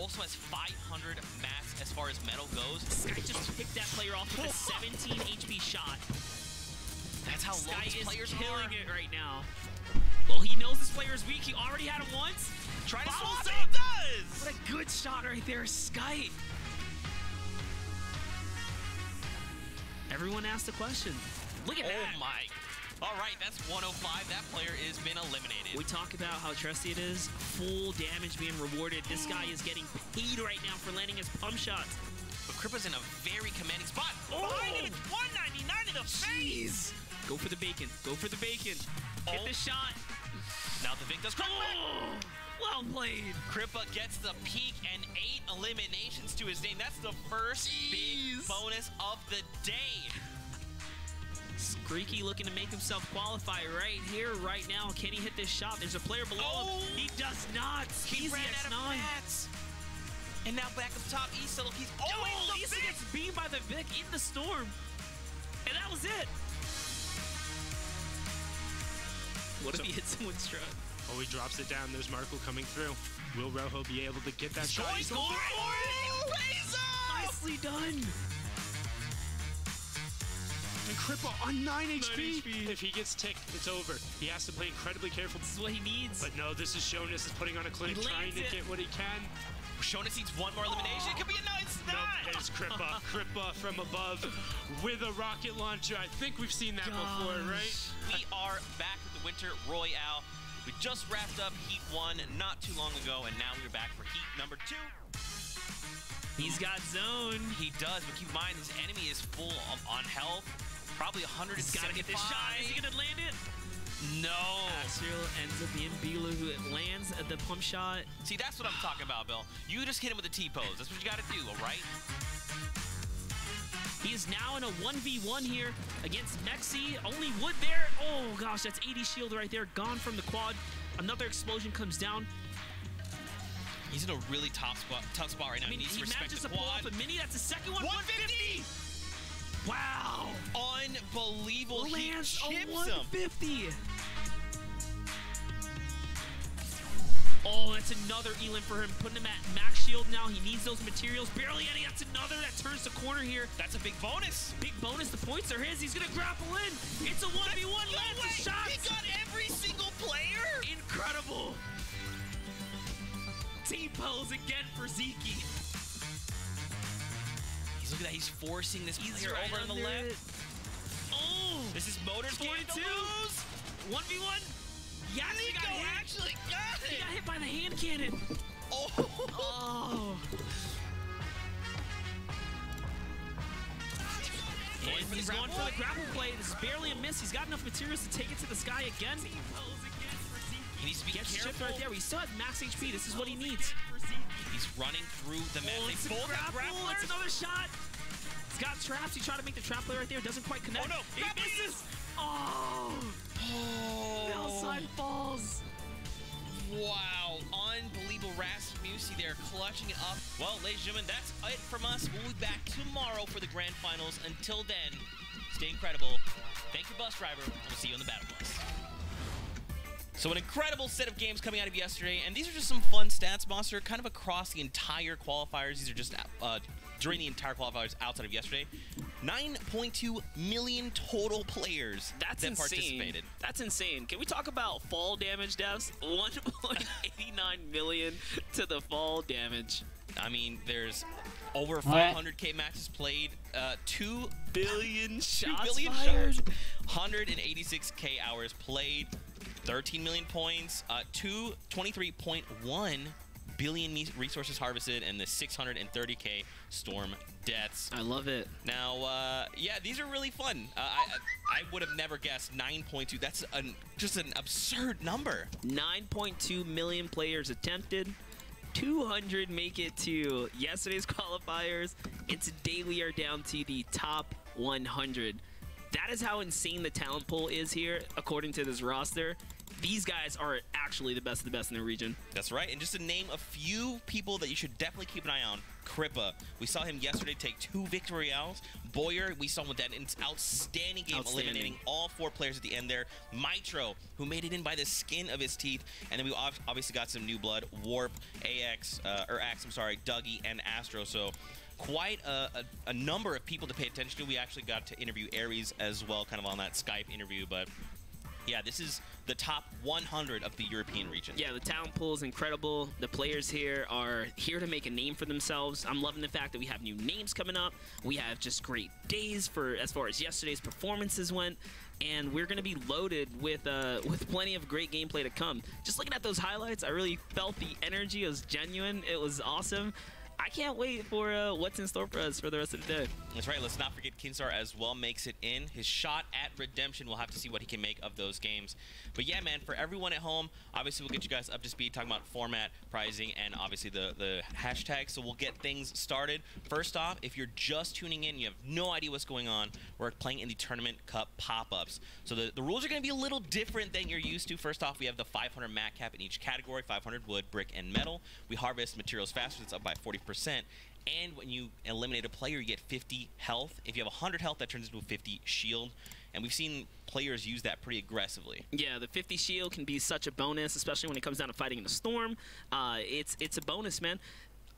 also has 500 mass as far as metal goes. Sky just picked that player off with a 17 HP shot. That's how low Sky these is players killing are. it right now. Well, he knows this player is weak. He already had him once. Try to Follows swap it. up. He does! What a good shot right there, Sky. Everyone asked the question. Look at that. Oh my. All right, that's 105. That player has been eliminated. We talk about how trusty it is. Full damage being rewarded. This guy is getting paid right now for landing his pump shots. But Kripa's in a very commanding spot. Oh! Behind him, it's 199 in the face. Go for the bacon. Go for the bacon. Hit the shot. Now the Vic does crack back. Oh, well played. Kripa gets the peak and 8 eliminations to his name. That's the first big bonus of the day. Screeky looking to make himself qualify right here, right now. Can he hit this shot? There's a player below him. He does not. He Easy ran out of X9. mats. And now back up top, Issa, he's always Issa gets beamed by the Vic in the storm. And that was it. What if he hits someone's truck? Oh, he drops it down. There's Marco coming through. Will Rojo be able to get that shot? He's going for it! Nicely done. And Kripa on 9 HP. If he gets ticked, it's over. He has to play incredibly careful. This is what he needs. But no, this is Shonas is putting on a clinic, trying to get what he can. Shonas needs one more elimination. It could be a nice Nope, night. there's Kripa. Kripa from above with a rocket launcher. I think we've seen that before, right? We are back with the Winter Royale. We just wrapped up Heat 1 not too long ago, and now we're back for Heat number 2. He's got zone. He does, but keep in mind, his enemy is full on health. Probably 175. He's got to get this shot. Is he going to land it? No. Astral ends up being Bila who lands the pump shot. See, that's what I'm talking about, Bill. You just hit him with a T-pose. That's what you got to do, all right? He is now in a 1v1 here against Mexi. Only Wood there. Oh, gosh, that's 80 shield right there. Gone from the quad. Another explosion comes down. He's in a really tough spot right now. I mean, he needs to he respect manages the to pull quad. off a mini. That's the second one. 150! Wow. Unbelievable. Lands he a chips 150. him. Oh, that's another Elim for him. Putting him at max shield now. He needs those materials. Barely any. That's another that turns the corner here. That's a big bonus. Big bonus. The points are his. He's going to grapple in. It's a 1v1. Lands a shot. He got every single player. Incredible. T-pose again for Zeke. Look at that. He's forcing this player right over on the left. It. Oh. This is Motor's game to 42. lose. 1v1. Yeah, he got hit. Actually got it. He got hit by the hand cannon. Oh. Oh. And he's going for the grapple play. This is barely a miss. He's got enough materials to take it to the sky again. He needs to be careful. Right there. He still has max HP. This is what he needs. He's running through the map. Oh, it's a grapple. It's another shot. He's got traps. He tried to make the trap play right there. Doesn't quite connect. Oh, no. He misses. Oh. Oh. Outside falls. Wow. Unbelievable Rasmussen there clutching it up. Well, ladies and gentlemen, that's it from us. We'll be back tomorrow for the grand finals. Until then, stay incredible. Thank you, bus driver. We'll see you on the battle bus. So an incredible set of games coming out of yesterday, and these are just some fun stats, Monster, kind of across the entire qualifiers. These are just during the entire qualifiers outside of yesterday. 9.2 million total players that participated. That's insane. Can we talk about fall damage, devs? 1.89 million to the fall damage. I mean, there's over 500k matches played, 2 billion shots fired, 186k hours played, 13 million points, 23.1 billion resources harvested, and the 630k storm deaths. I love it. Now, yeah, these are really fun. I would have never guessed 9.2. That's just an absurd number. 9.2 million players attempted. 200 make it to yesterday's qualifiers, and today we are down to the top 100. That is how insane the talent pool is here, according to this roster. these guys are actually the best of the best in the region. That's right. And just to name a few people that you should definitely keep an eye on, Crippa. We saw him yesterday take 2 victory royales. Boyer, we saw him with that outstanding game, eliminating all 4 players at the end there. Mitro, who made it in by the skin of his teeth. And then we obviously got some new blood, Warp, Axe, Dougie, and Astro. So quite a number of people to pay attention to. We actually got to interview Aries as well, kind of on that Skype interview. But yeah, this is the top 100 of the European region. Yeah, the talent pool is incredible. The players here are here to make a name for themselves. I'm loving the fact that we have new names coming up. We have just great days for as far as yesterday's performances went. And we're going to be loaded with plenty of great gameplay to come. Just looking at those highlights, I really felt the energy. It was genuine. It was awesome. I can't wait for what's in store for us for the rest of the day. That's right. Let's not forget Kinsar as well makes it in. His shot at redemption. We'll have to see what he can make of those games. But yeah, man, for everyone at home, obviously we'll get you guys up to speed talking about format, pricing, and obviously the hashtag. So we'll get things started. First off, if you're just tuning in, you have no idea what's going on, we're playing in the Tournament Cup pop-ups. So the rules are going to be a little different than you're used to. First off, we have the 500 mat cap in each category, 500 wood, brick, and metal. We harvest materials faster. It's up by 40%. And when you eliminate a player, you get 50 health. If you have 100 health, that turns into a 50 shield. And we've seen players use that pretty aggressively. Yeah, the 50 shield can be such a bonus, especially when it comes down to fighting in the storm. It's a bonus, man.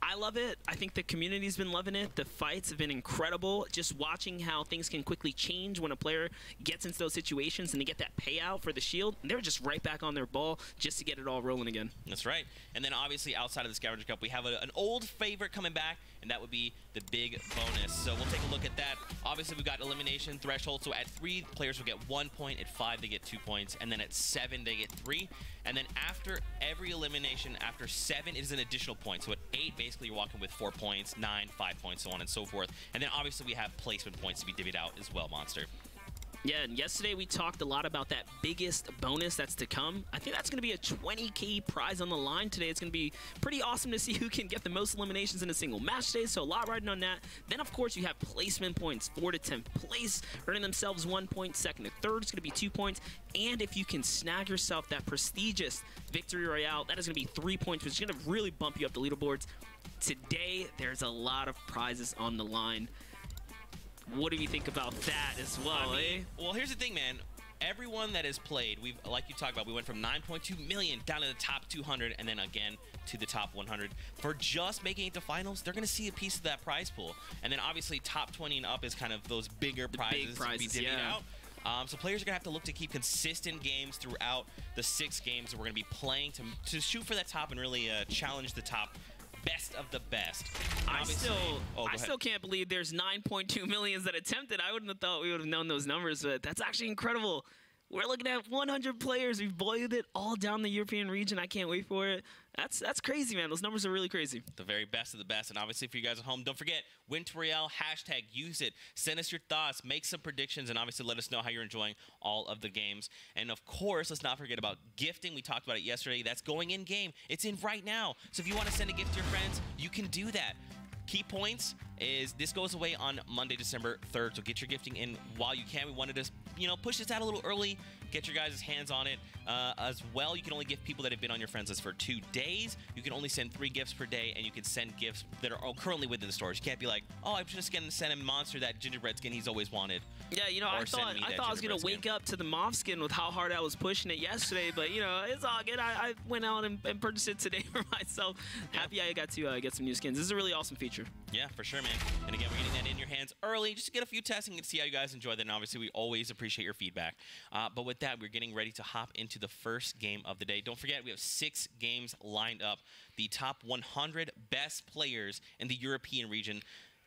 I love it. I think the community's been loving it. The fights have been incredible. Just watching how things can quickly change when a player gets into those situations and they get that payout for the shield. And they're just right back on their ball just to get it all rolling again. That's right. And then obviously outside of the Scavenger Cup, we have an old favorite coming back, and that would be the big bonus. So we'll take a look at that. Obviously, we've got elimination threshold. So at 3, players will get 1 point. At 5, they get 2 points. And then at 7, they get 3. And then after every elimination, after 7, it is an additional point. So at 8, basically, you're walking with 4 points, 9, 5 points, so on and so forth. And then obviously, we have placement points to be divvied out as well, Monster. Yeah, and yesterday we talked a lot about that biggest bonus that's to come. I think that's going to be a 20K prize on the line today. It's going to be pretty awesome to see who can get the most eliminations in a single match today, so a lot riding on that. Then, of course, you have placement points. 4 to 10th place, earning themselves 1 point. 2nd to 3rd is going to be 2 points. And if you can snag yourself that prestigious Victory Royale, that is going to be 3 points, which is going to really bump you up the leaderboards. Today, there's a lot of prizes on the line. What do you think about that as well, Well, here's the thing, man. Everyone that has played, like you talked about, we went from 9.2 million down to the top 200 and then again to the top 100. For just making it to finals, they're going to see a piece of that prize pool. And then obviously top 20 and up is kind of those bigger prizes to be divvied out. So players are going to have to look to keep consistent games throughout the 6 games that we're going to be playing to shoot for that top and really challenge the top best of the best. I still can't believe there's 9.2 millions that attempted. I wouldn't have thought we would have known those numbers, but that's actually incredible. We're looking at 100 players. We've boiled it all down the European region. I can't wait for it. That's crazy, man. Those numbers are really crazy. The very best of the best. And obviously, for you guys at home, don't forget, Win to Royale, hashtag, use it. Send us your thoughts, make some predictions, and obviously let us know how you're enjoying all of the games. And of course, let's not forget about gifting. We talked about it yesterday. That's going in game. It's in right now. So if you want to send a gift to your friends, you can do that. Key points is this goes away on Monday, December 3rd. So get your gifting in while you can. We wanted to, push this out a little early, get your guys' hands on it. As well, you can only gift people that have been on your friends list for 2 days. You can only send 3 gifts per day, and you can send gifts that are currently within the stores. You can't be like, oh, I'm just going to send him Monster that gingerbread skin he's always wanted. Yeah, I thought I was going to wake up to the mauve skin with how hard I was pushing it yesterday, but, it's all good. I went out and purchased it today for myself. Happy I got to get some new skins. This is a really awesome feature. Yeah, for sure, man. And again, we're getting that in your hands early just to get a few testing and see how you guys enjoy that. And obviously, we always appreciate your feedback. But with that, we're getting ready to hop into the first game of the day. Don't forget, we have 6 games lined up. The top 100 best players in the European region.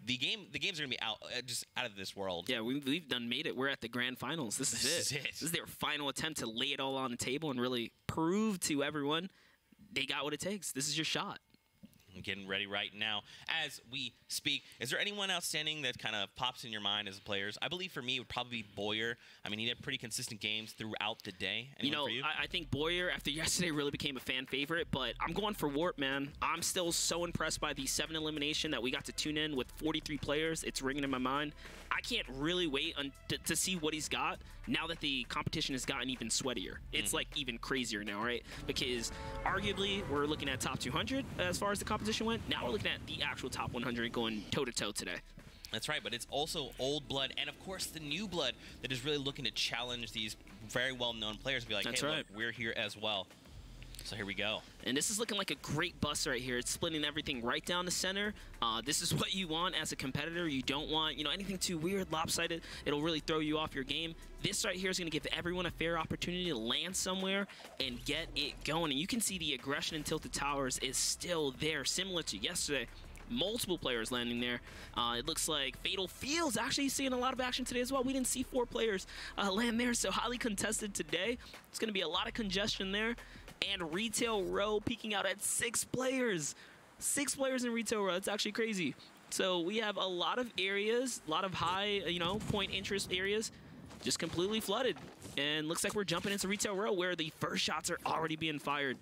The games are going to be just out of this world. Yeah, we've done made it. We're at the grand finals. This is it. This is their final attempt to lay it all on the table and really prove to everyone they got what it takes. This is your shot. I'm getting ready right now as we speak. Is there anyone outstanding that kind of pops in your mind as players? I believe for me it would probably be Boyer. I mean, he had pretty consistent games throughout the day. Anyone for you? I think Boyer, after yesterday, really became a fan favorite, but I'm going for Warp, man. I'm still so impressed by the 7 elimination that we got to tune in with 43 players. It's ringing in my mind. I can't really wait to see what he's got now that the competition has gotten even sweatier. It's like even crazier now, right? Because arguably we're looking at top 200 as far as the competition went. Now we're looking at the actual top 100 going toe-to-toe today. That's right, but it's also old blood and, of course, the new blood that is really looking to challenge these very well-known players and be like, That's hey, right. look, we're here as well. So here we go. And this is looking like a great bus right here. It's splitting everything right down the center. This is what you want as a competitor. You don't want, you know, anything too weird, lopsided. It'll really throw you off your game. This right here is going to give everyone a fair opportunity to land somewhere and get it going. And you can see the aggression in Tilted Towers is still there, similar to yesterday. Multiple players landing there. It looks like Fatal Fields actually seeing a lot of action today as well. We didn't see 4 players land there, so highly contested today. It's going to be a lot of congestion there. And Retail Row peaking out at 6 players. 6 players in Retail Row. That's actually crazy. So we have a lot of areas, a lot of high, you know, point interest areas just completely flooded. And looks like we're jumping into Retail Row where the first shots are already being fired.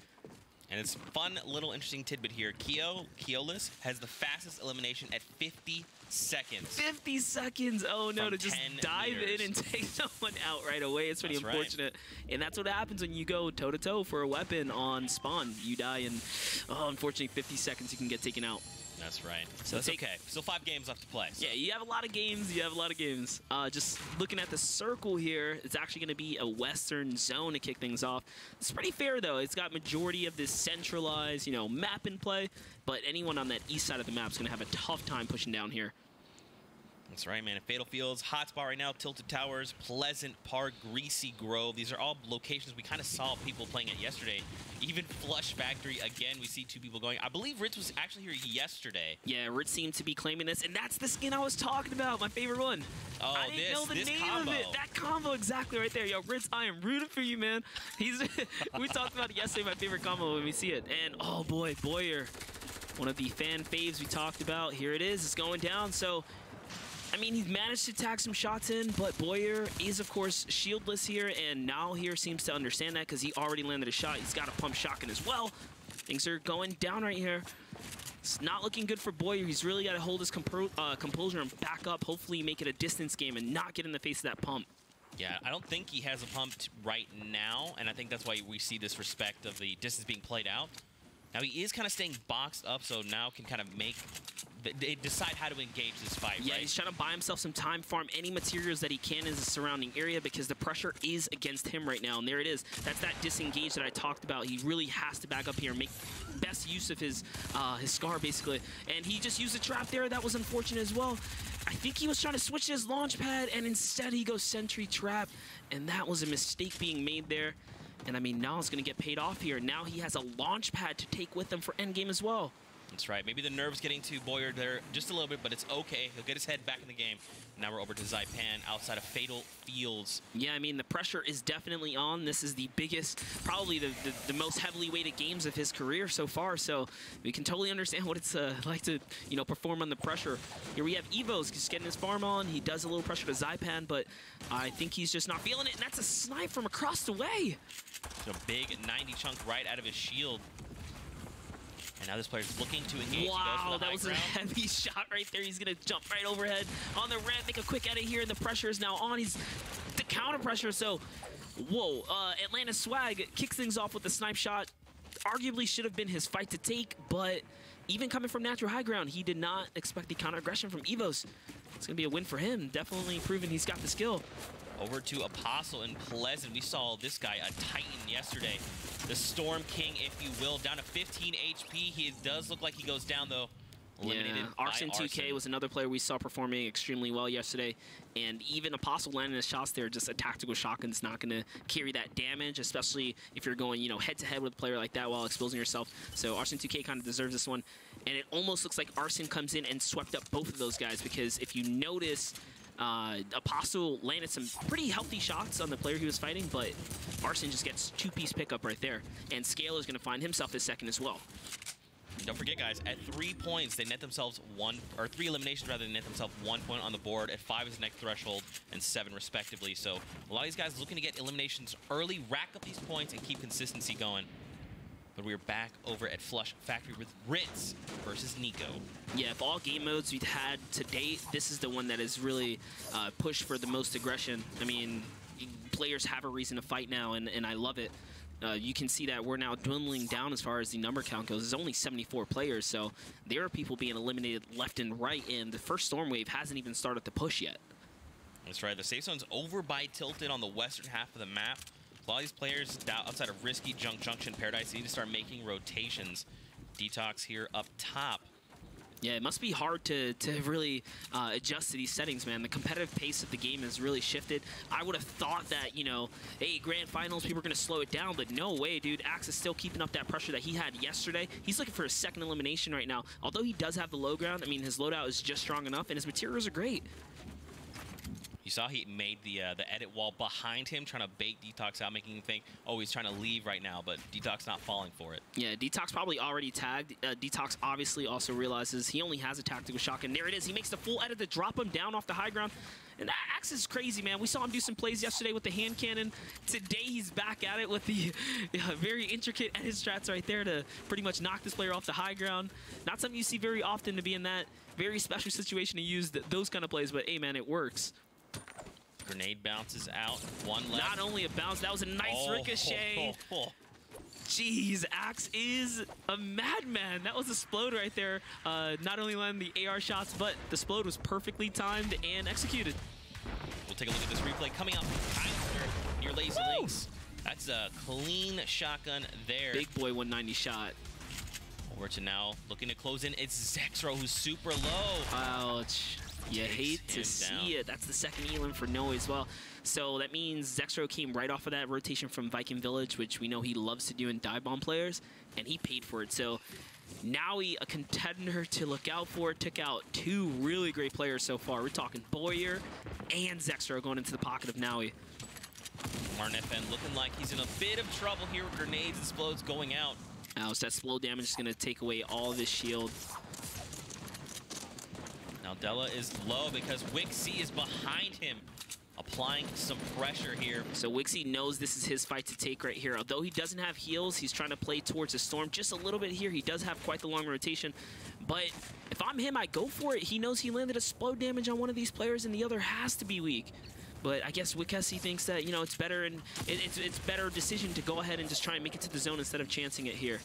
And it's fun little interesting tidbit here. Keolis has the fastest elimination at 50 seconds. 50 seconds. Oh no, From to just 10 dive meters. in and take someone out right away. It's pretty That's right. unfortunate. And that's what happens when you go toe-to-toe for a weapon on spawn. You die in, oh, unfortunately, 50 seconds you can get taken out. That's right. So That's take- okay. Still 5 games left to play. So. Yeah, you have a lot of games. You have a lot of games. Just looking at the circle here, it's actually going to be a Western zone to kick things off. It's pretty fair, though. It's got majority of this centralized, you know, map in play. But anyone on that east side of the map is going to have a tough time pushing down here. That's right, man. Fatal Fields, hotspot right now, Tilted Towers, Pleasant Park, Greasy Grove. These are all locations we kind of saw people playing at yesterday. Even Flush Factory, again, we see 2 people going. I believe Ritz was actually here yesterday. Yeah, Ritz seemed to be claiming this, and that's the skin I was talking about, my favorite one. Oh, I didn't know the name combo. of it. That combo exactly right there. Yo, Ritz, I am rooting for you, man. He's we talked about it yesterday, my favorite combo when we see it. And, oh, boy, Boyer, one of the fan faves we talked about. Here it is. It's going down, so... I mean, he's managed to tag some shots in, but Boyer is, of course, shieldless here, and now here seems to understand that because he already landed a shot. He's got a pump shotgun as well. Things are going down right here. It's not looking good for Boyer. He's really got to hold his composure and back up, hopefully make it a distance game and not get in the face of that pump. Yeah, I don't think he has a pump right now, and I think that's why we see this respect of the distance being played out. Now, he is kind of staying boxed up, so now can kind of decide how to engage this fight, Yeah, right? he's trying to buy himself some time, farm any materials that he can in the surrounding area because the pressure is against him right now, and there it is. That's that disengage that I talked about. He really has to back up here and make best use of his scar, basically. And he just used a trap there. That was unfortunate as well. I think he was trying to switch his launch pad, and instead he goes sentry trap, and that was a mistake being made there. And I mean, now it's going to get paid off here. Now he has a launch pad to take with him for endgame as well. That's right. Maybe the nerves getting to Boyer there just a little bit, but it's okay. He'll get his head back in the game. Now we're over to Zaipan outside of Fatal Fields. Yeah, I mean, the pressure is definitely on. This is the biggest, probably the most heavily weighted games of his career so far. So we can totally understand what it's like to, you know, perform under pressure. Here we have Evo's just getting his farm on. He does a little pressure to Zaipan, but I think he's just not feeling it. And that's a snipe from across the way. So a big 90 chunk right out of his shield. And now this player's looking to engage. Wow, that was ground. a heavy shot right there. He's going to jump right overhead on the ramp, make a quick edit here, and the pressure is now on. He's the counter pressure, so whoa. Atlanta Swag kicks things off with the snipe shot. Arguably should have been his fight to take, but even coming from natural high ground, he did not expect the counter aggression from Evos. It's going to be a win for him. Definitely proving he's got the skill. Over to Apostle and Pleasant. We saw this guy, a Titan, yesterday. The Storm King, if you will, down to 15 HP. He does look like he goes down, though. Eliminated by Arson 2K was another player we saw performing extremely well yesterday. And even Apostle landing his shots there, just a tactical shotgun's not going to carry that damage, especially if you're going, you know, head-to-head with a player like that while exposing yourself. So Arson 2K kind of deserves this one. And it almost looks like Arson comes in and swept up both of those guys because if you notice, Apostle landed some pretty healthy shots on the player he was fighting, but Arson just gets 2-piece pickup right there. And Scale is going to find himself his second as well. Don't forget, guys, at 3 points, they net themselves 3 eliminations rather, they net themselves 1 point on the board. At 5 is the next threshold, and 7 respectively. So a lot of these guys looking to get eliminations early, rack up these points, and keep consistency going. But we're back over at Flush Factory with Ritz versus Nico. Yeah, of all game modes we've had to date, this is the one that has really pushed for the most aggression. I mean, players have a reason to fight now, and I love it. You can see that we're now dwindling down as far as the number count goes. There's only 74 players, so there are people being eliminated left and right, and the first storm wave hasn't even started to push yet. That's right. The safe zone's over by Tilted on the western half of the map. A lot of these players outside of Risky, Junk Junction, Paradise need to start making rotations. Detox here up top. Yeah, it must be hard to really adjust to these settings, man. The competitive pace of the game has really shifted. I would have thought that, you know, hey, Grand Finals, people are going to slow it down, but no way, dude. Axe is still keeping up that pressure that he had yesterday. He's looking for a second elimination right now. Although he does have the low ground, I mean, his loadout is just strong enough, and his materials are great. You saw he made the edit wall behind him, trying to bait Detox out, making him think, oh, he's trying to leave right now, but Detox not falling for it. Yeah, Detox probably already tagged. Detox obviously also realizes he only has a tactical shotgun. There it is. He makes the full edit to drop him down off the high ground. And that Axe is crazy, man. We saw him do some plays yesterday with the hand cannon. Today, he's back at it with the very intricate edit strats right there to pretty much knock this player off the high ground. Not something you see very often to be in that very special situation to use those kind of plays, but hey, man, it works. Grenade bounces out. One left. Not only a bounce, that was a nice ricochet. Jeez, Axe is a madman. That was a Splode right there. Not only landing the AR shots, but the Splode was perfectly timed and executed. We'll take a look at this replay coming up after near Lazy Links. That's a clean shotgun there. Big boy 190 shot. Over to now looking to close in. It's Zexro who's super low. Ouch. You hate to see it. That's the second elim for Noe as well. So that means Zexro came right off of that rotation from Viking Village, which we know he loves to do in dive bomb players, and he paid for it. So Noe, a contender to look out for, took out two really great players so far. We're talking Boyer and Zexro going into the pocket of Noe. Martin FN looking like he's in a bit of trouble here with grenades and explodes going out. So that slow damage is going to take away all of his shield. Now Della is low because Wixie is behind him, applying some pressure here. So Wixie knows this is his fight to take right here. Although he doesn't have heals, he's trying to play towards the storm just a little bit here. He does have quite the long rotation, but if I'm him, I go for it. He knows he landed a slow damage on one of these players and the other has to be weak. But I guess Wixie thinks that, you know, it's better, and it's better decision to go ahead and just try and make it to the zone instead of chancing it here.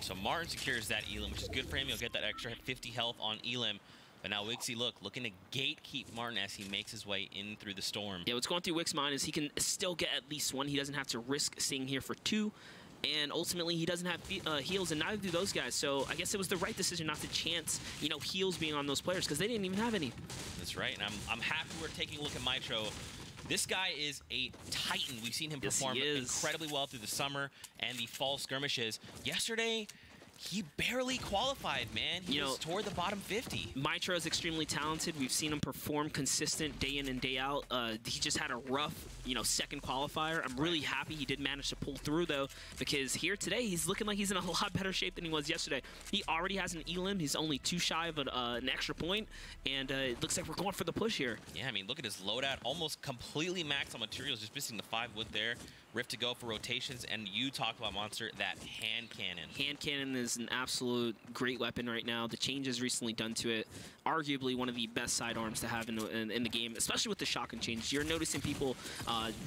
So Martin secures that elim, which is good for him. He'll get that extra 50 health on elim. But now Wixie, looking to gatekeep Martin as he makes his way in through the storm. Yeah, what's going through Wix's mind is he can still get at least one. He doesn't have to risk staying here for two. And ultimately, he doesn't have heals, and neither do those guys. So I guess it was the right decision not to chance, you know, heals being on those players because they didn't even have any. That's right, and I'm happy we're taking a look at Mitro. This guy is a titan. We've seen him perform incredibly well through the summer and the fall skirmishes. Yesterday, he barely qualified, man. He was toward the bottom 50. Mitro is extremely talented. We've seen him perform consistent day in and day out. He just had a rough, you know, second qualifier. I'm really happy he did manage to pull through, though, because here today, he's looking like he's in a lot better shape than he was yesterday. He already has an elim. He's only too shy of an extra point, and it looks like we're going for the push here. Yeah, I mean, look at his loadout. Almost completely maxed on materials, just missing the 5 wood there. Rift to go for rotations, and you talked about, Monster, that hand cannon. Hand cannon is an absolute great weapon right now. The changes recently done to it, arguably one of the best sidearms to have in the game, especially with the shotgun change. You're noticing people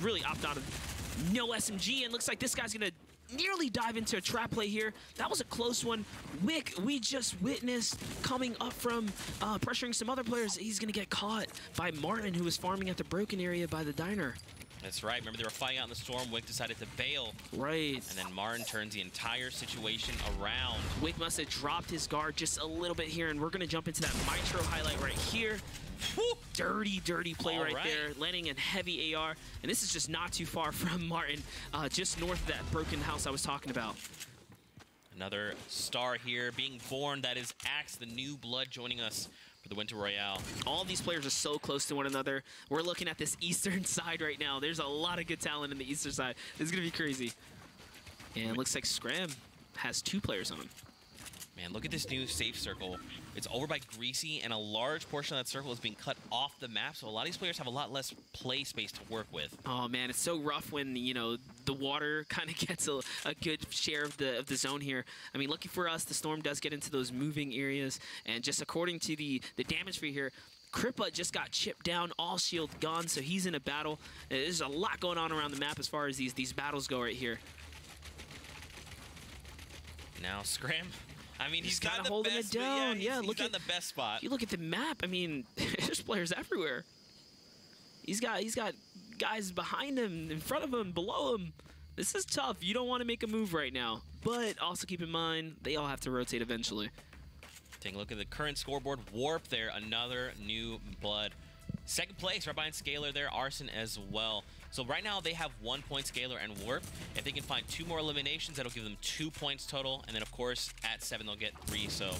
really opt out of no SMG, and looks like this guy's going to nearly dive into a trap play here. That was a close one. Wick, we just witnessed coming up from pressuring some other players. He's going to get caught by Martin, who was farming at the broken area by the diner. That's right. Remember, they were fighting out in the storm. Wick decided to bail. Right. And then Martin turns the entire situation around. Wick must have dropped his guard just a little bit here, and we're going to jump into that Mitro highlight right here. Woo! Dirty, dirty play right there, landing in heavy AR. And this is just not too far from Martin, just north of that broken house I was talking about. Another star here being born. That is Axe, the new blood, joining us for the Winter Royale. All these players are so close to one another. We're looking at this eastern side right now. There's a lot of good talent in the eastern side. This is going to be crazy. And it looks like Scram has 2 players on him. Man, look at this new safe circle. It's over by Greasy, and a large portion of that circle is being cut off the map, so a lot of these players have a lot less play space to work with. Oh, man, it's so rough when, you know, the water kind of gets a good share of the zone here. I mean, lucky for us, the Storm does get into those moving areas, and just according to the damage tree here, Kripa just got chipped down, all shield gone, so he's in a battle. There's a lot going on around the map as far as these battles go right here. Now Scram. I mean, he's got got the holding best, it down. yeah, Look he's at on the best spot. You look at the map. I mean, there's players everywhere. He's got guys behind him, in front of him, below him. This is tough. You don't want to make a move right now, but also keep in mind they all have to rotate eventually. Take a look at the current scoreboard. Warp there, another new blood. Second place, right behind Scalar there, Arson as well. So right now they have 1 point Scalar and Warp. If they can find 2 more eliminations, that'll give them 2 points total. And then of course at 7 they'll get 3. So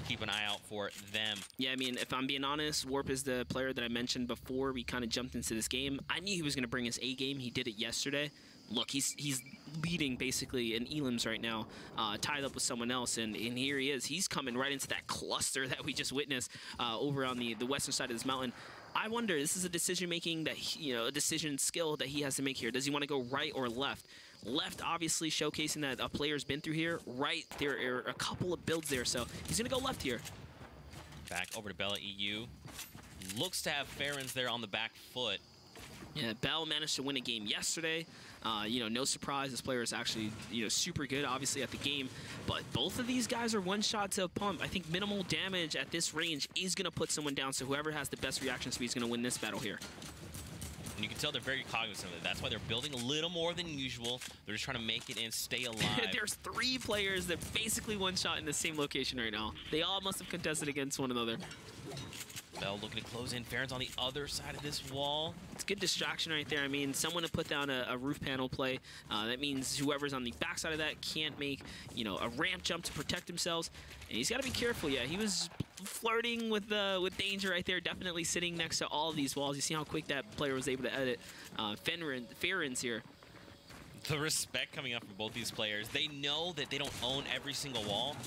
keep an eye out for them. Yeah, I mean, if I'm being honest, Warp is the player that I mentioned before we kind of jumped into this game. I knew he was going to bring his A game. He did it yesterday. Look, he's leading basically in elims right now, tied up with someone else, and here he is. He's coming right into that cluster that we just witnessed over on the western side of this mountain. I wonder, this is a decision-making that, a decision skill that he has to make here. Does he want to go right or left? Left, obviously, showcasing that a player's been through here. Right, there are a couple of builds there, so he's going to go left here. Back over to Bella EU. Looks to have Farron's there on the back foot. Yeah, Bell managed to win a game yesterday. No surprise, this player is actually, super good, obviously, at the game. But both of these guys are one shot to a pump. I think minimal damage at this range is going to put someone down, so whoever has the best reaction speed is going to win this battle here. And you can tell they're very cognizant of it. That's why they're building a little more than usual. They're just trying to make it and stay alive. There's 3 players that basically one shot in the same location right now. They all must have contested against one another. Bell looking to close in. Farron's on the other side of this wall. It's good distraction right there. I mean, someone to put down a roof panel play. That means whoever's on the backside of that can't make, a ramp jump to protect themselves. And he's got to be careful. Yeah, he was flirting with danger right there. Definitely sitting next to all of these walls. You see how quick that player was able to edit. Farron's here. The respect coming up from both these players. They know that they don't own every single wall.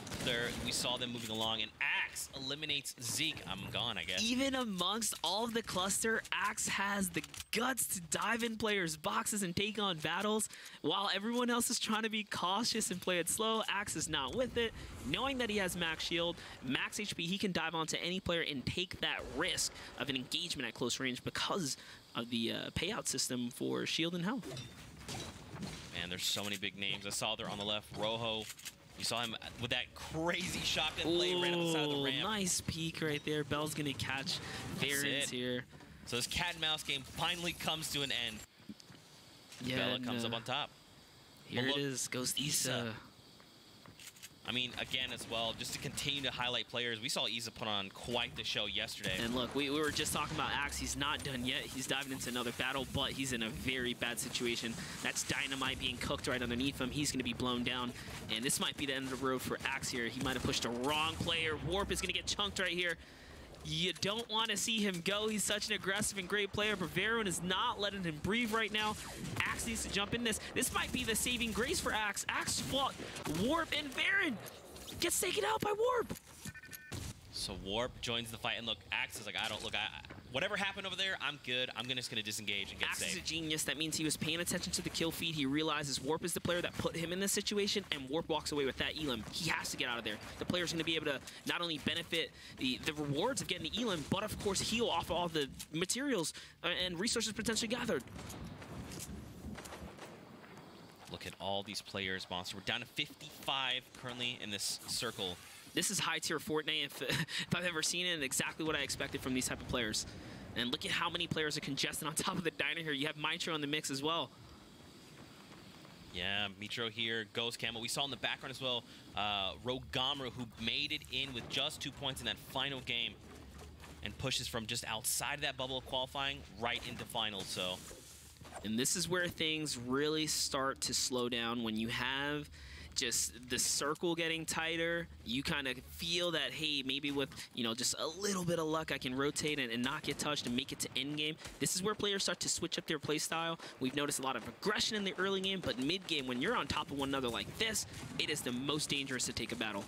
We saw them moving along, and Axe eliminates Zeke. I'm gone, I guess. Even amongst all of the cluster, Axe has the guts to dive in players' boxes and take on battles. While everyone else is trying to be cautious and play it slow, Axe is not with it. Knowing that he has max shield, max HP, he can dive onto any player and take that risk of an engagement at close range because of the payout system for shield and health. Man, there's so many big names. I saw there on the left, Rojo. You saw him with that crazy shotgun play right on the side of the ramp. Nice peek right there. Bell's going to catch Farron's here. So this cat and mouse game finally comes to an end. Yeah, Bella comes up on top. Here it is, Ghost Issa. I mean, again, as well, just to continue to highlight players, we saw Issa put on quite the show yesterday. And look, we were just talking about Axe. He's not done yet. He's diving into another battle, but he's in a very bad situation. That's Dynamite being cooked right underneath him. He's going to be blown down, and this might be the end of the road for Axe here. He might have pushed the wrong player. Warp is going to get chunked right here. You don't want to see him go. He's such an aggressive and great player, but Veron is not letting him breathe right now. Axe needs to jump in this. This might be the saving grace for Axe. Axe fought Warp, and Veron gets taken out by Warp. So Warp joins the fight, and look, Axe is like, whatever happened over there, I'm good. I'm just going to disengage and get Axe safe. is a genius. That means he was paying attention to the kill feed. He realizes Warp is the player that put him in this situation, and Warp walks away with that elim. He has to get out of there. The player's going to be able to not only benefit the rewards of getting the elim, but of course heal off all the materials and resources potentially gathered. Look at all these players, Monster. We're down to 55 currently in this circle. This is high-tier Fortnite if I've ever seen it, and exactly what I expected from these type of players. And look at how many players are congested on top of the diner here. You have Mitro in the mix as well. Yeah, Mitro here, Ghost Camel. We saw in the background as well, Rogamra, who made it in with just 2 points in that final game and pushes from just outside of that bubble of qualifying right into finals. So, and this is where things really start to slow down when you have just the circle getting tighter. You kind of feel that, hey, maybe with, just a little bit of luck, I can rotate and not get touched and make it to end game. This is where players start to switch up their play style. We've noticed a lot of aggression in the early game, but mid game, when you're on top of one another like this, it is the most dangerous to take a battle.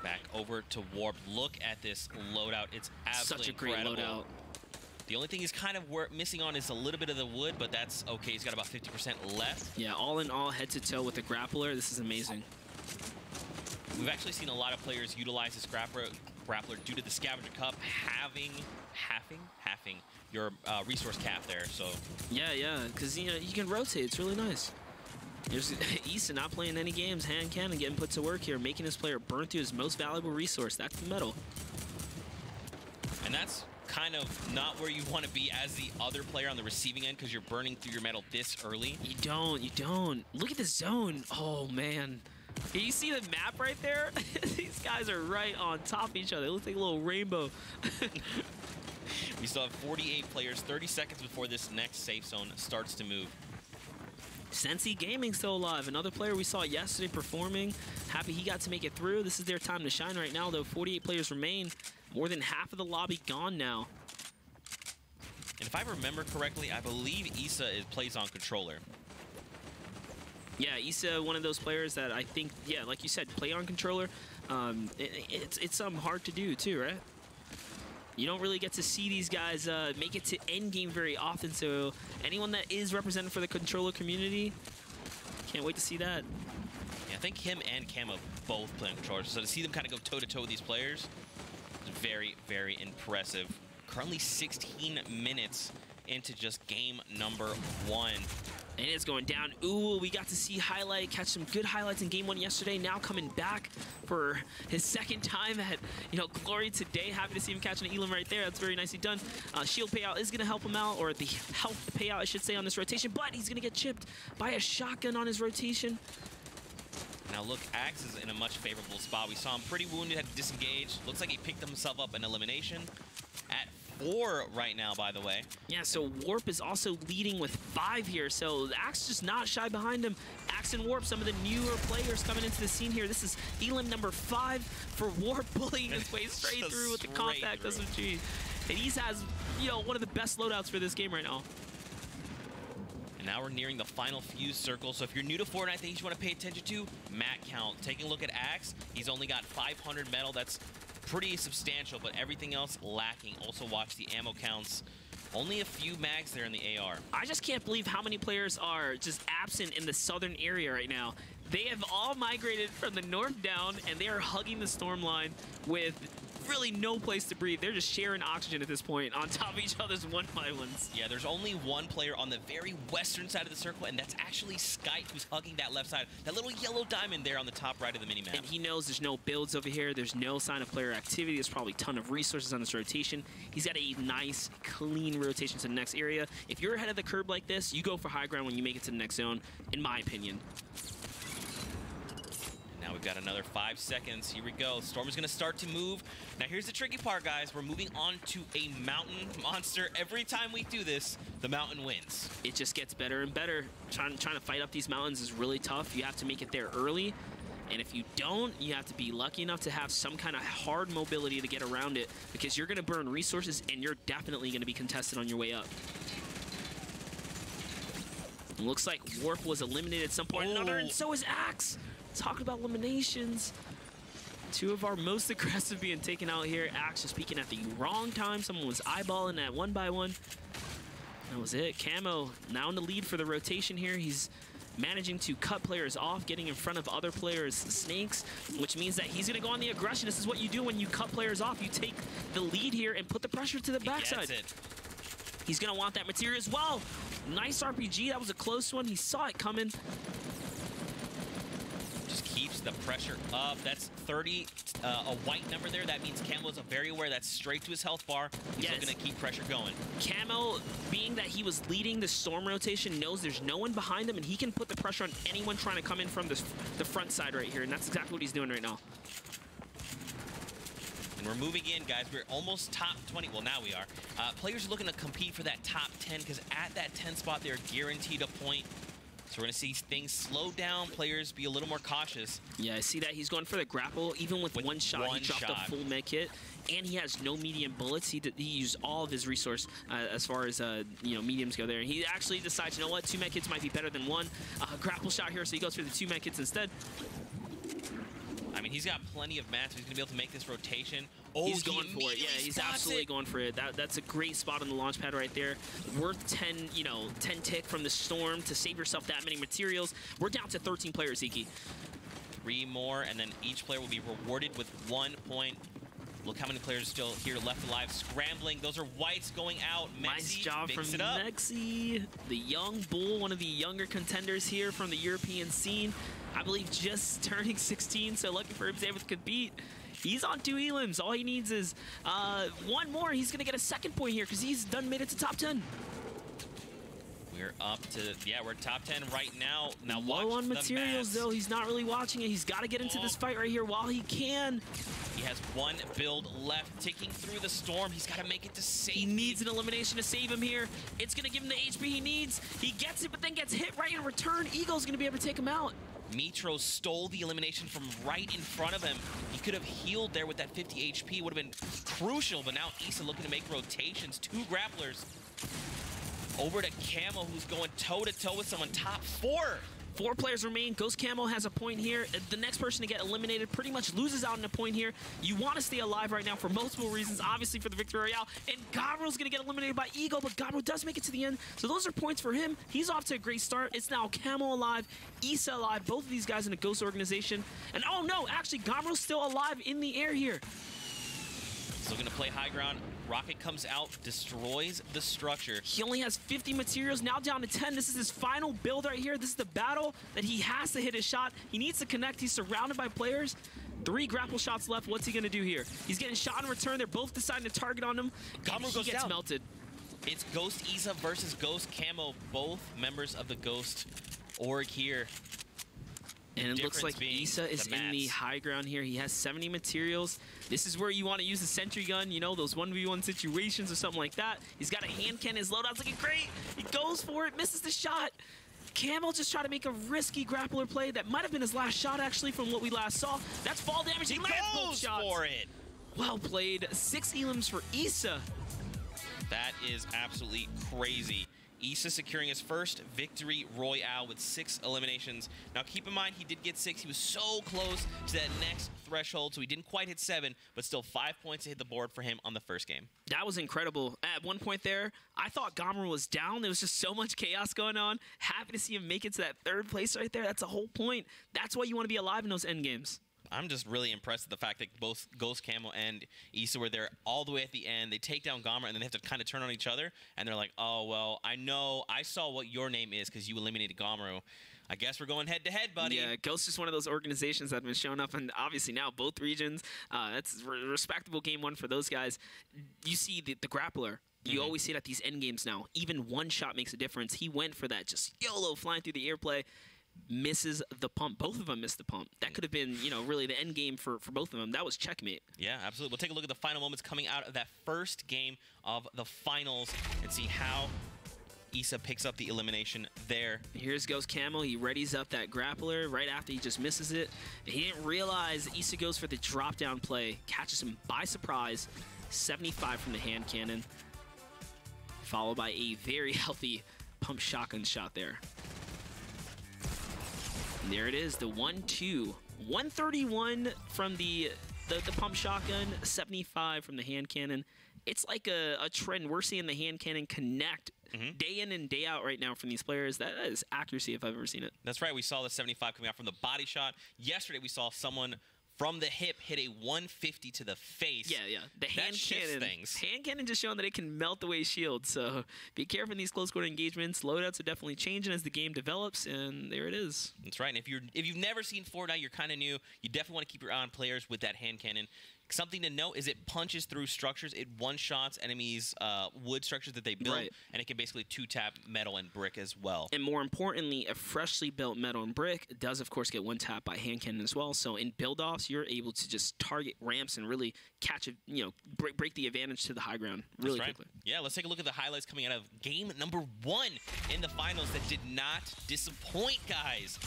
Back over to Warp. Look at this loadout. It's absolutely such a great incredible. loadout. The only thing he's kind of missing on is a little bit of the wood, but that's okay. He's got about 50% left. Yeah, all in all, head to toe with the grappler. This is amazing. We've actually seen a lot of players utilize this grappler due to the Scavenger Cup halving your resource cap there. So yeah, because you can rotate. It's really nice. There's Issa not playing any games, hand cannon getting put to work here, making his player burn through his most valuable resource. That's the metal. And that's kind of not where you want to be as the other player on the receiving end, because you're burning through your metal this early. You don't. Look at the zone. Oh, man. You see the map right there? These guys are right on top of each other. It looks like a little rainbow. We still have 48 players, 30 seconds before this next safe zone starts to move. Sensi Gaming still alive. Another player we saw yesterday performing. Happy he got to make it through. This is their time to shine right now, though. 48 players remain. More than half of the lobby gone now. And if I remember correctly, I believe Issa plays on controller. Yeah, Issa, one of those players that I think, yeah, like you said, play on controller. It's hard to do too, right? You don't really get to see these guys make it to end game very often, so anyone that is represented for the controller community, can't wait to see that. Yeah, I think him and Camo both play on controllers, so to see them kind of go toe-to-toe with these players is very, very impressive. Currently 16 minutes into just game number 1. And it's going down. Ooh, we got to see catch some good highlights in game 1 yesterday. Now coming back for his second time at, Glory today. Happy to see him catching an Elam right there. That's very nicely done. Shield payout is going to help him out, or the health payout, I should say, on this rotation. But he's going to get chipped by a shotgun on his rotation. Now look, Axe is in a much favorable spot. We saw him pretty wounded, had to disengage. Looks like he picked himself up an elimination at 4 right now, by the way. Yeah, so Warp is also leading with 5 here, so Axe just not shy behind him. Axe and Warp, some of the newer players coming into the scene here. This is Elam number 5 for Warp, bullying his way straight through with the compact SMG. And he has, one of the best loadouts for this game right now. And now we're nearing the final few circles. So if you're new to Fortnite, things you want to pay attention to, mat count. Taking a look at Axe, he's only got 500 metal. That's pretty substantial, but everything else lacking. Also watch the ammo counts. Only a few mags there in the AR. I just can't believe how many players are just absent in the southern area right now. They have all migrated from the north down, and they are hugging the storm line with really no place to breathe. They're just sharing oxygen at this point on top of each other's 1x1s. Yeah, there's only one player on the very western side of the circle, and that's actually Skype, who's hugging that left side. That little yellow diamond there on the top right of the minimap. And he knows there's no builds over here. There's no sign of player activity. There's probably a ton of resources on this rotation. He's got a nice, clean rotation to the next area. If you're ahead of the curb like this, you go for high ground when you make it to the next zone, in my opinion. Now we've got another 5 seconds. Here we go. Storm is going to start to move. Now here's the tricky part, guys. We're moving on to a mountain monster. Every time we do this, the mountain wins. It just gets better and better. Trying to fight up these mountains is really tough. You have to make it there early. And if you don't, you have to be lucky enough to have some kind of hard mobility to get around it, because you're going to burn resources and you're definitely going to be contested on your way up. It looks like Warp was eliminated at some point. Another, and so is Axe. Talking about eliminations. 2 of our most aggressive being taken out here. Axe just peeking at the wrong time. Someone was eyeballing that 1x1. That was it. Camo now in the lead for the rotation here. He's managing to cut players off, getting in front of other players' snakes, which means that he's going to go on the aggression. This is what you do when you cut players off. You take the lead here and put the pressure to the backside. He's going to want that material as well. Nice RPG. That was a close one. He saw it coming. Keeps the pressure up. That's 30, a white number there. That means Camo's very aware that's straight to his health bar. He's still going to keep pressure going. Camo, being that he was leading the storm rotation, knows there's no one behind him, and he can put the pressure on anyone trying to come in from the front side right here, and that's exactly what he's doing right now. And we're moving in, guys. We're almost top 20. Well, now we are. Players are looking to compete for that top 10, because at that 10 spot, they're guaranteed a point. So we're going to see things slow down, players be a little more cautious. Yeah, I see that. He's going for the grapple. Even with one shot, he dropped a full med kit. And he has no medium bullets. He used all of his resource as far as mediums go there. And he actually decides, you know what, 2 med kits might be better than 1. Grapple shot here, so he goes for the 2 med kits instead. I mean, mean, he's got plenty of mats. He's going to be able to make this rotation. Oh, he's going for it. Yeah, he's absolutely going for it. That's a great spot on the launch pad right there. Worth 10, 10 tick from the storm to save yourself that many materials. We're down to 13 players, Iki. 3 more, and then each player will be rewarded with 1 point. Look how many players still here left alive, scrambling. Those are whites going out. Nice job from Mexi, the young bull, one of the younger contenders here from the European scene. I believe just turning 16, so lucky for him to be able to compete. He's on 2 elims. All he needs is 1 more. He's going to get a 2nd point here because he's made it to top 10. We're up to, we're top 10 right now. Now low on materials, though. He's not really watching it. He's got to get into this fight right here while he can. He has 1 build left, ticking through the storm. He's got to make it to safety. He needs an elimination to save him here. It's going to give him the HP he needs. He gets it, but then gets hit right in return. Eagle's going to be able to take him out. Mitro stole the elimination from right in front of him. He could have healed there with that 50 HP. Would have been crucial, but now Issa looking to make rotations. 2 grapplers. Over to Camo, who's going toe-to-toe with someone. Top 4. 4 players remain. Ghost Camo has a point here. The next person to get eliminated pretty much loses out on a point here. You want to stay alive right now for multiple reasons, obviously for the Victory Royale. And Gomro's going to get eliminated by Eagle, but Gomro does make it to the end. So those are points for him. He's off to a great start. It's now Camo alive, Issa alive, both of these guys in a Ghost organization. And oh no, actually Gomro's still alive in the air here. Still going to play high ground. Rocket comes out, destroys the structure. He only has 50 materials, now down to 10. This is his final build right here. This is the battle that he has to hit his shot. He needs to connect. He's surrounded by players. 3 grapple shots left. What's he going to do here? He's getting shot in return. They're both deciding to target on him. Gomro goes down. Melted. It's Ghost Issa versus Ghost Camo, both members of the Ghost org here. And it looks like Issa is in the high ground here. He has 70 materials. This is where you want to use the sentry gun, those 1v1 situations or something like that. He's got a hand cannon. His loadout's looking great. He goes for it, misses the shot. Camo just tried to make a risky grappler play. That might have been his last shot, actually, from what we last saw. That's fall damage. He lands both shots. For it. Well played. 6 elims for Issa. That is absolutely crazy. Issa securing his first Victory Royale with 6 eliminations. Now keep in mind, he did get 6. He was so close to that next threshold, so he didn't quite hit 7, but still 5 points to hit the board for him on the first game. That was incredible. At one point there, I thought Gomro was down. There was just so much chaos going on. Happy to see him make it to that 3rd place right there. That's the whole point. That's why you want to be alive in those end games. I'm just really impressed with the fact that both Ghost Camo and Issa were there all the way at the end. They take down Gomro, and then they have to kind of turn on each other. And they're like, oh, well, I saw what your name is because you eliminated Gomro. I guess we're going head-to-head, buddy. Yeah, Ghost is one of those organizations that have been showing up, and obviously now both regions. That's a respectable game 1 for those guys. You see the grappler. You always see it at these end games now. Even 1 shot makes a difference. He went for that just YOLO flying through the airplay. Misses the pump. Both of them missed the pump. That could have been, really the end game for both of them. That was checkmate. Yeah, absolutely. We'll take a look at the final moments coming out of that first game of the finals and see how Issa picks up the elimination there. Here's Ghost Camo. He readies up that grappler right after he just misses it. He didn't realize Issa goes for the drop-down play. Catches him by surprise. 75 from the hand cannon. Followed by a very healthy pump shotgun shot there. And there it is, the 1-2. 131 from the pump shotgun, 75 from the hand cannon. It's like a trend. We're seeing the hand cannon connect day in and day out right now from these players. That is accuracy if I've ever seen it. That's right. We saw the 75 coming out from the body shot. Yesterday, we saw someone from the hip hit a 150 to the face. Yeah. The hand cannon just showing that it can melt away shields. So be careful in these close quarter engagements. Loadouts are definitely changing as the game develops, and there it is. That's right. And if you've never seen Fortnite, you're kind of new. You definitely want to keep your eye on players with that hand cannon. Something to note is it punches through structures. It one-shots enemies' wood structures that they build, and it can basically 2-tap metal and brick as well. And more importantly, a freshly built metal and brick does, of course, get 1-tap by hand cannon as well. So in build-offs, you're able to just target ramps and really catch it, break the advantage to the high ground really quickly. Yeah, let's take a look at the highlights coming out of game number 1 in the finals that did not disappoint, guys.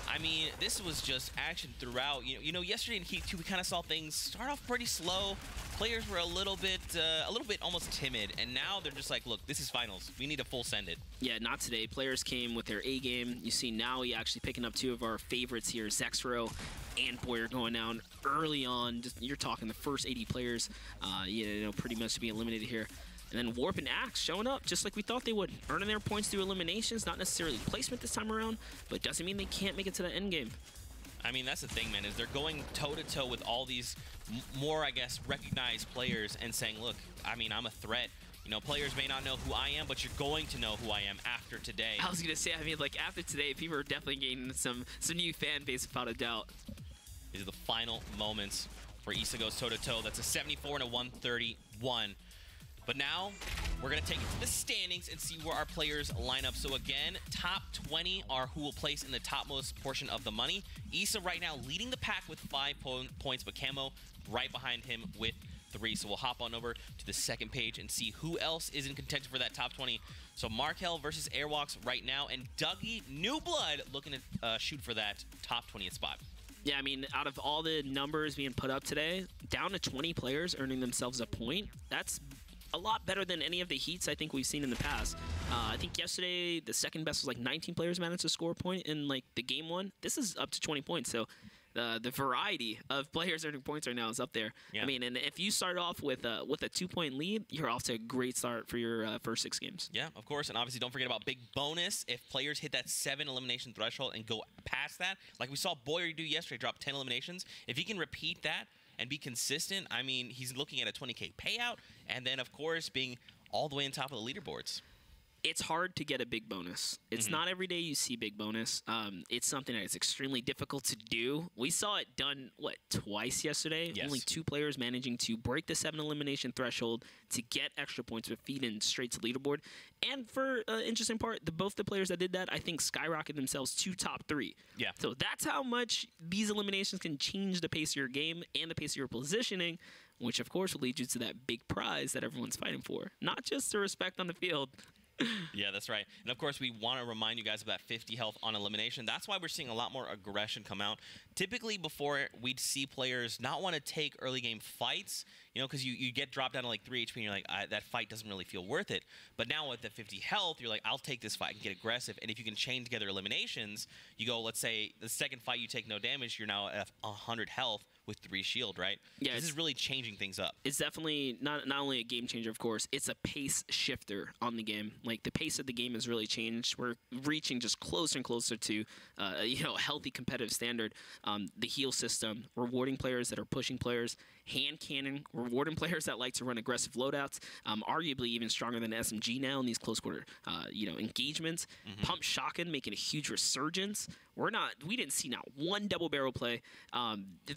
I mean, this was just action throughout. Yesterday in Heat 2, we kind of saw things start off pretty slow. Players were a little bit almost timid, and now they're just like, look, this is finals. We need to full send it. Yeah, not today. Players came with their A game. You see Naui actually picking up two of our favorites here, Zexro and Boyer going down early on. You're talking the first 80 players, pretty much to be eliminated here. And then Warp and Axe showing up just like we thought they would, earning their points through eliminations, not necessarily placement this time around, but doesn't mean they can't make it to the end game. I mean, that's the thing, man, is they're going toe-to-toe with all these more, I guess, recognized players and saying, look, I mean, I'm a threat. Players may not know who I am, but you're going to know who I am after today. I was going to say, I mean, like, after today, people are definitely gaining some new fan base without a doubt. These are the final moments where Issa goes toe-to-toe. That's a 74 and a 131. But now, we're going to take it to the standings and see where our players line up. So again, top 20 are who will place in the topmost portion of the money. Issa right now leading the pack with 5 points, but Camo right behind him with 3. So we'll hop on over to the second page and see who else is in contention for that top 20. So Markel versus Airwalks right now, and Dougie, new blood, looking to shoot for that top 20th spot. Yeah, I mean, out of all the numbers being put up today, down to 20 players earning themselves a point, that's a lot better than any of the heats I think we've seen in the past. I think yesterday the second best was like 19 players managed to score a point in like the game one. This is up to 20 points, so the variety of players earning points right now is up there. Yeah. I mean, and if you start off with a 2-point lead, you're off to a great start for your first 6 games. Yeah, of course, and obviously don't forget about big bonus. If players hit that 7 elimination threshold and go past that, like we saw Boyer do yesterday, drop 10 eliminations. If he can repeat that and be consistent, I mean, he's looking at a 20K payout, and then, of course, being all the way on top of the leaderboards. It's hard to get a big bonus. It's not every day you see big bonus. It's something that is extremely difficult to do. We saw it done, twice yesterday? Yes. Only 2 players managing to break the 7 elimination threshold to get extra points to feed in straight to leaderboard. And for interesting part, both the players that did that, I think, skyrocketed themselves to top 3. Yeah. So that's how much these eliminations can change the pace of your game and the pace of your positioning, which, of course, will lead you to that big prize that everyone's fighting for. Not just the respect on the field. Yeah, that's right. And of course, we want to remind you guys of that 50 health on elimination. That's why we're seeing a lot more aggression come out. Typically, before, we'd see players not want to take early game fights, because you get dropped down to like 3 HP and you're like, that fight doesn't really feel worth it. But now with the 50 health, you're like, I'll take this fight and get aggressive. And if you can chain together eliminations, you go, let's say, the second fight you take no damage, you're now at 100 health with 3 shield, right? Yeah, this is really changing things up. It's definitely not only a game changer, of course, it's a pace shifter on the game. Like, the pace of the game has really changed. We're reaching just closer and closer to a healthy competitive standard. The heal system, rewarding players that are pushing players, hand cannon, rewarding players that like to run aggressive loadouts, arguably even stronger than SMG now in these close quarter engagements. Pump shotgun making a huge resurgence. We didn't see not one double barrel play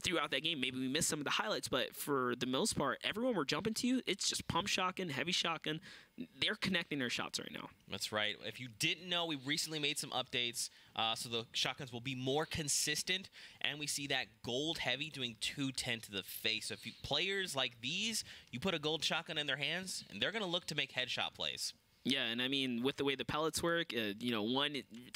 throughout that game. Maybe we missed some of the highlights, but for the most part, everyone we're jumping to, it's just pump shotgun, heavy shotgun. They're connecting their shots right now. That's right. If you didn't know, we recently made some updates, so the shotguns will be more consistent, and we see that gold heavy doing 210 to the face. So if players like these, you put a gold shotgun in their hands, and they're going to look to make headshot plays. Yeah, and I mean, with the way the pellets work, 1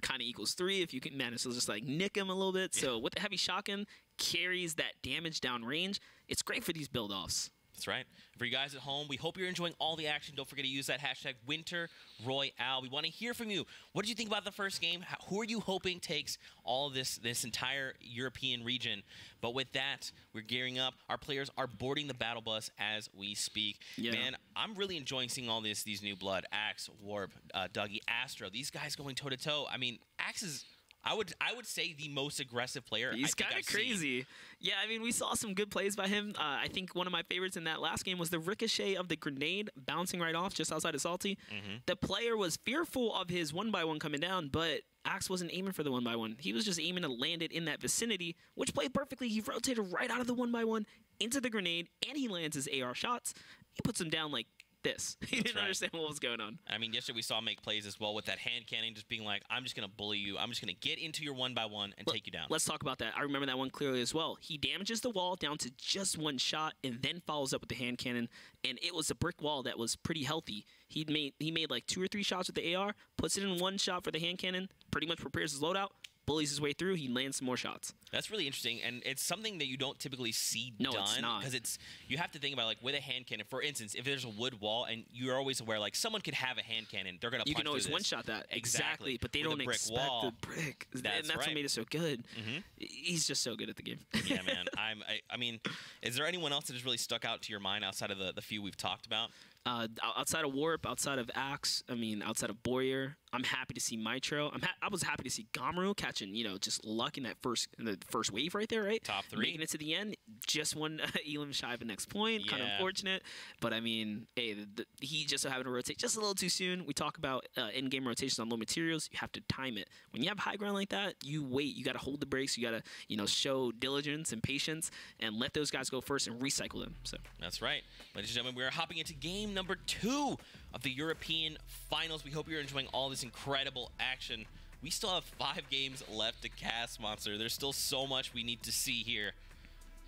kind of equals 3 if you can manage to just like nick them a little bit. So with the heavy shotgun, carries that damage down range. It's great for these build-offs. That's right. For you guys at home, we hope you're enjoying all the action. Don't forget to use that hashtag #WinterRoyale. We want to hear from you. What did you think about the first game? Who are you hoping takes all of this entire European region? But with that, we're gearing up. Our players are boarding the battle bus as we speak. Yeah. Man, I'm really enjoying seeing all these new blood. Axe, Warp, Dougie, Astro. These guys going toe-to-toe. I mean, Axe is... I would say the most aggressive player. He's kind of crazy. Yeah, I mean, we saw some good plays by him. I think one of my favorites in that last game was the ricochet of the grenade bouncing right off just outside of Salty. The player was fearful of his 1x1 coming down, but Axe wasn't aiming for the 1x1. He was just aiming to land it in that vicinity, which played perfectly. He rotated right out of the 1x1 into the grenade, and he lands his AR shots. He puts him down like this. He didn't understand what was going on. I mean, yesterday we saw him make plays as well with that hand cannon, just being like, I'm just going to bully you. I'm just going to get into your 1x1 and take you down. Let's talk about that. I remember that one clearly as well. He damages the wall down to just 1 shot and then follows up with the hand cannon, and it was a brick wall that was pretty healthy. He made like 2 or 3 shots with the AR, puts it in 1 shot for the hand cannon, pretty much prepares his loadout, bullies his way through, he lands some more shots. That's really interesting, and it's something that you don't typically see No, done. it's not. Because you have to think about, like, with a hand cannon, for instance, if there's a wood wall, and you're always aware, like, someone could have a hand cannon, they're going to punch You can always through this. one-shot that. Exactly. But they With don't a brick expect wall. the brick. And that's right. what made it so good. Mm-hmm. He's just so good at the game. Yeah, man. I mean, is there anyone else that has really stuck out to your mind outside of the few we've talked about? Outside of Warp, outside of Axe, I mean, outside of Boyer, I'm happy to see Mitro. I was happy to see Gamru catching, just luck in the first wave right there, right? Top 3. Making it to the end, just one Elam shy of the next point. Kind of unfortunate, but I mean, hey, he just so happened to rotate just a little too soon. We talk about in-game rotations on low materials. You have to time it. When you have high ground like that, you wait. You got to hold the brakes. You got to, show diligence and patience and let those guys go first and recycle them. So that's right, ladies and gentlemen. We are hopping into game number 2 of the European Finals. We hope you're enjoying all this incredible action. We still have 5 games left to cast, Monster. There's still so much we need to see here,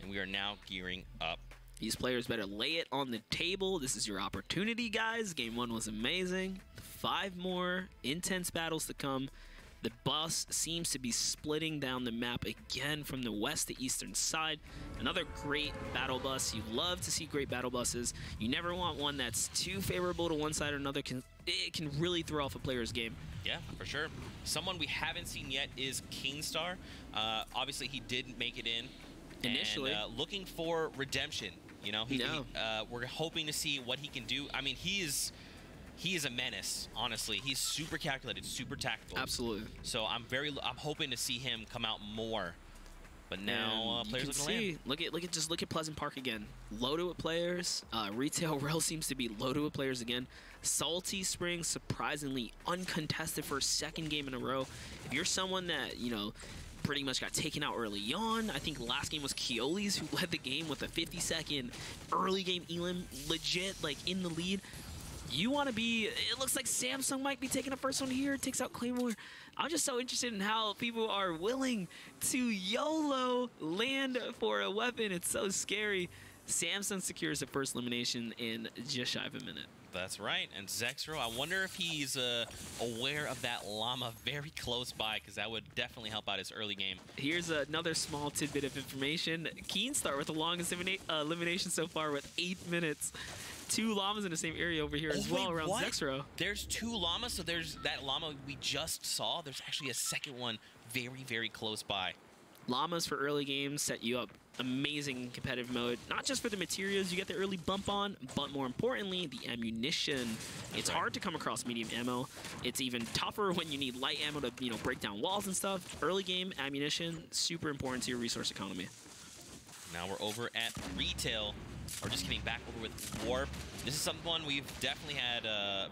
and we are now gearing up. These players better lay it on the table. This is your opportunity, guys. Game 1 was amazing. 5 more intense battles to come. The bus seems to be splitting down the map again from the west to eastern side. Another great battle bus. You love to see great battle buses. You never want one that's too favorable to one side or another. It can really throw off a player's game. Yeah, for sure. Someone we haven't seen yet is Keenstar. Obviously, he did make it in. Initially. And, looking for redemption. We're hoping to see what he can do. I mean, he is a menace, honestly. He's super calculated, super tactical. Absolutely. So I'm hoping to see him come out more. But now players looking to land. Look at Pleasant Park again. Loaded with players. Retail Rail seems to be loaded with players again. Salty Springs surprisingly uncontested for a 2nd game in a row. If you're someone that pretty much got taken out early on. I think last game was Keolis who led the game with a 50-second early game Elam, legit in the lead. You want to be, it looks like Samsung might be taking the first one here, takes out Claymore. I'm just so interested in how people are willing to YOLO land for a weapon. It's so scary. Samsung secures the first elimination in just shy of a minute. That's right. And Zexro, I wonder if he's aware of that llama very close by, because that would definitely help out his early game. Here's another small tidbit of information. Keenstar with the longest elimination so far with 8 minutes. 2 llamas in the same area over here as well around Zexro. There's 2 llamas, so there's that llama we just saw. There's actually a second one very, very close by. Llamas for early games set you up amazing competitive mode, not just for the materials you get the early bump on, but more importantly, the ammunition. It's hard to come across medium ammo. It's even tougher when you need light ammo to, break down walls and stuff. Early game ammunition, super important to your resource economy. Now we're over at Retail. We're just getting back over with Warp. This is someone we've definitely had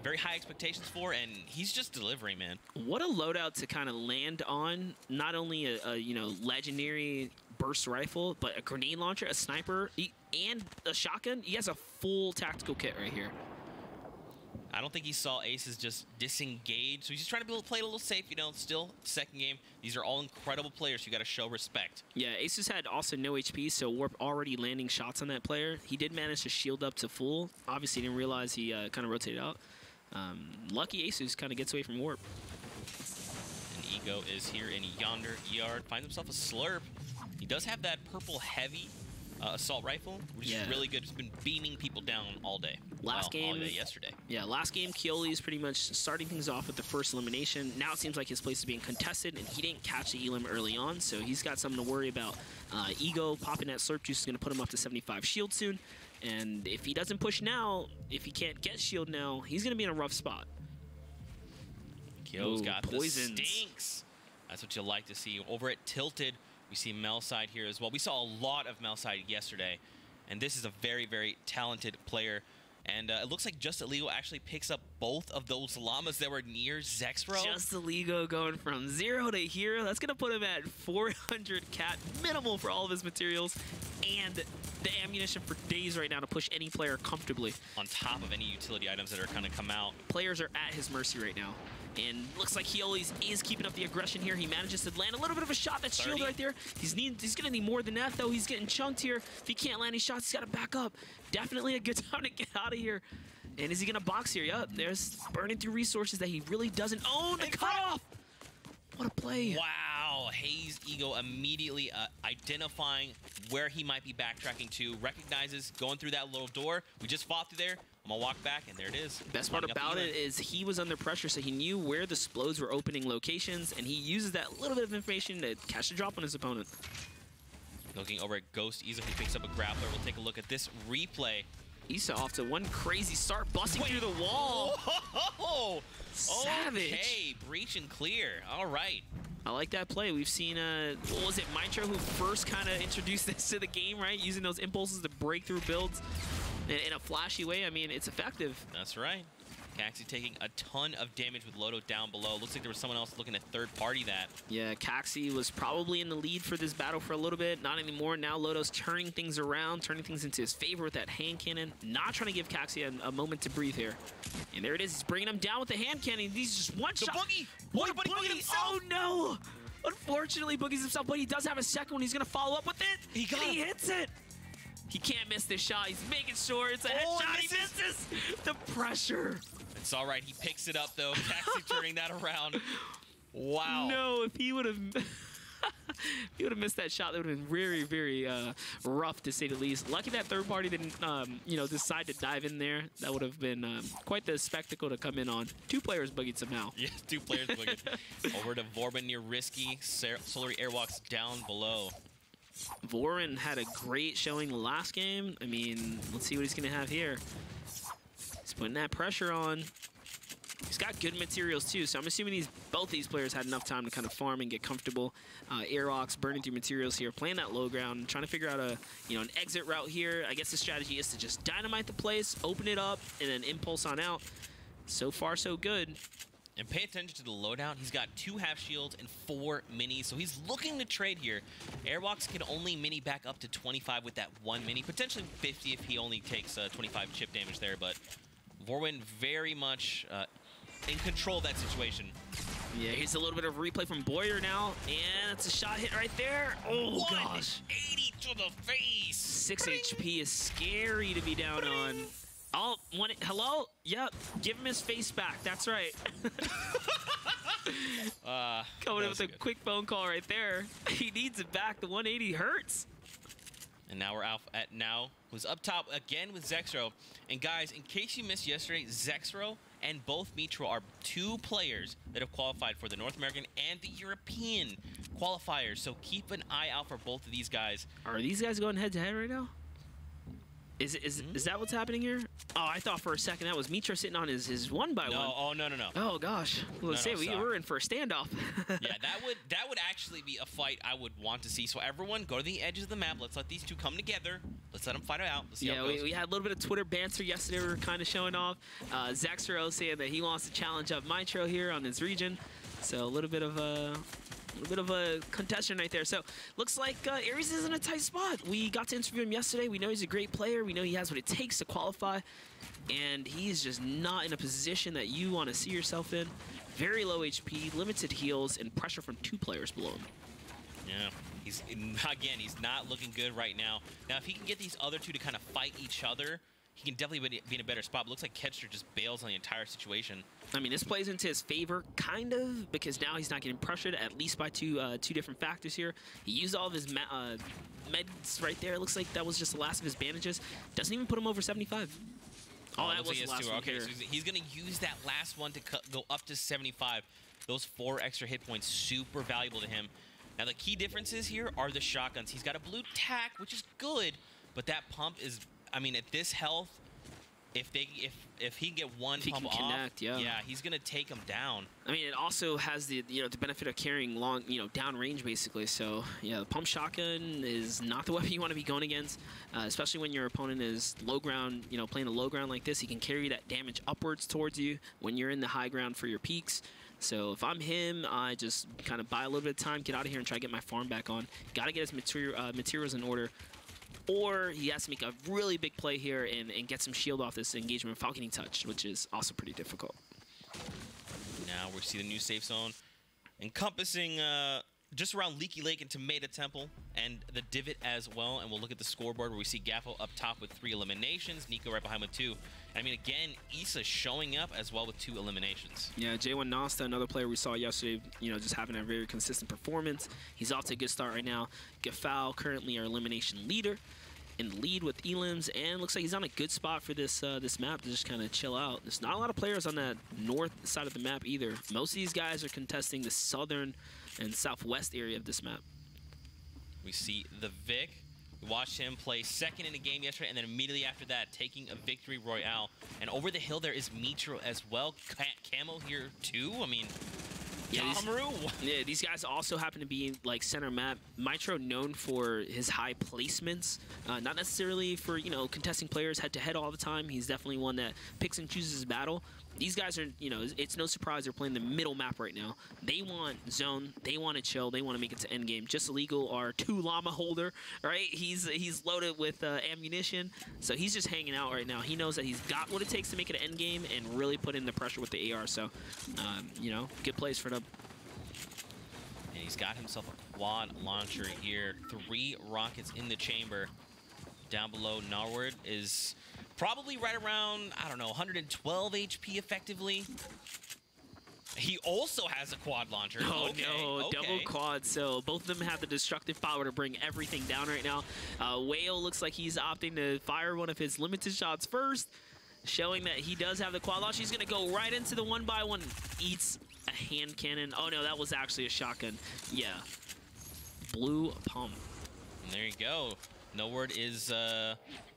very high expectations for, and he's just delivering, man. What a loadout to kind of land on. Not only a legendary burst rifle, but a grenade launcher, a sniper, and a shotgun. He has a full tactical kit right here. I don't think he saw Aces just disengage, so he's just trying to play it a little safe, still, 2nd game. These are all incredible players, so you got to show respect. Yeah, Aces had also no HP, so Warp already landing shots on that player. He did manage to shield up to full. Obviously, didn't realize he kind of rotated out. Lucky Aces kind of gets away from Warp. And Ego is here in yonder yard, finds himself a slurp. He does have that purple heavy assault rifle, which is really good. It's been beaming people down all day. Last game, all day yesterday. Yeah, last game, Keoli is pretty much starting things off with the first elimination. Now it seems like his place is being contested, and he didn't catch the Elam early on, so he's got something to worry about. Ego popping that slurp juice is going to put him up to 75 shield soon, and if he doesn't push now, if he can't get shield now, he's going to be in a rough spot. Keo's got poisons. The stinks. That's what you like to see. Over at Tilted, we see Melside here as well. We saw a lot of Melside yesterday, and this is a very, very talented player. And it looks like Just Illegal actually picks up both of those llamas that were near Zexro. Just Illegal going from 0 to hero. That's going to put him at 400 cat minimal for all of his materials. And the ammunition for days right now to push any player comfortably. On top of any utility items that are going to come out. Players are at his mercy right now. And looks like he always is keeping up the aggression here. He manages to land a little bit of a shot. That's shield right there. He's going to need more than that, though. He's getting chunked here. If he can't land any shots, he's got to back up. Definitely a good time to get out of here. And is he going to box here? Yup, there's burning through resources that he really doesn't own. The cutoff! What a play. Wow, Hayes Ego immediately identifying where he might be backtracking to, recognizes going through that little door. We just fought through there. I'm gonna walk back, and there it is. Best part about it is he was under pressure, so he knew where the Splodes were opening locations, and he uses that little bit of information to catch a drop on his opponent. Looking over at Ghost Isa, who picks up a grappler. We'll take a look at this replay. Isa off to one crazy start, busting through the wall. Whoa! Savage. Okay, breach and clear. All right. I like that play. We've seen, what was it, Mitro, who first kind of introduced this to the game, right? Using those impulses to break through builds in a flashy way. I mean, it's effective. That's right. Caxi taking a ton of damage with Loto down below. Looks like there was someone else looking to third-party that. Yeah, Caxi was probably in the lead for this battle for a little bit. Not anymore. Now Loto's turning things around, turning things into his favor with that hand cannon. Not trying to give Caxi a moment to breathe here. And there it is. He's bringing him down with the hand cannon. He's just one shot. Boogie! Boogie himself! Oh, no! Unfortunately, Boogie's himself, but he does have a second one. He's going to follow up with it. He hits it. He can't miss this shot. He's making sure it's a headshot. He misses. The pressure. It's all right. He picks it up, though. Caxi turning that around. Wow. No, if he would have... if he would have missed that shot, that would have been very, very rough, to say the least. Lucky that third party didn't, you know, decide to dive in there. That would have been quite the spectacle to come in on. Two players boogied somehow. Yeah, two players boogied. Over to Vorban near Risky. Solary Airwalks down below. Vorin had a great showing last game. I mean, let's see what he's going to have here. He's putting that pressure on. He's got good materials too, so I'm assuming both these players had enough time to kind of farm and get comfortable. Aerox burning through materials here, playing that low ground, trying to figure out an exit route here. I guess the strategy is to just dynamite the place, open it up, and then impulse on out. So far, so good. And pay attention to the loadout. He's got 2 half shields and 4 minis, so he's looking to trade here. Airwalks can only mini back up to 25 with that 1 mini, potentially 50 if he only takes 25 chip damage there, but Vorwin very much in control of that situation. Yeah, here's a little bit of replay from Boyer now, and it's a shot hit right there. Oh, gosh. 80 to the face. 6 HP is scary to be down on. Oh, hello? Yep, give him his face back. That's right. Coming in with a quick phone call right there. He needs it back. The 180 hurts. And now we're out at who's up top again with Zexro. And guys, in case you missed yesterday, Zexro and both Mitro are 2 players that have qualified for the North American and the European qualifiers. So keep an eye out for both of these guys. Are these guys going head-to-head right now? Is that what's happening here? Oh, I thought for a second that was Mitro sitting on his 1x1. No, oh no. Oh gosh, let's say we were in for a standoff. Yeah, that would actually be a fight I would want to see. So everyone, go to the edges of the map. Let's let these 2 come together. Let's let them fight it out. Let's see how it goes. We had a little bit of Twitter banter yesterday. We were kind of showing off. Zexro saying that he wants to challenge up Mitro here on his region. So a little bit of a contestant right there. So looks like Aries is in a tight spot. We got to interview him yesterday. We know he's a great player. We know he has what it takes to qualify. And he's just not in a position that you want to see yourself in. Very low HP, limited heals, and pressure from 2 players below him. Yeah, he's not looking good right now. Now, if he can get these other 2 to kind of fight each other, he can definitely be in a better spot. But looks like Ketcher just bails on the entire situation. I mean, this plays into his favor, kind of, because now he's not getting pressured, at least by two different factors here. He used all of his meds right there. It looks like that was just the last of his bandages. Doesn't even put him over 75. Oh, that was the last one. Okay, so he's going to use that last one to go up to 75. Those 4 extra hit points, super valuable to him. Now, the key differences here are the shotguns. He's got a blue tack, which is good, but that pump is, I mean, at this health, if he can get one pump off, yeah, he's gonna take him down. I mean, it also has the the benefit of carrying long, down range basically. So yeah, the pump shotgun is not the weapon you want to be going against, especially when your opponent is low ground. Playing a low ground like this, he can carry that damage upwards towards you when you're in the high ground for your peaks. So if I'm him, I just kind of buy a little bit of time, get out of here, and try to get my farm back on. Got to get his materials in order. Or he has to make a really big play here and get some shield off this engagement Falconing Touch, which is also pretty difficult. Now we see the new safe zone encompassing just around Leaky Lake and Tomato Temple. and the divot as well. And we'll look at the scoreboard where we see Gaffo up top with 3 eliminations, Nico right behind with 2. I mean, again, Issa showing up as well with 2 eliminations. Yeah, J1 Nasta, another player we saw yesterday, you know, just having a very consistent performance. He's off to a good start right now. Gaffo currently our elimination leader in the lead with Elims, and looks like he's on a good spot for this this map to just kind of chill out. There's not a lot of players on that north side of the map either. Most of these guys are contesting the southern and southwest area of this map. We see the Vic. We watched him play second in a game yesterday, and then immediately after that, taking a victory royale. And over the hill, there is Mitro as well. Camo here, too. I mean, yeah, Tamaru. These guys also happen to be like center map. Mitro known for his high placements, not necessarily for, you know, contesting players head-to-head all the time. He's definitely one that picks and chooses his battle. These guys are, you know, it's no surprise they're playing the middle map right now. They want zone, they want to chill, they want to make it to end game. Just Illegal, our 2 llama holder, right? He's loaded with ammunition, so he's just hanging out right now. He knows that he's got what it takes to make it an end game and really put in the pressure with the AR. So, you know, good plays for them. And he's got himself a quad launcher here. 3 rockets in the chamber. Down below, Narward is probably right around, I don't know, 112 HP effectively. He also has a quad launcher. Oh, okay, no, okay. double quad. So both of them have the destructive power to bring everything down right now. Whale looks like he's opting to fire one of his limited shots first, showing that he does have the quad launch. He's going to go right into the 1x1. Eats a hand cannon. Oh, no, that was actually a shotgun. Yeah. Blue pump. And there you go. No Word is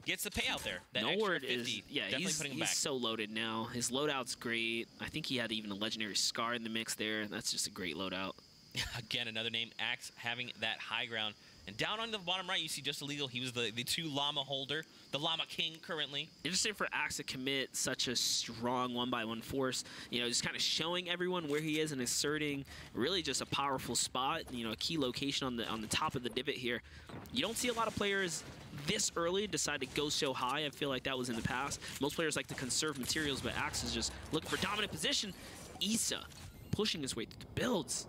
gets the payout there. That No Word is, yeah, definitely putting him he's back. so loaded now. His loadout's great. I think he had even a legendary scar in the mix there. That's just a great loadout. Again, another name, Axe, having that high ground. And down on the bottom right, you see Just Illegal. He was the 2 llama holder, the llama king currently. Interesting for Axe to commit such a strong 1x1 force. You know, just kind of showing everyone where he is and asserting really just a powerful spot. You know, a key location on the top of the divot here. You don't see a lot of players this early decide to go so high. I feel like that was in the past. Most players like to conserve materials, but Axe is just looking for dominant position. Issa pushing his way through the builds.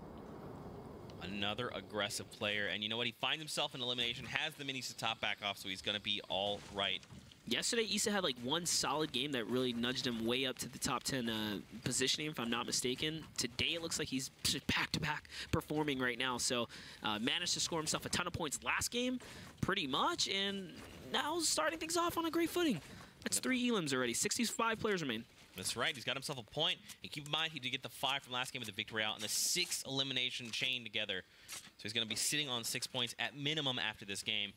Another aggressive player, and you know what? He finds himself in elimination, has the minis to top back off, so he's going to be all right. Yesterday, Issa had like one solid game that really nudged him way up to the top 10 positioning, if I'm not mistaken. Today, it looks like he's back-to-back performing right now, so managed to score himself a ton of points last game, pretty much, and now starting things off on a great footing. That's 3 elims already. 65 players remain. That's right. He's got himself a point. And keep in mind, he did get the 5 from last game with the victory out and the 6 elimination chain together. So he's going to be sitting on 6 points at minimum after this game.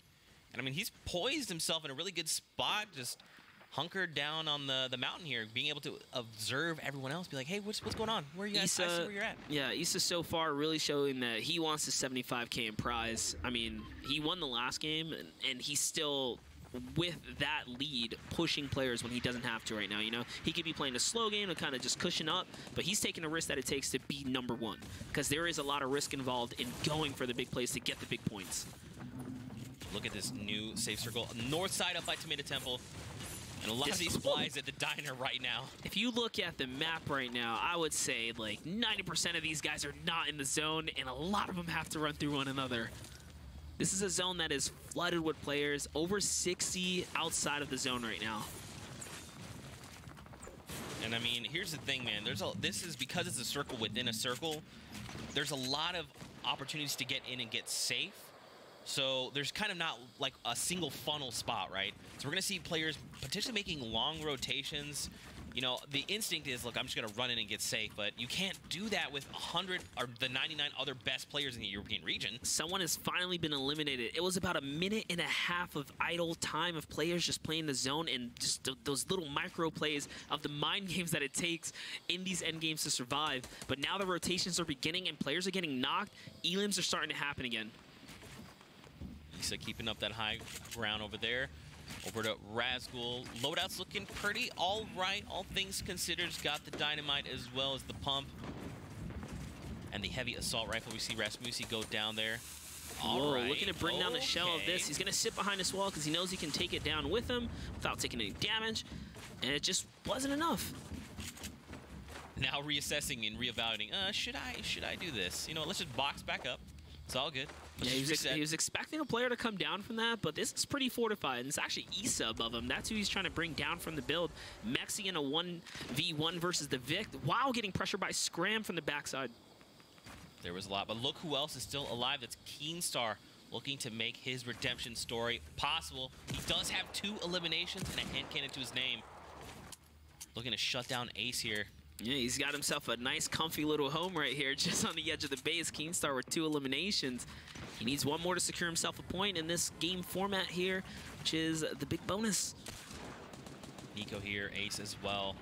And I mean, he's poised himself in a really good spot, just hunkered down on the mountain here, being able to observe everyone else, be like, hey, what's going on? Where are you guys? I see where you're at. Yeah, Issa so far really showing that he wants the 75K in prize. I mean, he won the last game, and he's still, with that lead, pushing players when he doesn't have to right now. You know, he could be playing a slow game to kind of just cushion up, but he's taking the risk that it takes to be #1, because there is a lot of risk involved in going for the big plays to get the big points. Look at this new safe circle. North side up by Tomato Temple. And a lot of these flies at the diner right now. If you look at the map right now, I would say like 90% of these guys are not in the zone, and a lot of them have to run through one another. This is a zone that is flooded with players, over 60 outside of the zone right now. And I mean, here's the thing, man. This is because it's a circle within a circle. There's a lot of opportunities to get in and get safe. So there's kind of not like a single funnel spot, right? So we're going to see players potentially making long rotations. You know, the instinct is, look, I'm just going to run in and get safe, but you can't do that with 100 or the 99 other best players in the European region. Someone has finally been eliminated. It was about a minute and a half of idle time of players just playing the zone, and just those little micro plays of the mind games that it takes in these end games to survive. But now the rotations are beginning and players are getting knocked. Elims are starting to happen again. Issa keeping up that high ground over there. Over to Razgul. Loadout's looking pretty all right, all things considered. He's got the dynamite as well as the pump. And the heavy assault rifle. We see Rasmusi go down there. All right. Looking to bring down the shell of this. He's going to sit behind this wall because he knows he can take it down with him without taking any damage. And it just wasn't enough. Now reassessing and reevaluating. Should I do this? You know, let's just box back up. It's all good. Yeah, he was expecting a player to come down from that, but this is pretty fortified. And it's actually Issa above him. That's who he's trying to bring down from the build. Mexi in a 1v1 versus the Vic, while getting pressured by Scram from the backside. There was a lot, but look who else is still alive. That's Keenstar, looking to make his redemption story possible. He does have 2 eliminations and a hand cannon to his name. Looking to shut down Ace here. Yeah, he's got himself a nice, comfy little home right here, just on the edge of the base. Keenstar with 2 eliminations. He needs 1 more to secure himself a point in this game format here, which is the big bonus. Nico here, Ace as well.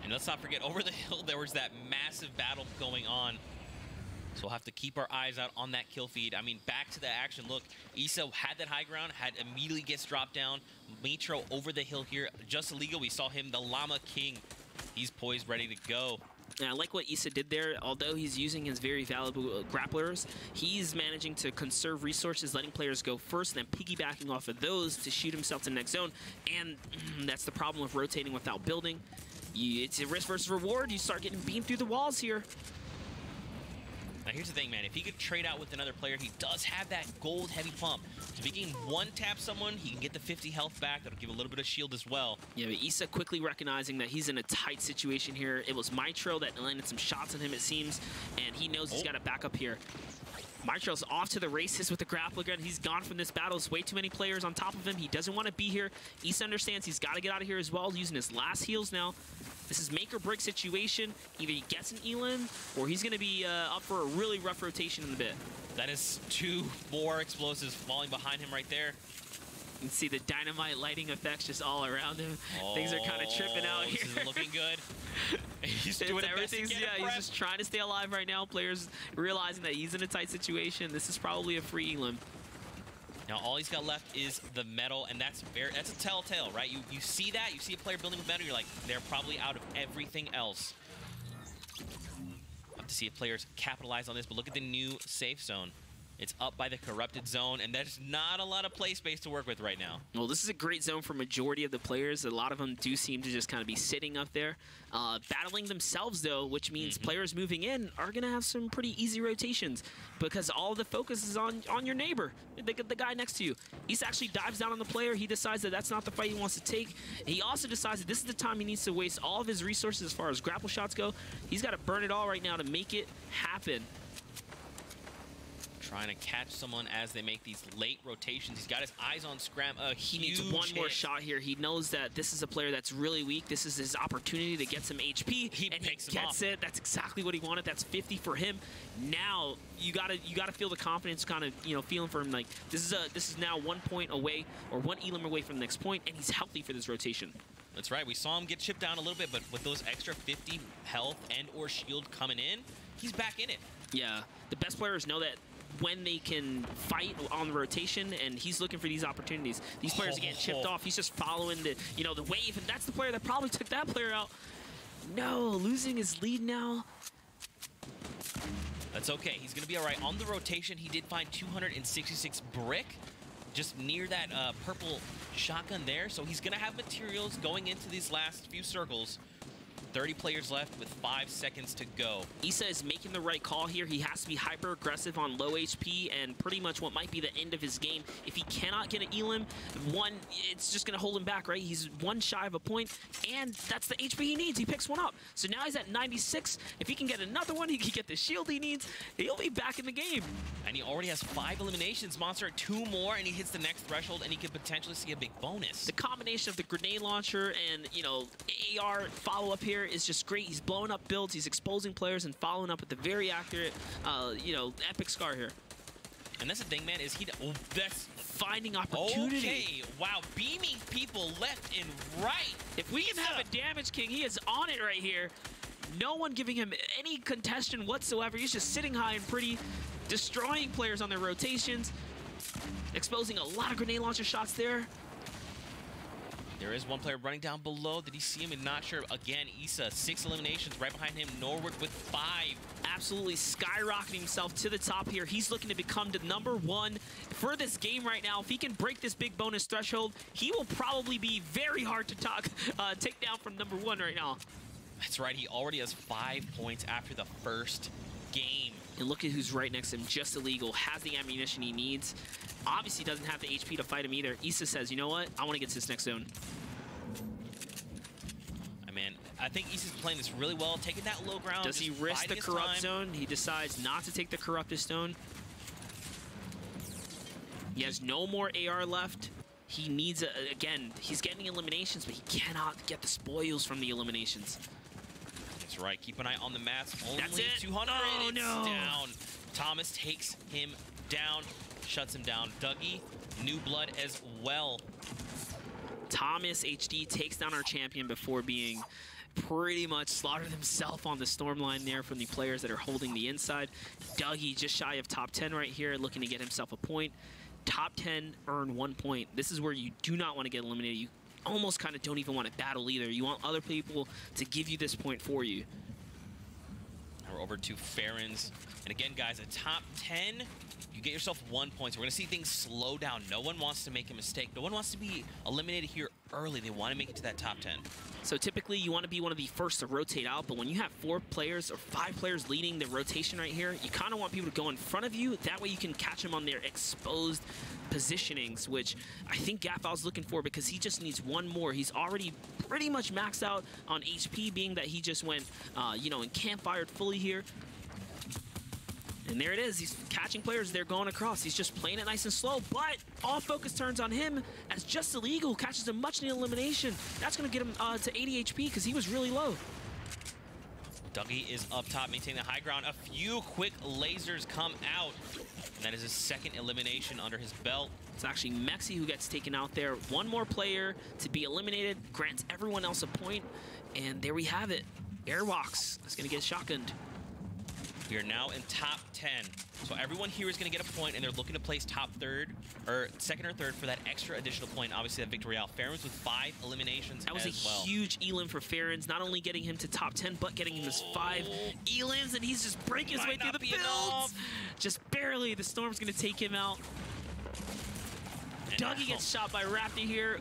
And let's not forget, over the hill, there was that massive battle going on. So we'll have to keep our eyes out on that kill feed. I mean, back to the action. Look, Issa had that high ground, immediately gets dropped down. Mitro over the hill here, just illegal. We saw him, the Llama King. He's poised, ready to go. Yeah, I like what Issa did there. Although he's using his very valuable grapplers, he's managing to conserve resources, letting players go first, and then piggybacking off of those to shoot himself to the next zone. And that's the problem with rotating without building. It's a risk versus reward. You start getting beamed through the walls here. Now here's the thing, man. If he could trade out with another player, he does have that gold heavy pump. So if he can one-tap someone, he can get the 50 health back. That'll give a little bit of shield as well. Yeah, but Issa quickly recognizing that he's in a tight situation here. It was Mitro that landed some shots on him, it seems, and he knows he's got to back up here. Mitro's off to the races with the grappler gun. He's gone from this battle. There's way too many players on top of him. He doesn't want to be here. Issa understands he's got to get out of here as well, using his last heals now. This is make or break situation. Either he gets an Elim, or he's going to be up for a really rough rotation in the bit. That is 2 more explosives falling behind him right there. You can see the dynamite lighting effects just all around him. Things are kind of tripping out here. This isn't looking good. He's doing everything's, he's just trying to stay alive right now. Players realizing that he's in a tight situation. This is probably a free Elim. Now all he's got left is the metal, and that's a telltale, right? You see that, you see a player building with metal, you're like, they're probably out of everything else. Have to see if players capitalize on this, but look at the new safe zone. It's up by the corrupted zone, and there's not a lot of play space to work with right now. Well, this is a great zone for majority of the players. A lot of them do seem to just kind of be sitting up there. Battling themselves, though, which means players moving in are going to have some pretty easy rotations because all the focus is on your neighbor, the guy next to you. He actually dives down on the player. He decides that that's not the fight he wants to take. He also decides that this is the time he needs to waste all of his resources as far as grapple shots go. He's got to burn it all right now to make it happen. Trying to catch someone as they make these late rotations. He's got his eyes on Scram. He needs 1 more shot here. He knows that this is a player that's really weak. This is his opportunity to get some HP, and he gets it. That's exactly what he wanted. That's 50 for him. Now you gotta feel the confidence, kind of feeling for him. Like this is now 1 point away, or 1 Elim away from the next point, and he's healthy for this rotation. That's right. We saw him get chipped down a little bit, but with those extra 50 health and or shield coming in, he's back in it. Yeah, the best players know that when they can fight on the rotation, and he's looking for these opportunities. These players are getting chipped off. He's just following the the wave, and that's the player that probably took that player out. No, losing his lead now. That's okay. He's going to be all right. On the rotation, he did find 266 brick just near that purple shotgun there, so he's going to have materials going into these last few circles. 30 players left with 5 seconds to go. Issa is making the right call here. He has to be hyper aggressive on low HP and pretty much what might be the end of his game. If he cannot get an Elim, it's just going to hold him back, right? He's 1 shy of a point, and that's the HP he needs. He picks 1 up. So now he's at 96. If he can get another one, he can get the shield he needs. He'll be back in the game. And he already has 5 eliminations. Monster 2 more, and he hits the next threshold, and he could potentially see a big bonus. The combination of the grenade launcher and, AR follow-up here is just great. He's blowing up builds, he's exposing players, and following up with the very accurate, epic scar here. And that's the thing, man, is that's finding opportunity. Okay, wow, beaming people left and right. If we can have a damage king, he is on it right here. No one giving him any contention whatsoever. He's just sitting high and pretty, destroying players on their rotations, exposing a lot of grenade launcher shots there. There is 1 player running down below. Did he see him? I'm not sure. Again, Issa, 6 eliminations. Right behind him, Norwood with 5. Absolutely skyrocketing himself to the top here. He's looking to become the #1 for this game right now. If he can break this big bonus threshold, he will probably be very hard to take down from #1 right now. That's right. He already has 5 points after the first game. And look at who's right next to him, just illegal, has the ammunition he needs. Obviously doesn't have the HP to fight him either. Issa says, you know what? I want to get to this next zone. Man, I think Issa's playing this really well, taking that low ground. Does he risk the corrupt zone? He decides not to take the corrupted stone. He has no more AR left. He needs, again, he's getting eliminations, but he cannot get the spoils from the eliminations. That's right. Keep an eye on the mats. Only That's it. 200. Oh, no. Down. Thomas takes him down, shuts him down. Dougie, new blood as well. Thomas HD takes down our champion before being pretty much slaughtered himself on the storm line there from the players that are holding the inside. Dougie just shy of top 10 right here, looking to get himself a point. Top 10, earn 1 point. This is where you do not want to get eliminated. You almost kind of don't even want to battle either. You want other people to give you this point for you. Now we're over to Farron's. And again, guys, a top 10, you get yourself 1 point. So we're going to see things slow down. No one wants to make a mistake. No one wants to be eliminated here early. They want to make it to that top 10. So typically you want to be one of the first to rotate out, but when you have 4 players or 5 players leading the rotation right here, you kind of want people to go in front of you. That way you can catch them on their exposed positionings, which I think Gaffal's looking for because he just needs 1 more. He's already pretty much maxed out on HP, being that he just went, you know, and campfired fully here. And there it is. He's catching players. They're going across. He's just playing it nice and slow, but all focus turns on him as Just Illegal catches a much-needed elimination. That's going to get him to 80 HP because he was really low. Dougie is up top, maintaining the high ground. A few quick lasers come out. And that is his second elimination under his belt. It's actually Mexi who gets taken out there. 1 more player to be eliminated, grants everyone else a point. And there we have it. Airwalks is going to get shotgunned. We are now in top 10. So everyone here is going to get a point, and they're looking to place top 3rd, or 2nd or 3rd for that extra additional point. Obviously, that victory out. Farron's with 5 eliminations That was a huge elim for Farron's, not only getting him to top 10, but getting him his 5 elims, and he's just breaking his way through the builds. Just barely. The Storm's going to take him out. Dougie gets shot by Raptor here.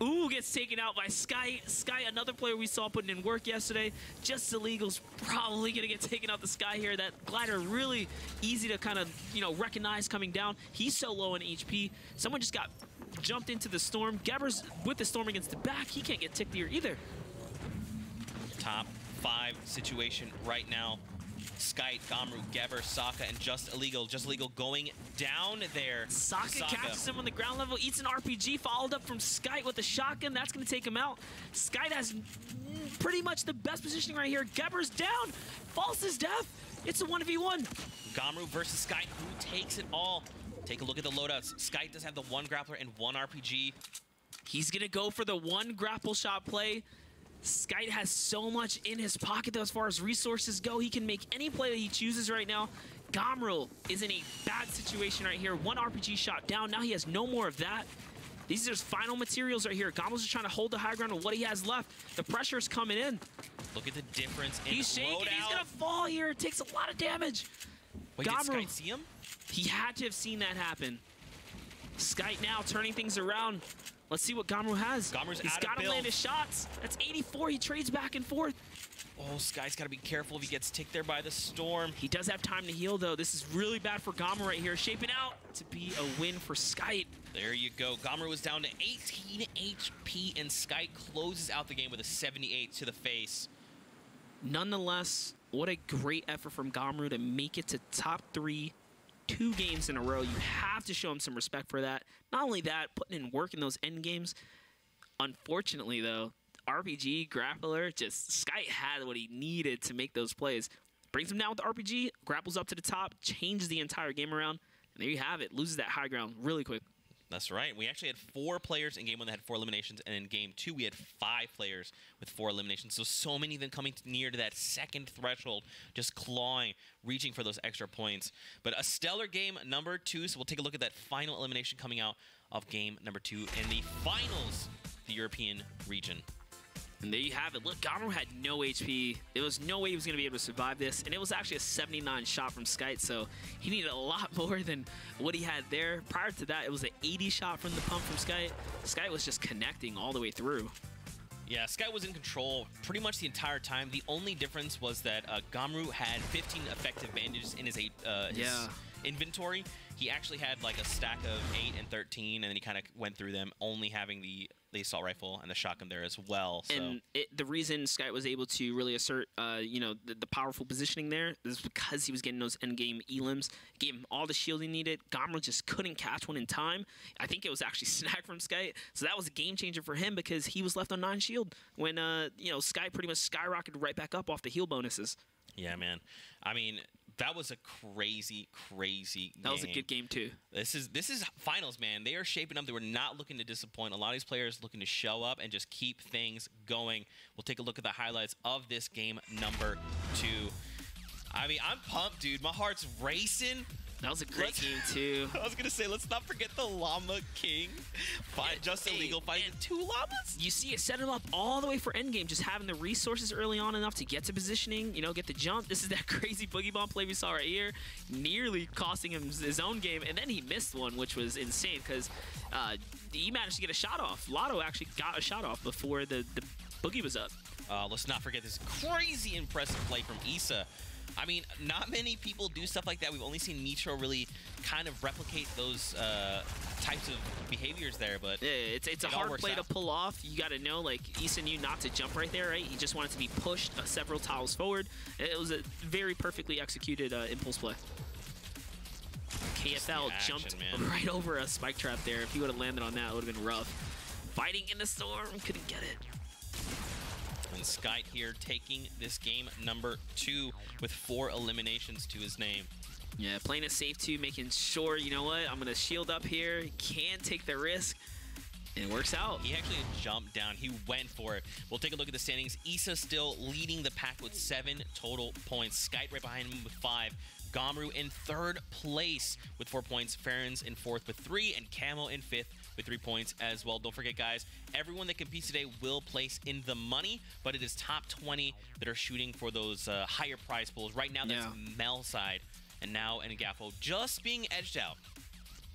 Ooh, gets taken out by Sky. Sky, another player we saw putting in work yesterday. Just Illegal's probably going to get taken out the Sky here. That glider really easy to kind of, you know, recognize coming down. He's so low in HP. Someone just got jumped into the Storm. Gebber's with the Storm against the back. He can't get ticked here either. Top 5 situation right now. Skype, Gamru, Gebber, Sokka, and Just Illegal. Just Illegal going down there. Sokka catches him on the ground level, eats an RPG, followed up from Skype with a shotgun. That's going to take him out. Skype has pretty much the best positioning right here. Gebber's down. Falls his death. It's a 1v1. Gamru versus Skype. Who takes it all? Take a look at the loadouts. Skype does have the 1 grappler and 1 RPG. He's going to go for the 1 grapple shot play. Skype has so much in his pocket, though, as far as resources go. He can make any play that he chooses right now. Gamrul is in a bad situation right here. 1 RPG shot down. Now he has no more of that. These are his final materials right here. Gamrul's just trying to hold the high ground on what he has left. The pressure's coming in. Look at the difference in He's shaking. loadout. He's going to fall here. It takes a lot of damage. Wait, did Skype see him? He had to have seen that happen. Skype now turning things around. Let's see what Gamru has. He's got to land his shots. That's 84. He trades back and forth. Oh, Sky's got to be careful if he gets ticked there by the Storm. He does have time to heal, though. This is really bad for Gamru right here. Shaping out to be a win for Skype. There you go. Gamru is down to 18 HP, and Skype closes out the game with a 78 to the face. Nonetheless, what a great effort from Gamru to make it to top 3. 2 games in a row. You have to show him some respect for that. Not only that, putting in work in those end games. Unfortunately, though, RPG, grappler, just Sky had what he needed to make those plays. Brings him down with the RPG, grapples up to the top, changes the entire game around, and there you have it. Loses that high ground really quick. That's right. We actually had 4 players in game 1 that had 4 eliminations, and in game 2 we had 5 players with 4 eliminations. So many of them coming near to that second threshold, just clawing, reaching for those extra points. But a stellar game number 2, so we'll take a look at that final elimination coming out of game number 2 in the finals, the European region. And there you have it. Look, Gamru had no HP. There was no way he was going to be able to survive this. And it was actually a 79 shot from Skype, so he needed a lot more than what he had there. Prior to that, it was an 80 shot from the pump from Skype. Skype was just connecting all the way through. Yeah, Sky was in control pretty much the entire time. The only difference was that Gamru had 15 effective bandages in his inventory. He actually had like a stack of 8 and 13, and then he kind of went through them, only having the assault rifle and the shotgun there as well. So. And the reason Sky was able to really assert, you know, the powerful positioning there is because he was getting those endgame elims, gave him all the shield he needed. Gamru just couldn't catch one in time. I think it was actually snagged from Sky, so that was a game changer for him because he was left on 9 shield when, you know, Sky pretty much skyrocketed right back up off the heal bonuses. Yeah, man. I mean, that was a crazy game. That was a good game too. This is finals, man. They are shaping up. They were not looking to disappoint. A lot of these players looking to show up and just keep things going. We'll take a look at the highlights of this game number 2. I mean, I'm pumped, dude. My heart's racing. That was a great game too. I was gonna say, let's not forget the Llama King. Just illegal fighting 2 llamas. You see it set him up all the way for endgame, just having the resources early on enough to get to positioning, you know, get the jump. This is that crazy boogie bomb play we saw right here, nearly costing him his own game, and then he missed one, which was insane because he managed to get a shot off. Lotto actually got a shot off before the boogie was up. Let's not forget this crazy impressive play from Issa. I mean, not many people do stuff like that. We've only seen Mitro really kind of replicate those types of behaviors there, but yeah, it's a hard play to pull off. You got to know, like, Issa knew not to jump right there, right? He just wanted to be pushed several tiles forward. It was a very perfectly executed impulse play. KFL jumped right over a spike trap there. If he would have landed on that, it would have been rough. Fighting in the storm, couldn't get it. And Sky here taking this game number 2 with 4 eliminations to his name. Yeah, playing it safe too, making sure, you know what, I'm going to shield up here. Can't take the risk. And it works out. He actually jumped down. He went for it. We'll take a look at the standings. Issa still leading the pack with 7 total points. Skype right behind him with 5. Gamru in 3rd place with 4 points. Farron's in 4th with 3. And Camo in 5th with 3 points as well. Don't forget, guys, everyone that competes today will place in the money, but it is top 20 that are shooting for those higher prize pools. Right now, that's Mel side, and now Ngaffo just being edged out.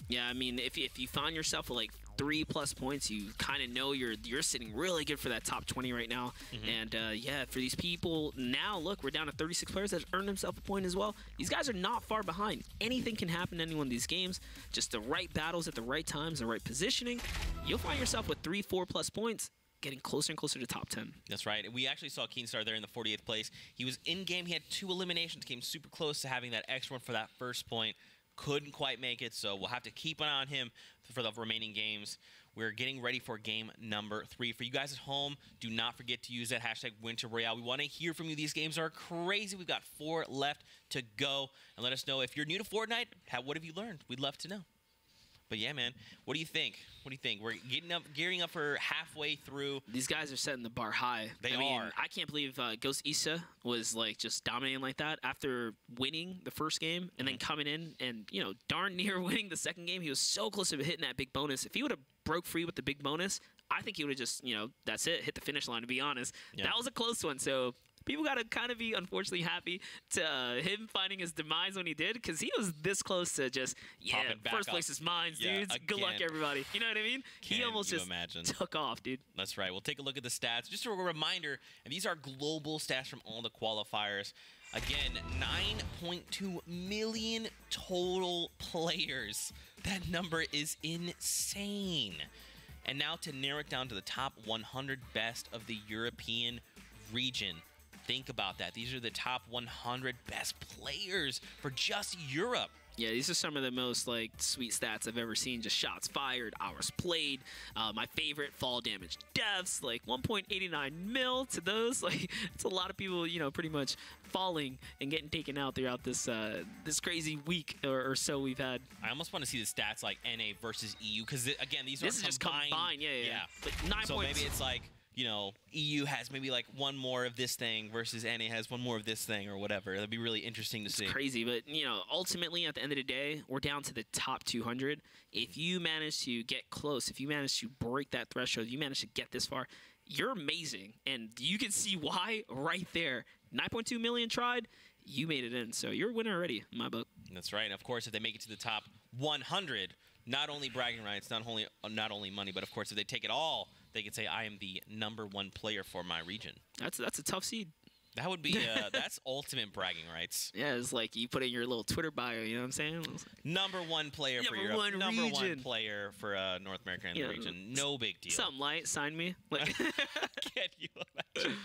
Yeah, I mean, if you find yourself with like 3+ points, you kind of know you're sitting really good for that top 20 right now. And yeah, for these people now, look, we're down to 36 players that earned themselves a point as well. These guys are not far behind. Anything can happen in any one of these games. Just the right battles at the right times, the right positioning. You'll find yourself with 3-4+ points, getting closer and closer to top 10. That's right. We actually saw Keenstar there in the 48th place. He was in game. He had 2 eliminations, came super close to having that extra one for that first point. Couldn't quite make it, so we'll have to keep an eye on him for the remaining games. We're getting ready for game number 3. For you guys at home, do not forget to use that hashtag Winter Royale. We want to hear from you. These games are crazy. We've got 4 left to go. And let us know if you're new to Fortnite, what have you learned? We'd love to know. But yeah, man, what do you think? What do you think? We're gearing up for halfway through. These guys are setting the bar high. I mean, I can't believe Ghost Issa was like just dominating like that after winning the first game and then coming in and, you know, darn near winning the second game. He was so close to hitting that big bonus. If he would have broke free with the big bonus, I think he would have just, you know, that's it, hit the finish line, to be honest. That was a close one, so people got to kind of be, unfortunately, happy to him finding his demise when he did, because he was this close to just, first place is mine, dudes. Good luck, everybody. You know what I mean? He almost just took off, dude. That's right. We'll take a look at the stats. Just a reminder, and these are global stats from all the qualifiers. Again, 9.2 million total players. That number is insane. And now to narrow it down to the top 100 best of the European region. Think about that. These are the top 100 best players for just Europe. Yeah, these are some of the most, like, sweet stats I've ever seen. Just shots fired, hours played. My favorite, fall damage deaths, like 1.89 mil to those. Like, it's a lot of people, you know, pretty much falling and getting taken out throughout this this crazy week or so we've had. I almost want to see the stats like NA versus EU, because, again, these are combined. This is just combined, yeah. But 9 so points. Maybe it's like, you know, EU has maybe like 1 more of this thing versus NA has 1 more of this thing or whatever. That'd be really interesting to see. It's crazy, but, you know, ultimately at the end of the day, we're down to the top 200. If you manage to get close, if you manage to break that threshold, if you manage to get this far, you're amazing. And you can see why right there. 9.2 million tried, you made it in. So you're a winner already in my book. That's right. And of course, if they make it to the top 100, not only bragging rights, not only money, but of course, if they take it all they could say I am the #1 player for my region. That's a tough seed. That would be that's ultimate bragging rights. Yeah, it's like you put in your little Twitter bio. You know what I'm saying? #1 player for Europe. #1 player for North America and the region. No big deal. Something light. Sign me. Like, can you imagine?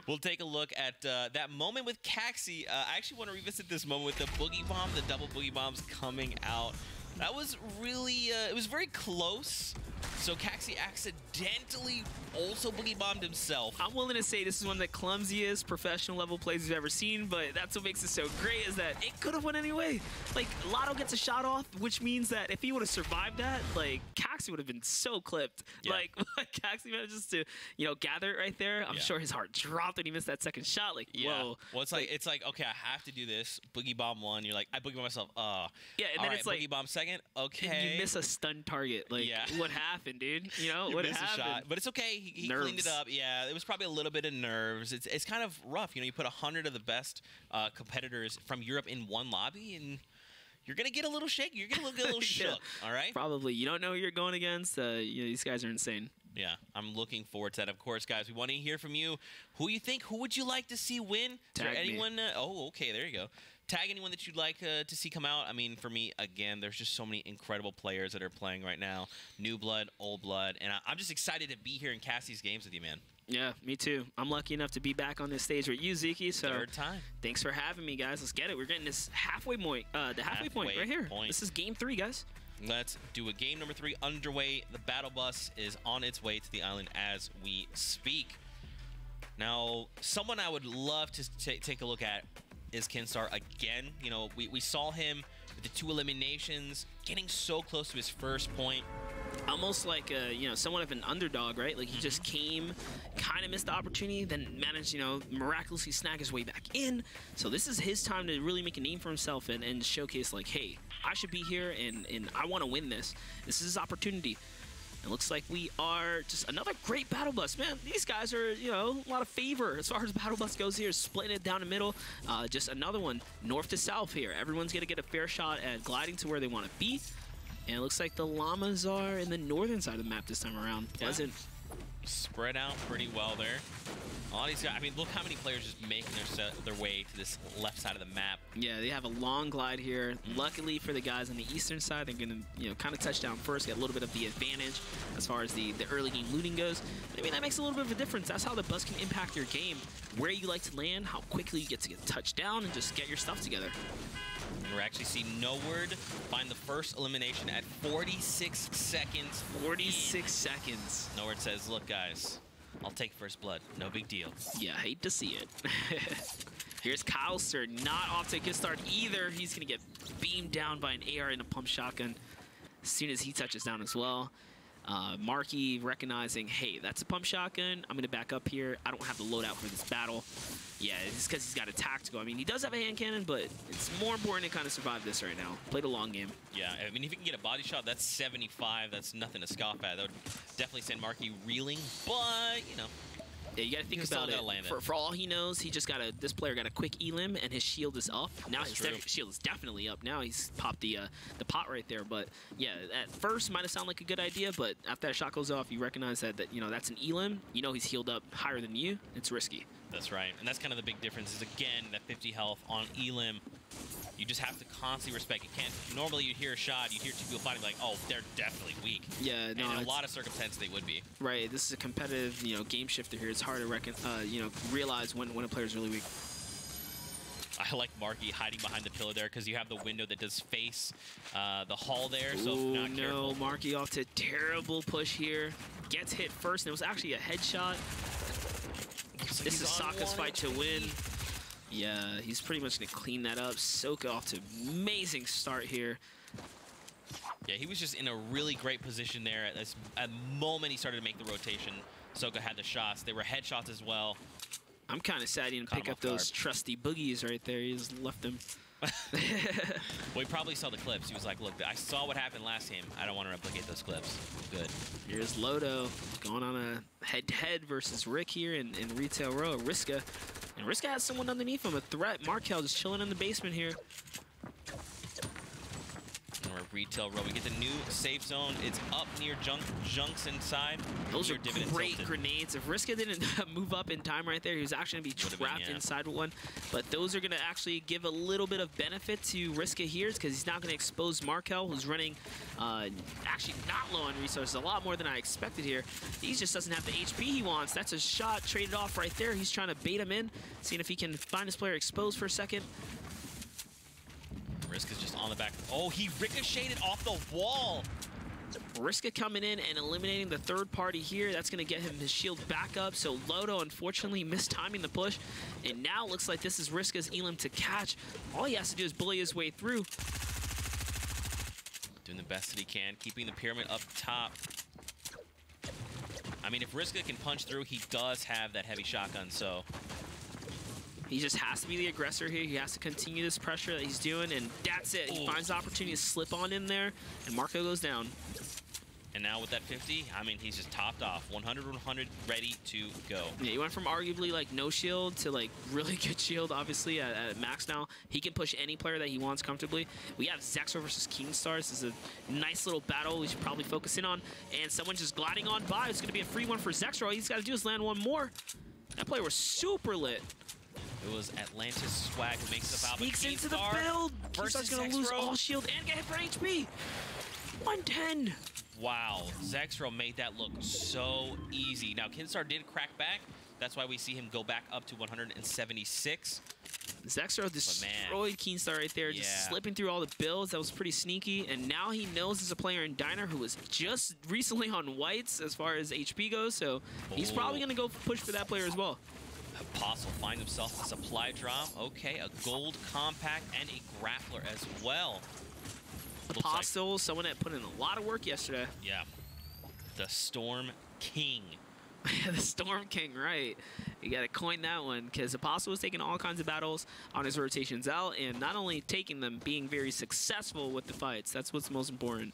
We'll take a look at that moment with Caxi. I actually want to revisit this moment with the boogie bomb, the double boogie bombs coming out. That was really, it was very close. So Caxi accidentally also boogie bombed himself. I'm willing to say this is one of the clumsiest professional level plays we've ever seen, but that's what makes it so great is that it could have went anyway. Like, Lotto gets a shot off, which means that if he would have survived that, like, Caxi would have been so clipped. Yeah. Like, Caxi manages to, you know, gather it right there. I'm sure his heart dropped when he missed that second shot. Like, whoa. Well, it's like, okay, I have to do this. Boogie bomb one. You're like, I boogie bomb myself. Yeah, and then it's like boogie bomb second. Okay. You miss a stun target. Like, what happened, dude? You know, what happened? A shot. But it's okay. He cleaned it up. Yeah, it was probably a little bit of nerves. It's kind of rough. You know, you put 100 of the best competitors from Europe in one lobby, and you're going to get a little shaky. You're going to get a little shook, all right? Probably. You don't know who you're going against. You know, these guys are insane. Yeah, I'm looking forward to that. Of course, guys, we want to hear from you. Who you think? Who would you like to see win? Tag anyone? Oh, okay, there you go. Tag anyone that you'd like to see come out. I mean, for me, again, there's just so many incredible players that are playing right now. New blood, old blood. And I'm just excited to be here in Cassie's games with you, man. Yeah, me too. I'm lucky enough to be back on this stage with you, Ziki. So third time. Thanks for having me, guys. Let's get it. We're getting this halfway point. The halfway point right here. This is game 3, guys. Let's do a game number 3 underway. The battle bus is on its way to the island as we speak. Now, someone I would love to take a look at is Kinstar again. You know, we saw him with the 2 eliminations, getting so close to his first point. Almost like you know, somewhat of an underdog, right? Like he just came, kind of missed the opportunity, then managed, you know, miraculously snag his way back in. So this is his time to really make a name for himself and showcase like, hey, I should be here and I want to win this. This is his opportunity. It looks like we are just another great battle bus. Man, these guys are, you know, a lot of favor as far as battle bus goes here, splitting it down the middle. Just another one, north to south here. Everyone's going to get a fair shot at gliding to where they want to be. And it looks like the llamas are in the northern side of the map this time around. Pleasant. Spread out pretty well there. All these guys, I mean, look how many players just making their way to this left side of the map. Yeah, they have a long glide here. Luckily for the guys on the eastern side, they're going to, you know, kind of touch down first, get a little bit of the advantage as far as the early game looting goes. I mean, that makes a little bit of a difference. That's how the bus can impact your game. Where you like to land, how quickly you get to get touched down, and just get your stuff together. We're actually seeing Noword find the first elimination at 46 seconds. 46 seconds. Noword says, look, guys, I'll take first blood. No big deal. Yeah, hate to see it. Here's Kylster, not off to a good start either. He's going to get beamed down by an AR and a pump shotgun as soon as he touches down as well. Marky recognizing, hey, that's a pump shotgun. I'm going to back up here. I don't have the loadout for this battle. Yeah, it's because he's got a tactical. I mean, he does have a hand cannon, but it's more important to kind of survive this right now. Play the long game. Yeah, I mean, if you can get a body shot, that's 75. That's nothing to scoff at. That would definitely send Marky reeling, but, you know. Yeah, you got to think about it. For all he knows, he just this player got a quick elim, and his shield is up. Now his shield is definitely up. Now he's popped the pot right there. But yeah, at first might have sounded like a good idea, but after that shot goes off, you recognize that you know that's an elim. You know he's healed up higher than you. It's risky. That's right, and that's kind of the big difference. Is again that 50 health on elim. You just have to constantly respect it. Normally you hear a shot, you hear 2 people fighting, like, oh, they're definitely weak. Yeah, no. And in a lot of circumstances they would be. Right. This is a competitive, you know, game shifter here. It's hard to you know, realize when a player's really weak. I like Marky hiding behind the pillar there because you have the window that does face the hall there. So ooh, not careful. No, Marky off to terrible push here. Gets hit first, and it was actually a headshot. This is Sokka's fight to win. Yeah, he's pretty much going to clean that up. Soka off to amazing start here. Yeah, he was just in a really great position there. At the moment he started to make the rotation, Soka had the shots. They were headshots as well. I'm kind of sad he didn't pick up those trusty boogies right there. He just left them. Well, he probably saw the clips. He was like, look, I saw what happened last game. I don't want to replicate those clips. Good. Here's Lodo going on a head-to-head versus Rick here in Retail Row. Riska. And Riska has someone underneath him, a threat. Markel just chilling in the basement here. And we're Retail row. We get the new safe zone. It's up near Junks inside. Those are Dividend great tilted. grenades. If Riska didn't move up in time right there, he was actually going to be trapped inside with one. But those are going to actually give a little bit of benefit to Riska here because he's not going to expose Markel, who's running actually not low on resources, a lot more than I expected here. He just doesn't have the HP he wants. That's a shot traded off right there. He's trying to bait him in, seeing if he can find his player exposed for a second. Riska's just on the back. Oh, he ricocheted off the wall. Riska coming in and eliminating the third party here. That's going to get him his shield back up. So Lodo, unfortunately, mistiming the push. And now it looks like this is Riska's Elim to catch. All he has to do is bully his way through. Doing the best that he can, keeping the pyramid up top. I mean, if Riska can punch through, he does have that heavy shotgun, so... He just has to be the aggressor here. He has to continue this pressure that he's doing, and that's it. He finds the opportunity to slip on in there, and Marco goes down. And now with that 50, I mean, he's just topped off. 100, 100, ready to go. Yeah, he went from arguably, like, no shield to, like, really good shield, obviously, at max now. He can push any player that he wants comfortably. We have Zexro versus Keemstar. This is a nice little battle we should probably focus in on. And someone just gliding on by. It's going to be a free one for Zexro. All he's got to do is land one more. That player was super lit. It was Atlantis Swag who makes the foul. Sneaks into the build. Keemstar's going to lose all shield and get hit for HP. 110. Wow, Zexro made that look so easy. Now, Keemstar did crack back. That's why we see him go back up to 176. Zexro destroyed Keemstar right there, just slipping through all the builds. That was pretty sneaky. And now he knows there's a player in Diner who was just recently on whites as far as HP goes. So he's probably going to go push for that player as well. Apostle finds himself a supply drop. Okay, a gold compact and a grappler as well. Apostle, someone that put in a lot of work yesterday. Yeah. The Storm King. The Storm King, right. You got to coin that one because Apostle was taking all kinds of battles on his rotations out and not only taking them, being very successful with the fights. That's what's most important.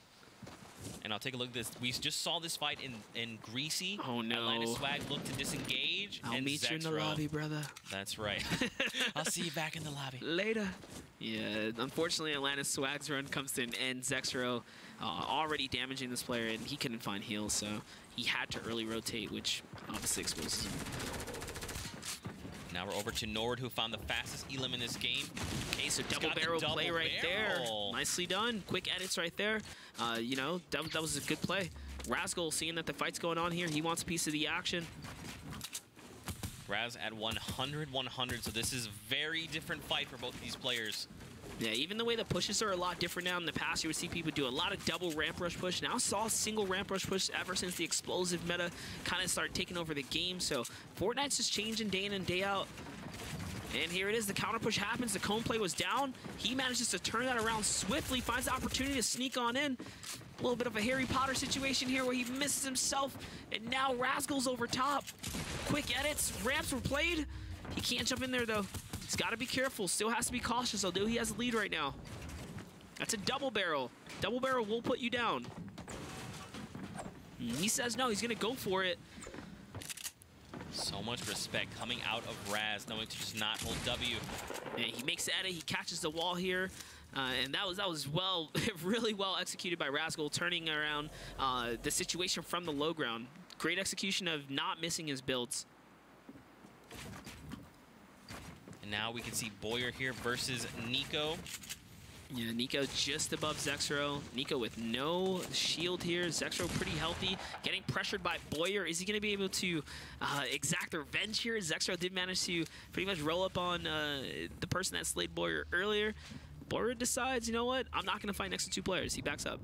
And I'll take a look at this. We just saw this fight in Greasy. Oh, no. Atlantis Swag looked to disengage. I'll meet you in the lobby, brother. That's right. I'll see you back in the lobby. Later. Yeah, unfortunately, Atlantis Swag's run comes to an end. Zexro already damaging this player, and he couldn't find heals, so he had to early rotate, which obviously exposes him. Now we're over to Nord, who found the fastest Elim in this game. Okay, so double barrel play right there. Nicely done. Quick edits right there. You know, that was a good play. Razgul, seeing that the fight's going on here, he wants a piece of the action. Raz at 100, 100, so this is a very different fight for both of these players. Yeah, even the way the pushes are a lot different now. In the past, you would see people do a lot of double ramp rush push. Now saw a single ramp rush push ever since the explosive meta kind of started taking over the game. So Fortnite's just changing day in and day out. And here it is, the counter push happens. The cone play was down. He manages to turn that around swiftly, finds the opportunity to sneak on in. A little bit of a Harry Potter situation here where he misses himself, and now Razgul's over top. Quick edits, ramps were played. He can't jump in there though. He's got to be careful, still has to be cautious, although he has a lead right now. That's a double barrel. Double barrel will put you down. He says no, he's gonna go for it. So much respect coming out of Raz, knowing to just not hold W. Yeah, he makes the edit, he catches the wall here. And that was well, really well executed by Razgul, turning around the situation from the low ground. Great execution of not missing his builds. And now we can see Boyer here versus Nico. Yeah, Nico just above Zexro. Nico with no shield here. Zexro pretty healthy. Getting pressured by Boyer. Is he going to be able to exact revenge here? Zexro did manage to pretty much roll up on the person that slayed Boyer earlier. Boyer decides, you know what? I'm not going to fight next to two players. He backs up.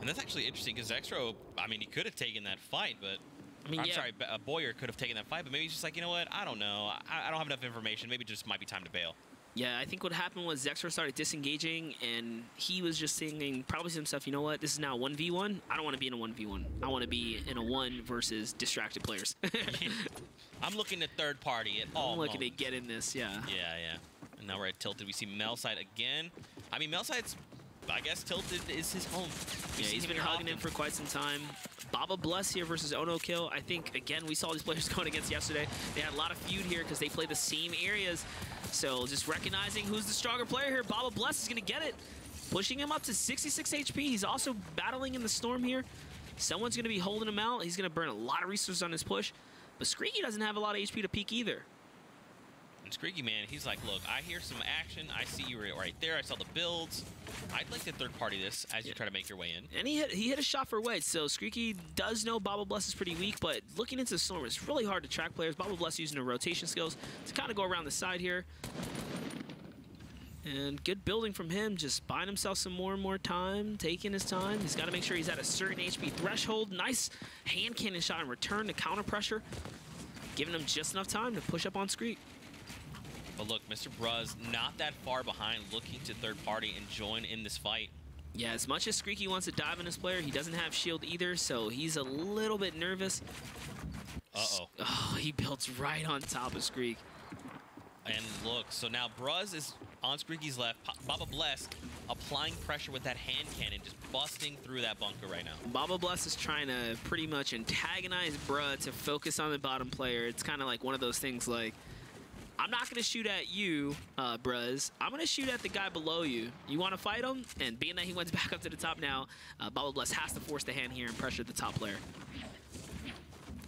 And that's actually interesting because Zexro, I mean, he could have taken that fight, but... I mean, I'm sorry, Boyer could have taken that fight, but maybe he's just like, you know what? I don't know. I don't have enough information. Maybe it just might be time to bail. Yeah, I think what happened was Zexro started disengaging, and he was just thinking probably to himself, you know what? This is now 1v1. I don't want to be in a 1v1. I want to be in a 1 versus distracted players. I'm looking at third party at all I'm looking to get in this, yeah. Yeah. And now we're at Tilted. We see Melside again. I mean, Melside's, I guess Tilted is his home. Yeah, he's been hugging him for quite some time. Baba Bless here versus Ono Kill. I think, again, we saw these players going against yesterday. They had a lot of feud here because they play the same areas. So just recognizing who's the stronger player here. Baba Bless is going to get it. pushing him up to 66 HP. He's also battling in the storm here. Someone's going to be holding him out. He's going to burn a lot of resources on his push. But Screeky doesn't have a lot of HP to peek either. And Screeky, man, he's like, look, I hear some action. I see you right there. I saw the builds. I'd like to third party this as you try to make your way in. And he hit a shot for Wedge, so Screeky does know Baba Bless is pretty weak, but looking into the storm, it's really hard to track players. Baba Bless using her rotation skills to kind of go around the side here. And good building from him, just buying himself some more and more time, taking his time. He's got to make sure he's at a certain HP threshold. Nice hand cannon shot in return to counter pressure, giving him just enough time to push up on Screek. But look, Mr. Bruz not that far behind, looking to third party and join in this fight. Yeah, as much as Screeky wants to dive on his player, he doesn't have shield either, so he's a little bit nervous. Uh-oh. Oh, he builds right on top of Screek. And look, so now Bruz is on Screeky's left. Baba Bless applying pressure with that hand cannon, just busting through that bunker right now. Baba Bless is trying to pretty much antagonize Bruz to focus on the bottom player. It's kind of like one of those things like, I'm not going to shoot at you, Bruz. I'm going to shoot at the guy below you. You want to fight him? And being that he went back up to the top now, Baba Bless has to force the hand here and pressure the top player.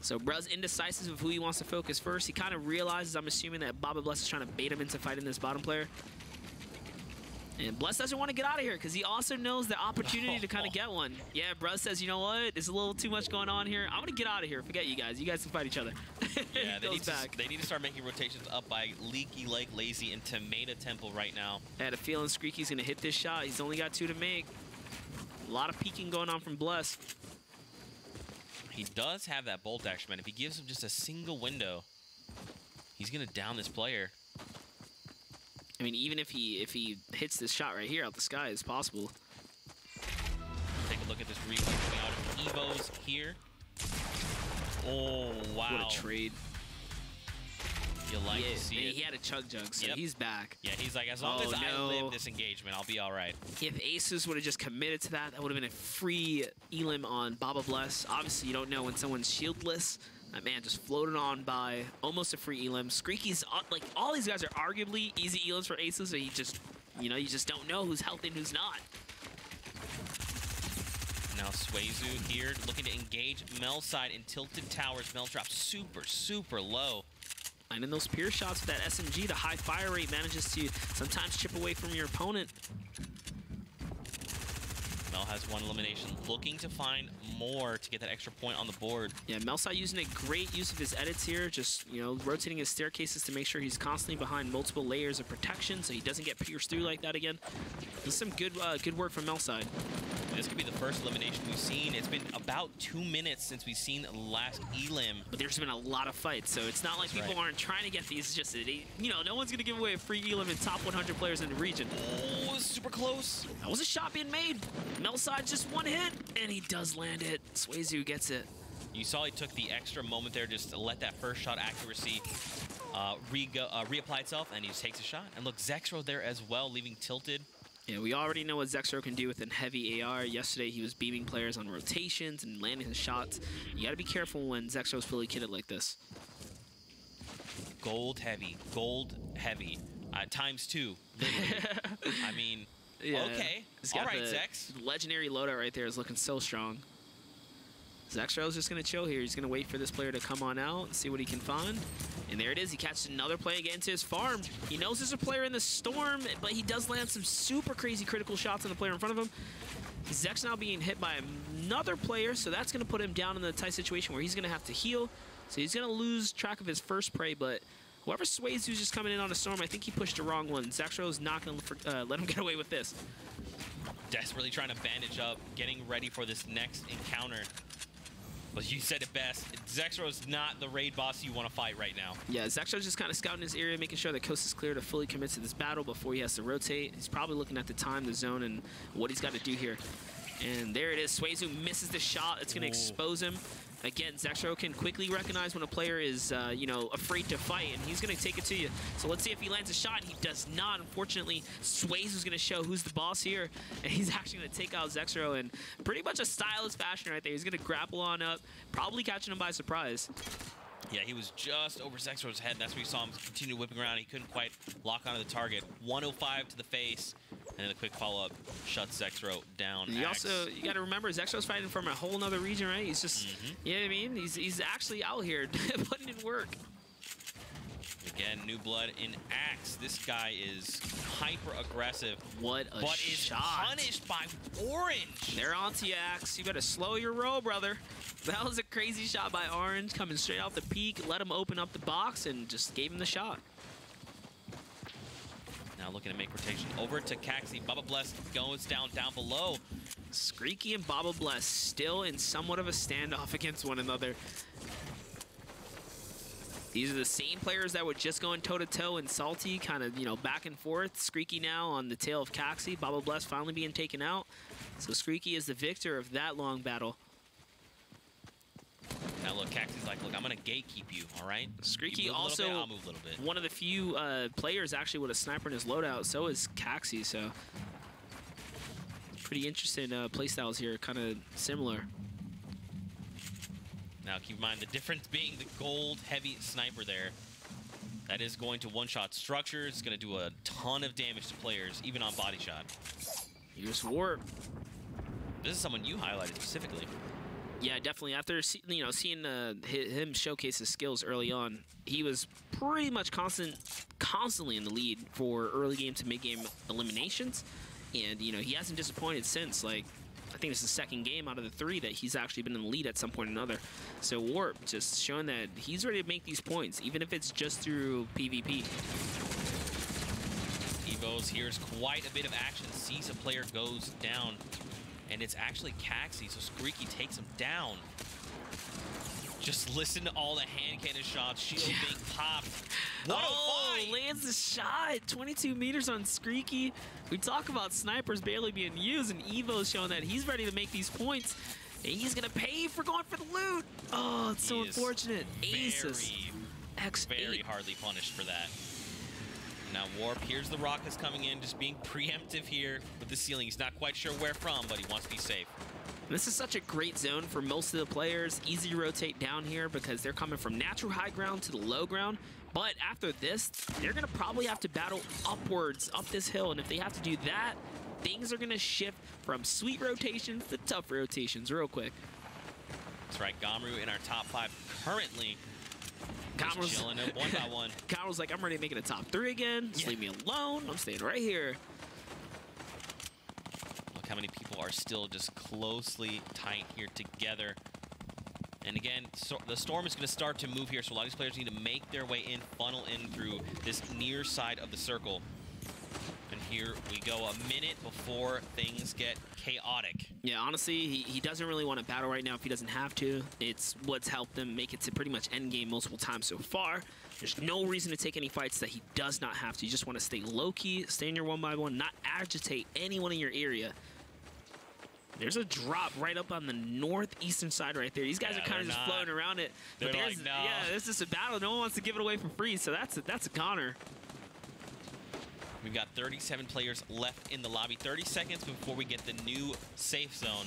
So Bruz indecisive of who he wants to focus first. He kind of realizes, I'm assuming, that Baba Bless is trying to bait him into fighting this bottom player. And Bless doesn't want to get out of here because he also knows the opportunity to kind of get one. Yeah, Bruz says, you know what? There's a little too much going on here. I'm going to get out of here. Forget you guys. You guys can fight each other. Yeah, they need to start making rotations up by Leaky Lake, Lazy, and Tomato Temple right now. I had a feeling Screeky's going to hit this shot. He's only got 2 to make. A lot of peeking going on from Bless. He does have that bolt action, man. If he gives him just a single window, he's going to down this player. I mean, even if he hits this shot right here out the sky, it's possible. Take a look at this replay coming out of Evo's here. Oh, wow. What a trade. You like to see it. He had a chug jug, so he's back. Yeah, he's like, as long as I live this engagement, I'll be all right. If Asus would have just committed to that, that would have been a free elim on Baba Bless. Obviously, you don't know when someone's shieldless. That man just floated on by, almost a free elim. Screeky's, like, all these guys are arguably easy elims for Asus, so you just, you just don't know who's healthy and who's not. Now Swazu here looking to engage Mel side in tilted towers. Mel drops super, super low. And in those pierce shots with that SMG, the high fire rate manages to sometimes chip away from your opponent. Mel has 1 elimination, looking to find more to get that extra point on the board. Yeah, Melside using a great use of his edits here, just, rotating his staircases to make sure he's constantly behind multiple layers of protection so he doesn't get pierced through like that again. This is some good work from Melside. This could be the first elimination we've seen. It's been about 2 minutes since we've seen the last elim. But there's been a lot of fights, so it's not like people aren't trying to get these. It's just, no one's going to give away a free elim in top 100 players in the region. Oh, super close. That was a shot being made. Melside just 1 hit, and he does land it. Swazu gets it. You saw he took the extra moment there just to let that first shot accuracy reapply itself, and he just takes a shot. And look, Zexro there as well, leaving tilted. Yeah, we already know what Zexro can do with a heavy AR. Yesterday, he was beaming players on rotations and landing his shots. You got to be careful when Zexro's fully kitted like this. Gold heavy. ×2, literally. I mean, okay. All right, Zex. Legendary loadout right there is looking so strong. Zexro's just going to chill here. He's going to wait for this player to come on out and see what he can find. And there it is. He catches another player again into his farm. He knows there's a player in the storm, but he does land some super crazy critical shots on the player in front of him. Zex now being hit by another player, so that's going to put him down in a tight situation where he's going to have to heal. So he's going to lose track of his first prey, but whoever Sways who's just coming in on a storm, I think he pushed the wrong one. Zexro's not going to let him get away with this. Desperately trying to bandage up, getting ready for this next encounter. But you said it best. Zexro's not the raid boss you want to fight right now. Yeah, Zexro's just kind of scouting his area, making sure the coast is clear to fully commit to this battle before he has to rotate. He's probably looking at the time, the zone, and what he's got to do here. And there it is. Swazu misses the shot. It's going to expose him. Again, Zexro can quickly recognize when a player is, afraid to fight, and he's going to take it to you. So let's see if he lands a shot. He does not. Unfortunately, Swazu's going to show who's the boss here, and he's actually going to take out Zexro in pretty much a stylish fashion right there. He's going to grapple on up, probably catching him by surprise. Yeah, he was just over Zexro's head. That's where you saw him continue whipping around. He couldn't quite lock onto the target. 105 to the face. And then the quick follow-up shuts Zexro down. You got to remember, Zexro's fighting from a whole nother region, right? He's just, you know what I mean? He's actually out here putting in work. Again, new blood in Axe. This guy is hyper-aggressive. What a but shot. is punished by Orange. They're onto you, Axe. You better slow your roll, brother. That was a crazy shot by Orange, coming straight off the peak, let him open up the box, and just gave him the shot. Now looking to make rotation over to Caxi. Bubba Bless goes down below. Screeky and Baba Bless still in somewhat of a standoff against one another. These are the same players that were just going toe-to-toe and Salty, kind of, you know, back and forth. Screeky now on the tail of Caxi. Baba Bless finally being taken out. So Screeky is the victor of that long battle. Now look, Caxi's like, look, I'm going to gatekeep you, all right? Screeky also also I'll move a little bit. One of the few players actually with a sniper in his loadout. So is Caxi, so pretty interesting playstyles here, kind of similar. Now keep in mind the difference being the gold heavy sniper there. That is going to one-shot structures. It's going to do a ton of damage to players, even on body shot. Here's Warp. This is someone you highlighted specifically. Yeah, definitely. After seeing him showcase his skills early on, he was pretty much constantly in the lead for early game to mid game eliminations, and you know he hasn't disappointed since. Like, I think it's the second game out of the 3 that he's actually been in the lead at some point or another. So Warp just showing that he's ready to make these points, even if it's just through PvP. Evos here's quite a bit of action. Sees a player goes down. And it's actually Caxi, so Screeky takes him down. Just listen to all the hand cannon shots. Shield being popped. What a fight! Lands the shot. 22 meters on Screeky. We talk about snipers barely being used, and Evo's showing that he's ready to make these points. And he's going to pay for going for the loot. Oh, it's so unfortunate. Aces. Very hardly punished for that. Now Warp, here's the rockets coming in, just being preemptive here with the ceiling. He's not quite sure where from, but he wants to be safe. This is such a great zone for most of the players. Easy to rotate down here because they're coming from natural high ground to the low ground. But after this, they're going to probably have to battle upwards up this hill. And if they have to do that, things are going to shift from sweet rotations to tough rotations real quick. That's right, Gamru in our top 5 currently. Just chilling up one by one. Gamar's like, I'm ready to make it a top 3 again. Just leave me alone. I'm staying right here. Look how many people are still just closely tight here together. And again, so the storm is going to start to move here, so a lot of these players need to make their way in, funnel in through this near side of the circle. And here we go, a minute before things get chaotic. Yeah, honestly, he doesn't really want to battle right now if he doesn't have to. It's what's helped him make it to pretty much endgame multiple times so far. There's no reason to take any fights that he does not have to. You just want to stay low-key, stay in your 1x1, not agitate anyone in your area. There's a drop right up on the northeastern side right there. These guys are kind of just floating around it. They're like, no. Yeah, this is a battle. No one wants to give it away for free, so that's a goner. We've got 37 players left in the lobby. 30 seconds before we get the new safe zone.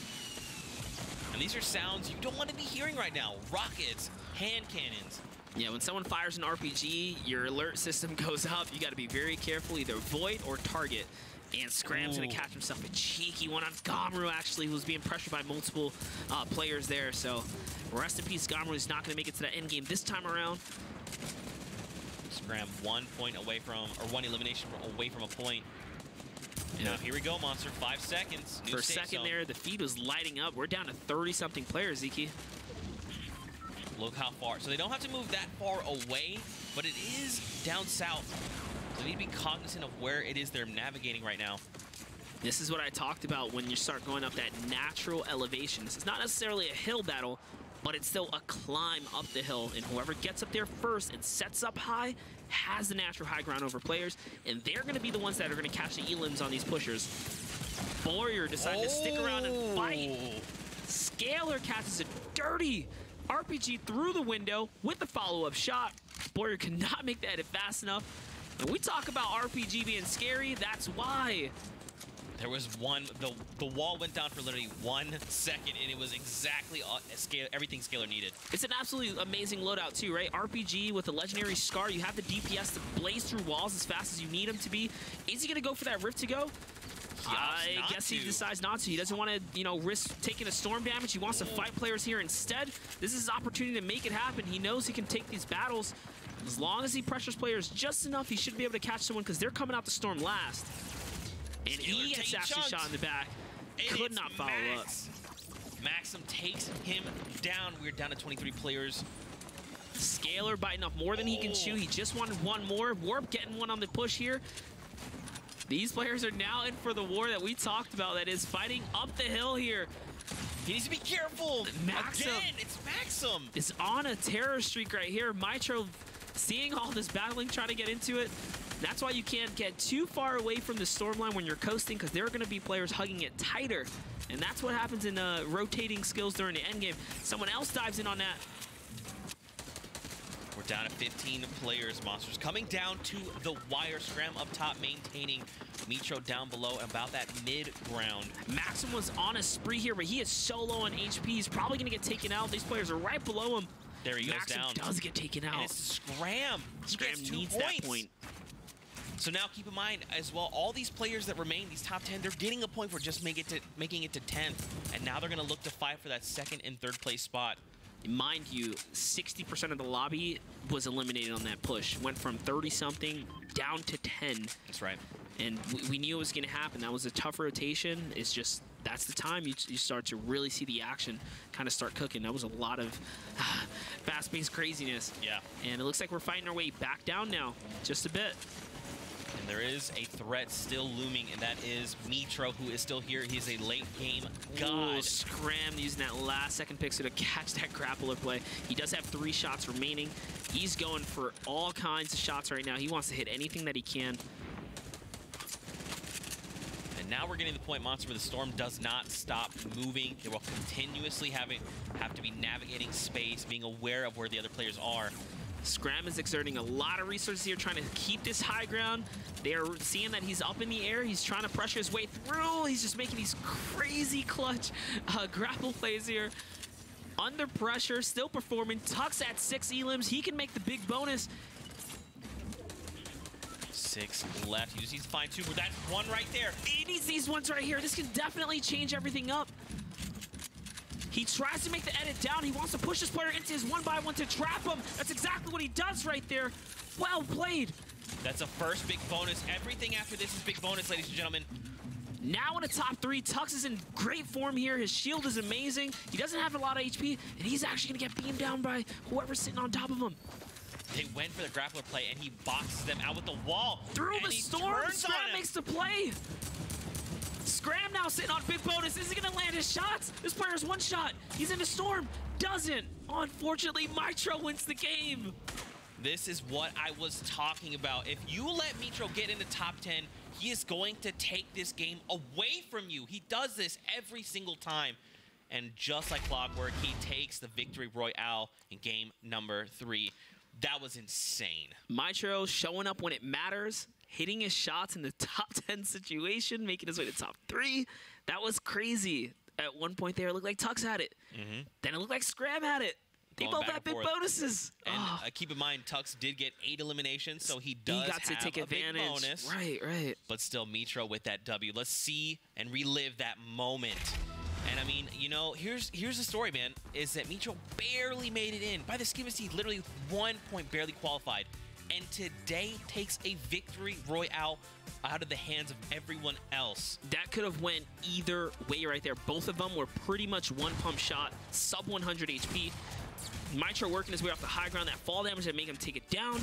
And these are sounds you don't want to be hearing right now. Rockets, hand cannons. Yeah, when someone fires an RPG, your alert system goes up. You got to be very careful, either void or target. And Scram's going to catch himself a cheeky one on Gamru, actually, who's being pressured by multiple players there. So rest in peace, Gamru is not going to make it to that end game this time around. Scram 1 point away from, or 1 elimination away from a point. Now here we go, Monster. 5 seconds. For a second there, the feed was lighting up. We're down to 30-something players, Zeke. Look how far. So they don't have to move that far away, but it is down south. So they need to be cognizant of where it is they're navigating right now. This is what I talked about when you start going up that natural elevation. This is not necessarily a hill battle, but it's still a climb up the hill, and whoever gets up there first and sets up high has the natural high ground over players, and they're going to be the ones that are going to catch the elims on these pushers. Warrior decided to stick around and fight. Scalar catches a dirty RPG through the window with the follow-up shot. Warrior could not make that hit fast enough. When we talk about RPG being scary, that's why. There was one, the wall went down for literally 1 second, and it was exactly everything Scalar needed. It's an absolutely amazing loadout too, right? RPG with a legendary Scar, you have the DPS to blaze through walls as fast as you need him to be. Is he gonna go for that Rift to go? I guess he decides not to. He doesn't want to, you know, risk taking a storm damage. He wants to fight players here instead. This is his opportunity to make it happen. He knows he can take these battles. As long as he pressures players just enough, he should be able to catch someone because they're coming out the storm last. And he gets actually shot in the back. Could not follow up. Maxim takes him down. We're down to 23 players. Scalar biting off more than he can chew. He just wanted one more. Warp getting one on the push here. These players are now in for the war that we talked about, that is fighting up the hill here. He needs to be careful. Maxim. Again, it's Maxim. Is on a terror streak right here. Mitro seeing all this battling, trying to get into it. That's why you can't get too far away from the storm line when you're coasting, because there are going to be players hugging it tighter. And that's what happens in rotating skills during the endgame. Someone else dives in on that. We're down to 15 players, Monsters. Coming down to the wire. Scram up top, maintaining Mitro down below, about that mid-ground. Maxim was on a spree here, but he is so low on HP. He's probably going to get taken out. These players are right below him. There he goes Maxim down. does get taken out. And it's Scram. Scram needs that point. So now keep in mind as well, all these players that remain, these top 10, they're getting a point for just making it to 10th. And now they're going to look to fight for that second and third place spot. Mind you, 60% of the lobby was eliminated on that push. Went from 30-something down to 10. That's right. And we knew it was going to happen. That was a tough rotation. It's just, that's the time you start to really see the action kind of start cooking. That was a lot of fast-paced craziness. Yeah. And it looks like we're fighting our way back down now, just a bit. And there is a threat still looming, and that is Mitro, who is still here. He's a late-game god. Ooh, Scram using that last-second pixel to catch that grappler play. He does have 3 shots remaining. He's going for all kinds of shots right now. He wants to hit anything that he can. And now we're getting to the point, Monster, where the storm does not stop moving. They will continuously have to be navigating space, being aware of where the other players are. Scram is exerting a lot of resources here, trying to keep this high ground. They're seeing that he's up in the air. He's trying to pressure his way through. He's just making these crazy clutch grapple plays here. Under pressure, still performing. Tux at 6 elims. He can make the big bonus. 6 left. He just needs to find 2, but that's 1 right there. He needs these ones right here. This can definitely change everything up. He tries to make the edit down. He wants to push this player into his 1x1 to trap him. That's exactly what he does right there. Well played. That's a first big bonus. Everything after this is big bonus, ladies and gentlemen. Now in the top 3, Tux is in great form here. His shield is amazing. He doesn't have a lot of HP, and he's actually going to get beamed down by whoever's sitting on top of him. They went for the grappler play, and he boxes them out with the wall. Through the storm, Scram makes the play. Scram now sitting on big bonus. Is he going to land his shots? This player's 1 shot. He's in the storm. Doesn't. Unfortunately, Mitro wins the game. This is what I was talking about. If you let Mitro get in the top 10, he is going to take this game away from you. He does this every single time. And just like clockwork, he takes the victory royale in game number 3. That was insane. Mitro showing up when it matters, hitting his shots in the top 10 situation, making his way to top 3. That was crazy. At one point there, it looked like Tux had it. Then it looked like Scram had it. They both had big bonuses. And keep in mind, Tux did get 8 eliminations, so he does got to take advantage. Big bonus. Right. But still, Mitro with that W. Let's see and relive that moment. And I mean, you know, here's the story, man, is that Mitro barely made it in. By the skin of his teeth, literally 1 point barely qualified. And today takes a victory royale out of the hands of everyone else. That could have went either way right there. Both of them were pretty much 1 pump shot, sub 100 HP. Mitro working his way off the high ground. That fall damage that make him take it down.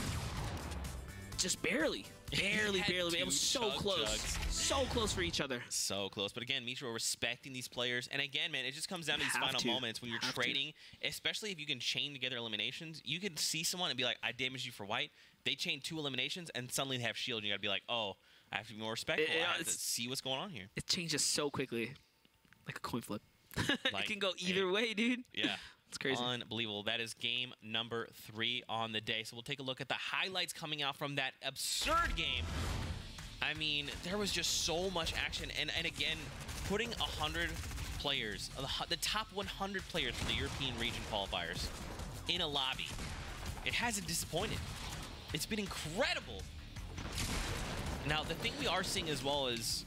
Just barely. Barely. It was so close. So close for each other. So close. But again, Mitro respecting these players. And again, man, it just comes down to these final moments when you're trading, especially if you can chain together eliminations. You can see someone and be like, I damaged you for white. They chain 2 eliminations, and suddenly they have shield. And you got to be like, oh, I have to be more respectful. I have to see what's going on here. It changes so quickly. Like a coin flip. Like, it can go either way, dude. Yeah. It's crazy. Unbelievable. That is game number 3 on the day. So we'll take a look at the highlights coming out from that absurd game. I mean, there was just so much action. And again, putting 100 players, the top 100 players for the European region qualifiers in a lobby, it hasn't disappointed. It's been incredible. Now, the thing we are seeing as well is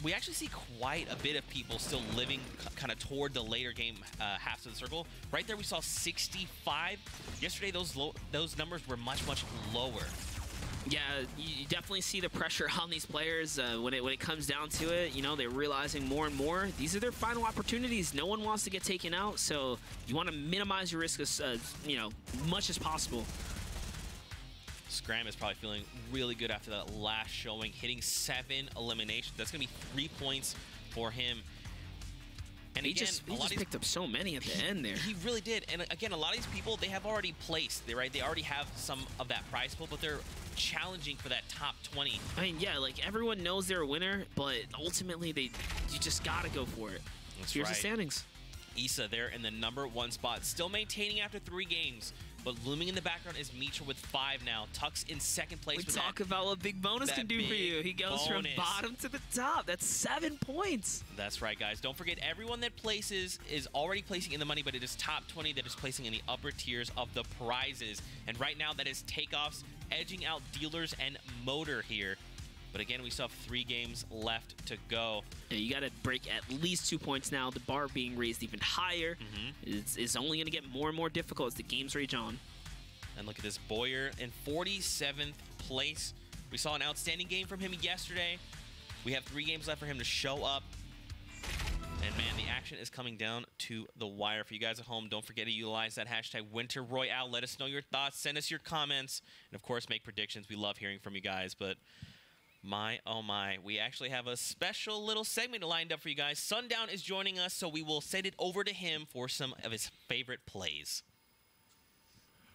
we actually see quite a bit of people still living kind of toward the later game halves of the circle. Right there, we saw 65. Yesterday, those numbers were much, much lower. Yeah, you definitely see the pressure on these players when it comes down to it. You know, they're realizing more and more these are their final opportunities. No one wants to get taken out, so you want to minimize your risk as you know, much as possible. Scram is probably feeling really good after that last showing, hitting 7 eliminations. That's going to be 3 points for him. And he again, just picked up so many at the end there. He really did. And again, a lot of these people, they have already placed, right? They already have some of that prize pool, but they're challenging for that top 20. I mean, yeah, like everyone knows they're a winner, but ultimately you just got to go for it. Here's the standings. Issa there in the #1 spot, still maintaining after 3 games. But looming in the background is Mitra with 5 now. Tuck's in 2nd place. We talk about what big bonus can do for you. He goes from bottom to the top. That's 7 points. That's right, guys. Don't forget, everyone that places is already placing in the money, but it is top 20 that is placing in the upper tiers of the prizes. And right now, that is Takeoffs edging out Dealers and Motor here. But again, we still have 3 games left to go. Yeah, you got to break at least 2 points now. The bar being raised even higher. It's only going to get more and more difficult as the games rage on. And look at this, Boyer in 47th place. We saw an outstanding game from him yesterday. We have 3 games left for him to show up. And man, the action is coming down to the wire. For you guys at home, don't forget to utilize that hashtag Winter Royale. Let us know your thoughts. Send us your comments. And of course, make predictions. We love hearing from you guys. But my, oh my, we actually have a special little segment lined up for you guys. Sundown is joining us, so we will send it over to him for some of his favorite plays.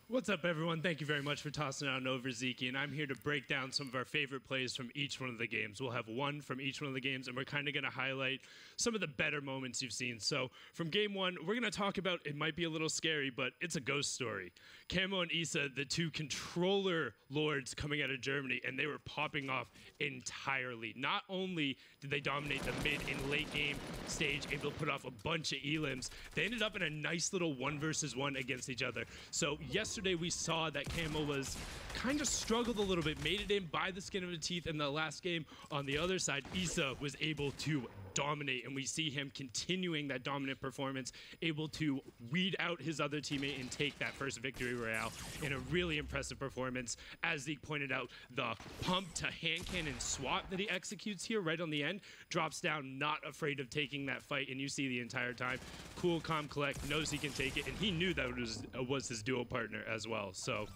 What's up, everyone? Thank you very much for tossing out over Zeke, and I'm here to break down some of our favorite plays from each one of the games. We'll have one from each one of the games, and we're kind of going to highlight some of the better moments you've seen. So from game 1, we're going to talk about, it might be a little scary, but it's a ghost story. Camo and Issa, the 2 controller lords coming out of Germany, and they were popping off entirely. Not only did they dominate the mid and late game stage, able to put off a bunch of elims, they ended up in a nice little 1 versus 1 against each other. So yesterday we saw that Camo was kind of struggled a little bit, made it in by the skin of the teeth in the last game. On the other side, Issa was able to dominate, and we see him continuing that dominant performance, able to weed out his other teammate and take that first victory royale in a really impressive performance. As Zeke pointed out, the pump to hand cannon swap that he executes here right on the end drops down, not afraid of taking that fight, and you see the entire time, cool, calm, collect, knows he can take it, and he knew that was his duo partner as well. So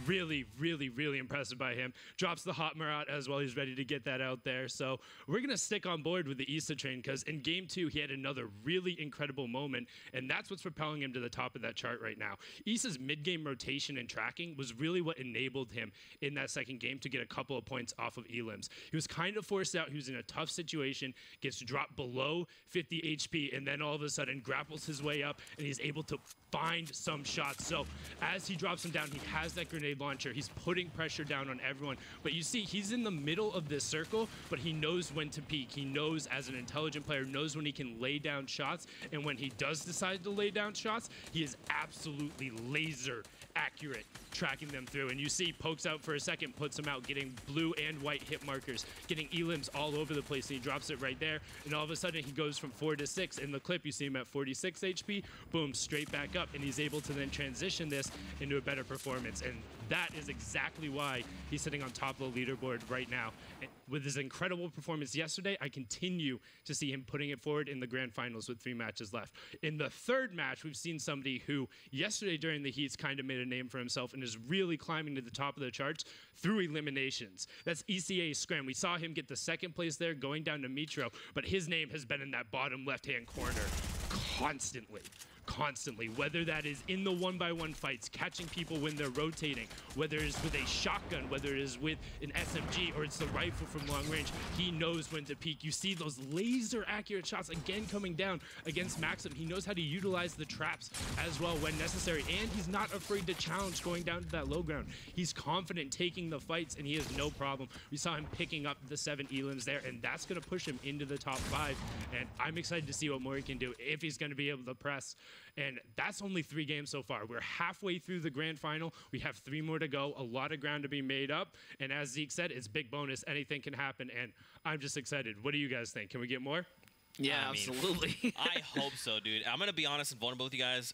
really, really, really impressive by him. Drops the Hot Marat as well. He's ready to get that out there. So we're going to stick on board with the Issa train, because in game 2, he had another really incredible moment, and that's what's propelling him to the top of that chart right now. Issa's mid-game rotation and tracking was really what enabled him in that second game to get a couple of points off of elims. He was kind of forced out. He was in a tough situation, gets dropped below 50 HP, and then all of a sudden grapples his way up, and he's able to find some shots. So as he drops him down, he has that grenade launcher. He's putting pressure down on everyone. But you see, he's in the middle of this circle, but he knows when to peek. He knows, as an intelligent player, knows when he can lay down shots. And when he does decide to lay down shots, he is absolutely laser accurate tracking them through. And you see, pokes out for a second, puts him out, getting blue and white hit markers, getting elims all over the place, and he drops it right there. And all of a sudden, he goes from 4 to 6. In the clip, you see him at 46 HP, boom, straight back up, and he's able to then transition this into a better performance. And that is exactly why he's sitting on top of the leaderboard right now. And with his incredible performance yesterday, I continue to see him putting it forward in the grand finals with 3 matches left. In the third match, we've seen somebody who yesterday during the heats kind of made a name for himself and is really climbing to the top of the charts through eliminations. That's ECA Scram. We saw him get the 2nd place there, going down to Mitro, but his name has been in that bottom left-hand corner constantly, whether that is in the 1-by-1 fights, catching people when they're rotating, whether it's with a shotgun, whether it is with an SMG, or it's the rifle from long range, he knows when to peek. You see those laser accurate shots again coming down against Maxim. He knows how to utilize the traps as well when necessary, and he's not afraid to challenge going down to that low ground. He's confident taking the fights, and he has no problem. We saw him picking up the 7 elims there, and that's going to push him into the top 5, and I'm excited to see what more he can do if he's going to be able to press And that's only 3 games so far. We're halfway through the grand final. We have 3 more to go, a lot of ground to be made up. And as Zeke said, it's big bonus. Anything can happen. And I'm just excited. What do you guys think? Can we get more? Yeah, I mean, absolutely. I hope so, dude. I'm going to be honest and vulnerable with you guys.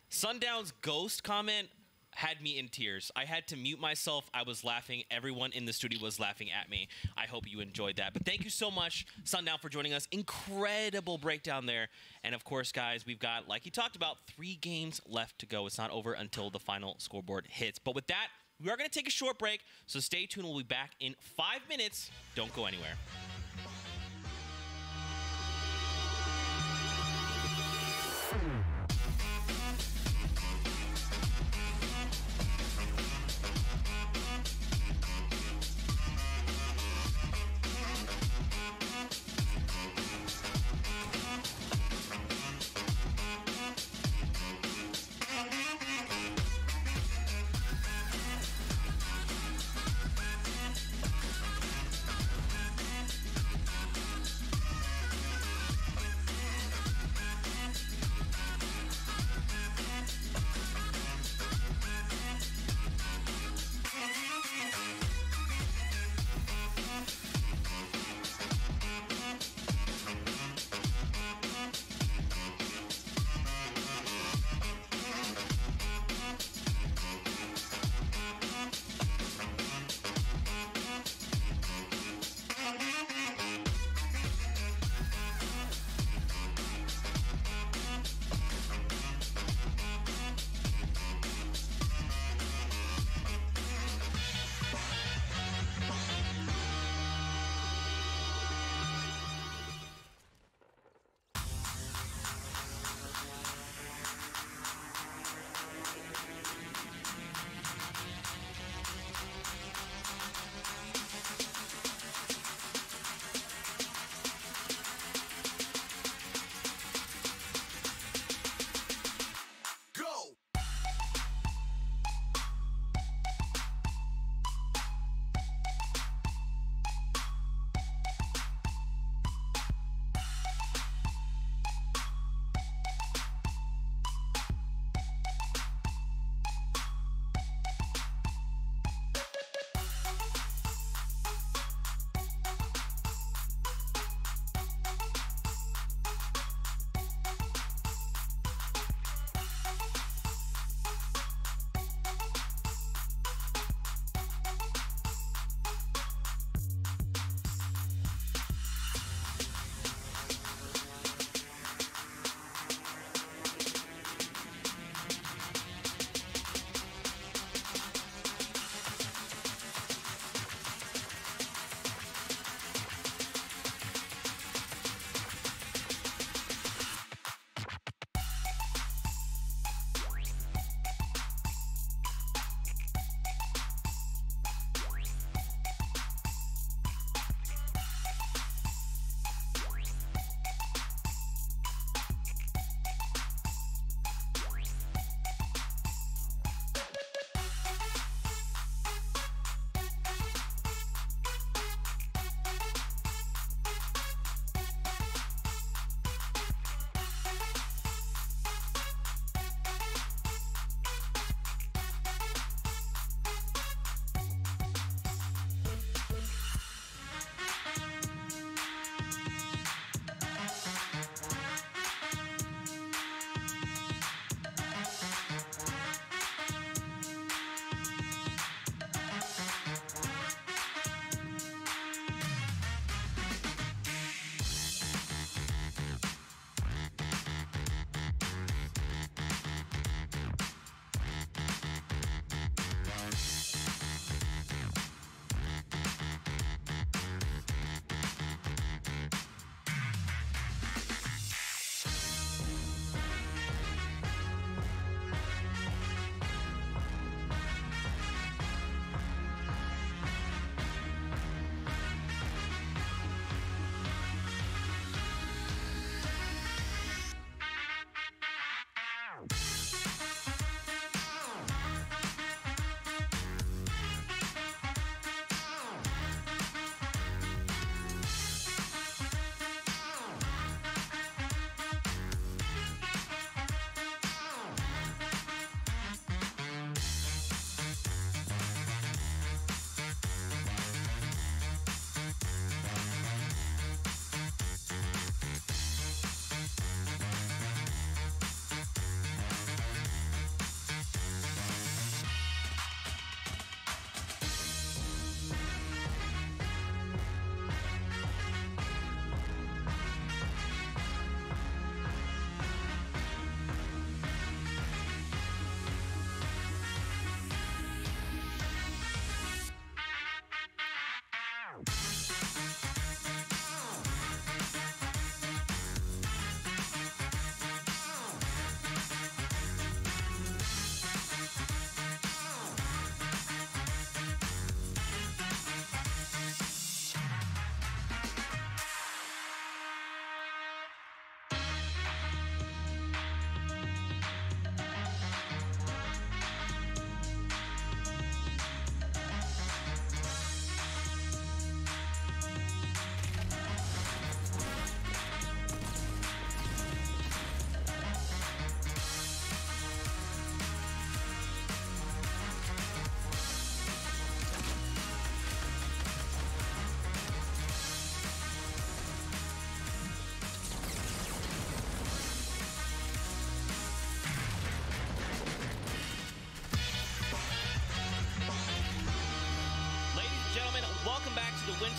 Sundown's ghost comment had me in tears. I had to mute myself. I was laughing. Everyone in the studio was laughing at me. I hope you enjoyed that. But thank you so much, Sundown, for joining us. Incredible breakdown there. And of course, guys, we've got, like he talked about, 3 games left to go. It's not over until the final scoreboard hits. But with that, we are going to take a short break. So stay tuned. We'll be back in 5 minutes. Don't go anywhere.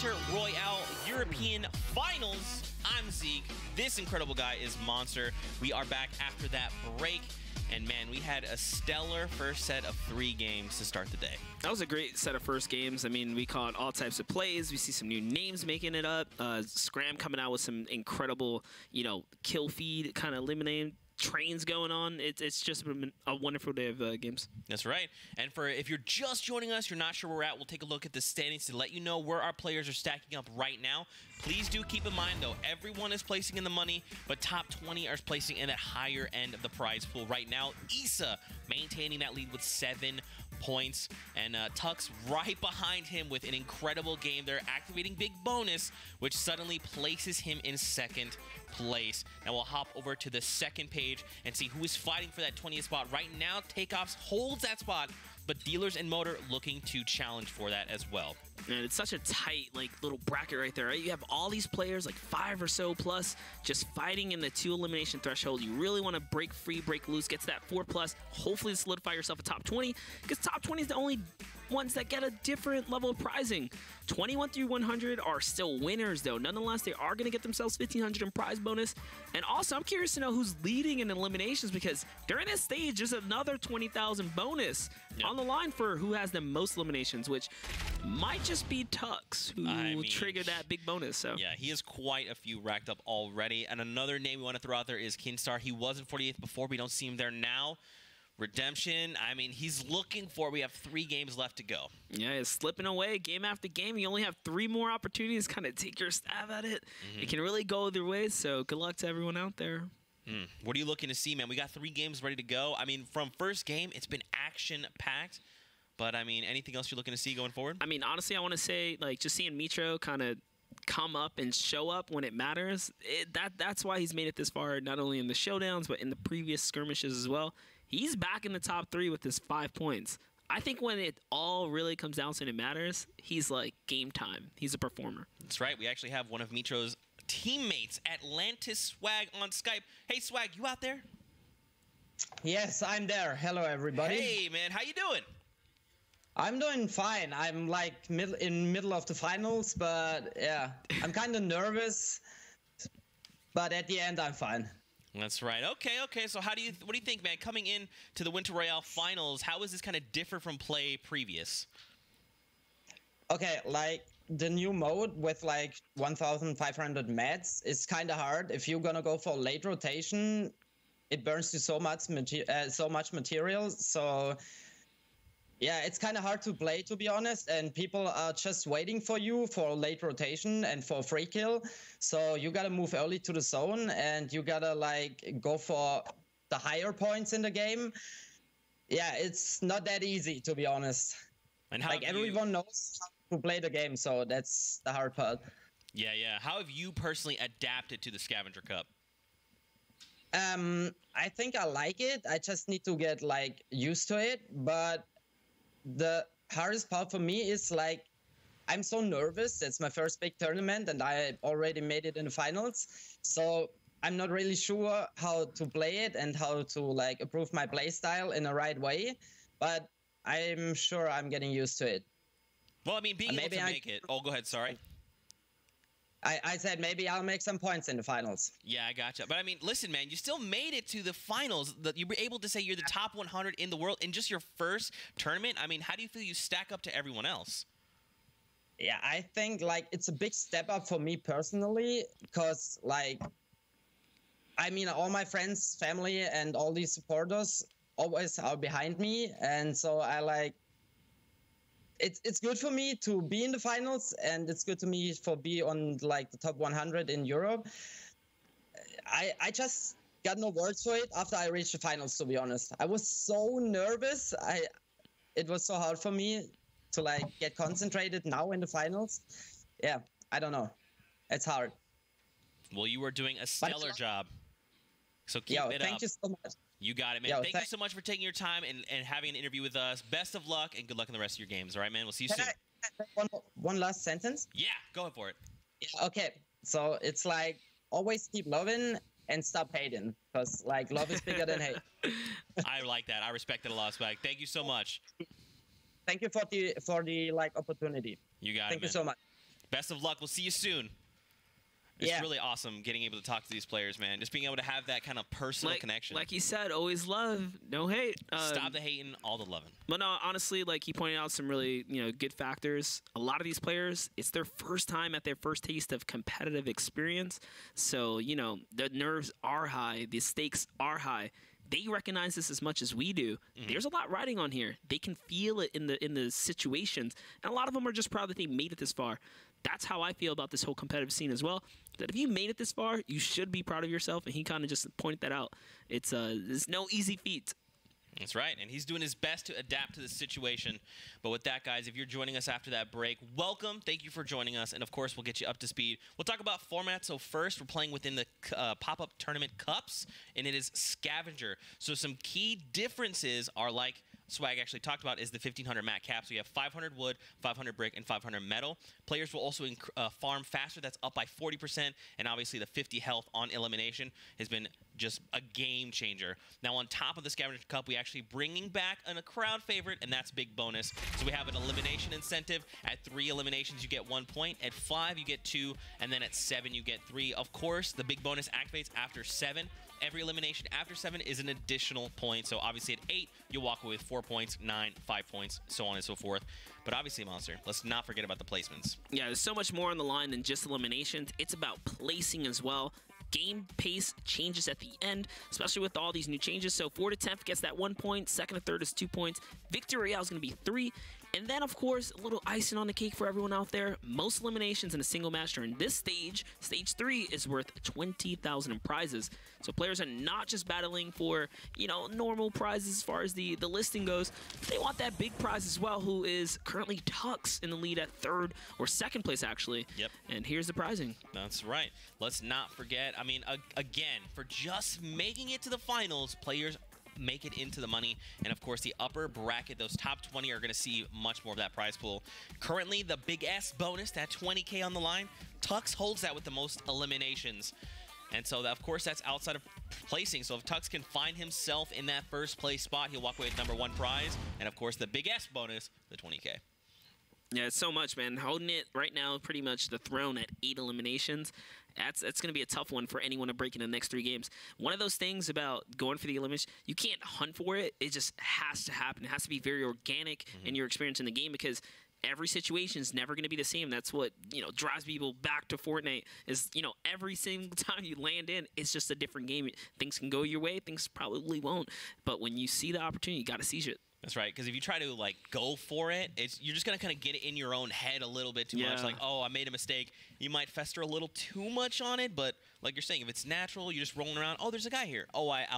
Winter Royale European Finals. I'm Zeke. This incredible guy is Monster. We are back after that break. And man, we had a stellar first set of 3 games to start the day. That was a great set of first games. I mean, we caught all types of plays. We see some new names making it up. Scram coming out with some incredible, kill feed kind of eliminating trains going on. It's just been a wonderful day of games. That's right. And if you're just joining us, you're not sure where we're at, we'll take a look at the standings to let you know where our players are stacking up right now. Please do keep in mind, though, everyone is placing in the money, but top 20 are placing in that higher end of the prize pool right now. Issa maintaining that lead with 7 points, and Tux right behind him with an incredible game. They're activating Big Bonus, which suddenly places him in 2nd place. Now we'll hop over to the second page and see who is fighting for that 20th spot. Right now, Takeoffs holds that spot, but Dealers and Motor looking to challenge for that as well. Man, it's such a tight, little bracket right there, right? You have all these players, 5 or so plus, just fighting in the 2 elimination threshold. You really want to break free, break loose, get to that 4 plus, hopefully solidify yourself a top 20, because top 20 is the only ones that get a different level of prizing. 21 through 100 are still winners, though. Nonetheless, they are going to get themselves 1,500 in prize bonus. And also, I'm curious to know who's leading in eliminations, because during this stage, there's another 20,000 bonus on the line for who has the most eliminations, which might just be Tux, who triggered that big bonus. So yeah, he has quite a few racked up already. And another name we want to throw out there is Kinstar. He was in 48th before. We don't see him there now. Redemption, he's looking for, we have 3 games left to go. Yeah, it's slipping away game after game. You only have 3 more opportunities to kind of take your stab at it. It can really go either way, so good luck to everyone out there. What are you looking to see, man? We got 3 games ready to go. From first game, it's been action-packed. But, anything else you're looking to see going forward? Honestly, I want to say, just seeing Mitro kind of come up and show up when it matters, that's why he's made it this far, not only in the showdowns, but in the previous skirmishes as well. He's back in the top 3 with his 5 points. I think when it all really comes down to it matters, he's game time. He's a performer. That's right. We actually have one of Mitro's teammates, Atlantis Swag, on Skype. Hey, Swag, you out there? Yes, I'm there. Hello, everybody. Hey, man. How you doing? I'm doing fine. I'm in middle of the finals, but yeah, I'm kind of nervous. But at the end, I'm fine. That's right. Okay. So what do you think, man? Coming in to the Winter Royale Finals, how is this kind of different from play previous? Okay, the new mode with 1,500 mats is kind of hard. If you're gonna go for late rotation, it burns you so much material. So yeah, it's kind of hard to play, to be honest, and people are just waiting for you for late rotation and for free kill. So you gotta move early to the zone, and you gotta go for the higher points in the game. Yeah, it's not that easy, to be honest. And how everyone knows how to play the game, so that's the hard part. Yeah. How have you personally adapted to the Scavenger Cup? I think I like it. I just need to get used to it, but the hardest part for me is I'm so nervous. It's my first big tournament, and I already made it in the finals. So I'm not really sure how to play it and how to improve my play style in the right way. But I'm sure I'm getting used to it. Well, being able to make it. Oh, go ahead. Sorry. I said maybe I'll make some points in the finals. Yeah, I gotcha. But listen, man, you still made it to the finals. You were able to say you're the top 100 in the world in just your first tournament. How do you feel you stack up to everyone else? Yeah, I think it's a big step up for me personally, because all my friends, family, and all these supporters always are behind me, and so It's good for me to be in the finals, and it's good to me for be on the top 100 in Europe. I just got no words for it after I reached the finals, to be honest. I was so nervous. It was so hard for me to get concentrated now in the finals. Yeah, I don't know. It's hard. Well, you were doing a stellar job. So keep it up. Thank you so much. You got it, man. Thank you so much for taking your time and having an interview with us. Best of luck and good luck in the rest of your games. All right, man? We'll see you soon. One last sentence? Yeah, go ahead for it. Yeah, okay. So it's always keep loving and stop hating, because love is bigger than hate. I like that. I respect it a lot, Swag. Thank you so much. Thank you for the opportunity. You got it, Thank you so much. Best of luck. We'll see you soon. It's really awesome getting able to talk to these players, man. Just being able to have that kind of personal connection. Like he said, always love, no hate. Stop the hating, all the loving. But no, honestly, like he pointed out some really, good factors. A lot of these players, it's their first time at their first taste of competitive experience. So, the nerves are high. The stakes are high. They recognize this as much as we do. There's a lot riding on here. They can feel it in the situations. And a lot of them are just proud that they made it this far. That's how I feel about this whole competitive scene as well. That if you made it this far, you should be proud of yourself. And he kind of just pointed that out. It's no easy feat. That's right, and he's doing his best to adapt to the situation. But with that, guys, if you're joining us after that break, welcome. Thank you for joining us, and of course, we'll get you up to speed. We'll talk about format. So first, we're playing within the pop-up tournament cups, and it is Scavenger. So some key differences are like Swag actually talked about is the 1500 mat cap. So you have 500 wood, 500 brick, and 500 metal. Players will also farm faster. That's up by 40%. And obviously the 50 health on elimination has been just a game changer. Now on top of the Scavenger Cup, we actually bringing back a crowd favorite, and that's big bonus. So we have an elimination incentive. At 3 eliminations, you get 1 point. At 5, you get 2. And then at 7, you get 3. Of course, the big bonus activates after 7. Every elimination after 7 is an additional point. So obviously at 8, you'll walk away with 4 points, 9, 5 points, so on and so forth. But obviously, Monster, let's not forget about the placements. Yeah, there's so much more on the line than just eliminations. It's about placing as well. Game pace changes at the end, especially with all these new changes. So 4 to 10th gets that 1 point. 2nd to 3rd is 2 points. Victory Royale is going to be 3. And then, of course, a little icing on the cake for everyone out there. Most eliminations in a single match during this stage, stage 3, is worth 20,000 in prizes. So players are not just battling for, normal prizes as far as the listing goes. They want that big prize as well, who is currently Tux in the lead at 3rd or 2nd place, actually. Yep. And here's the prizing. That's right. Let's not forget, again, for just making it to the finals, players make it into the money, and of course the upper bracket, those top 20 are going to see much more of that prize pool. Currently the big S bonus, that 20k on the line, Tux holds that with the most eliminations, and so of course that's outside of placing. So if Tux can find himself in that first place spot, he'll walk away with #1 prize, and of course the big S bonus, the 20k. Yeah, it's so much, man. Holding it right now, pretty much the throne at 8 eliminations. That's going to be a tough one for anyone to break in the next 3 games. One of those things about going for the elimination, you can't hunt for it. It just has to happen. It has to be very organic in your experience in the game, because every situation is never going to be the same. That's what, drives people back to Fortnite is, every single time you land in, it's just a different game. Things can go your way. Things probably won't. But when you see the opportunity, you got to seize it. That's right, because if you try to go for it, you're just gonna kind of get it in your own head a little bit too much. Like, oh, I made a mistake. You might fester a little too much on it, but like you're saying, if it's natural, you're just rolling around. Oh, there's a guy here. Oh, I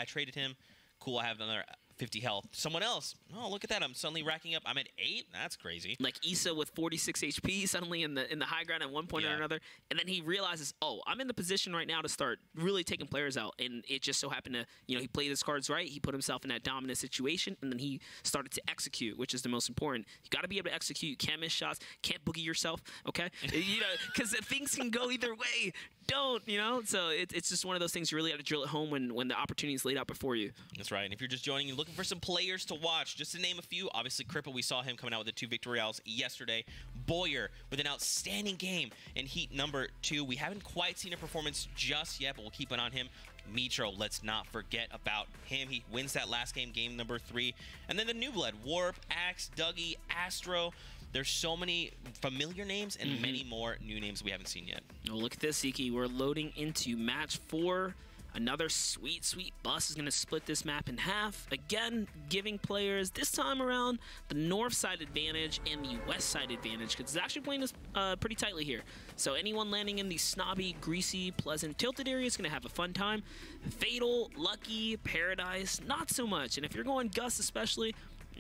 traded him. Cool, I have another 50 health. Someone else. Oh, look at that. I'm suddenly racking up. I'm at 8. That's crazy. Like Issa with 46 HP suddenly in the high ground at one point or another. And then he realizes, oh, I'm in the position right now to start really taking players out. And it just so happened to, he played his cards right. He put himself in that dominant situation. And then he started to execute, which is the most important. You got to be able to execute. You can't miss shots. Can't boogie yourself, okay? Because things can go either way. Don't, So it's just one of those things you really have to drill it home when the opportunity is laid out before you. That's right. And if you're just joining, you're looking for some players to watch, just to name a few, obviously Cripple, we saw him coming out with the 2 Victory Royales yesterday. Boyer with an outstanding game in Heat #2. We haven't quite seen a performance just yet, but we'll keep an eye on him. Mitro, let's not forget about him. He wins that last game, game #3. And then the new blood, Warp, Axe, Dougie, Astro. There's so many familiar names and many more new names we haven't seen yet. Oh, look at this, Iki. We're loading into match 4. Another sweet, sweet bus is going to split this map in half. Again, giving players, this time around, the north side advantage and the west side advantage, because it's actually playing this pretty tightly here. So anyone landing in the snobby, greasy, pleasant, tilted area is going to have a fun time. Fatal, Lucky, Paradise, not so much. And if you're going Gus especially,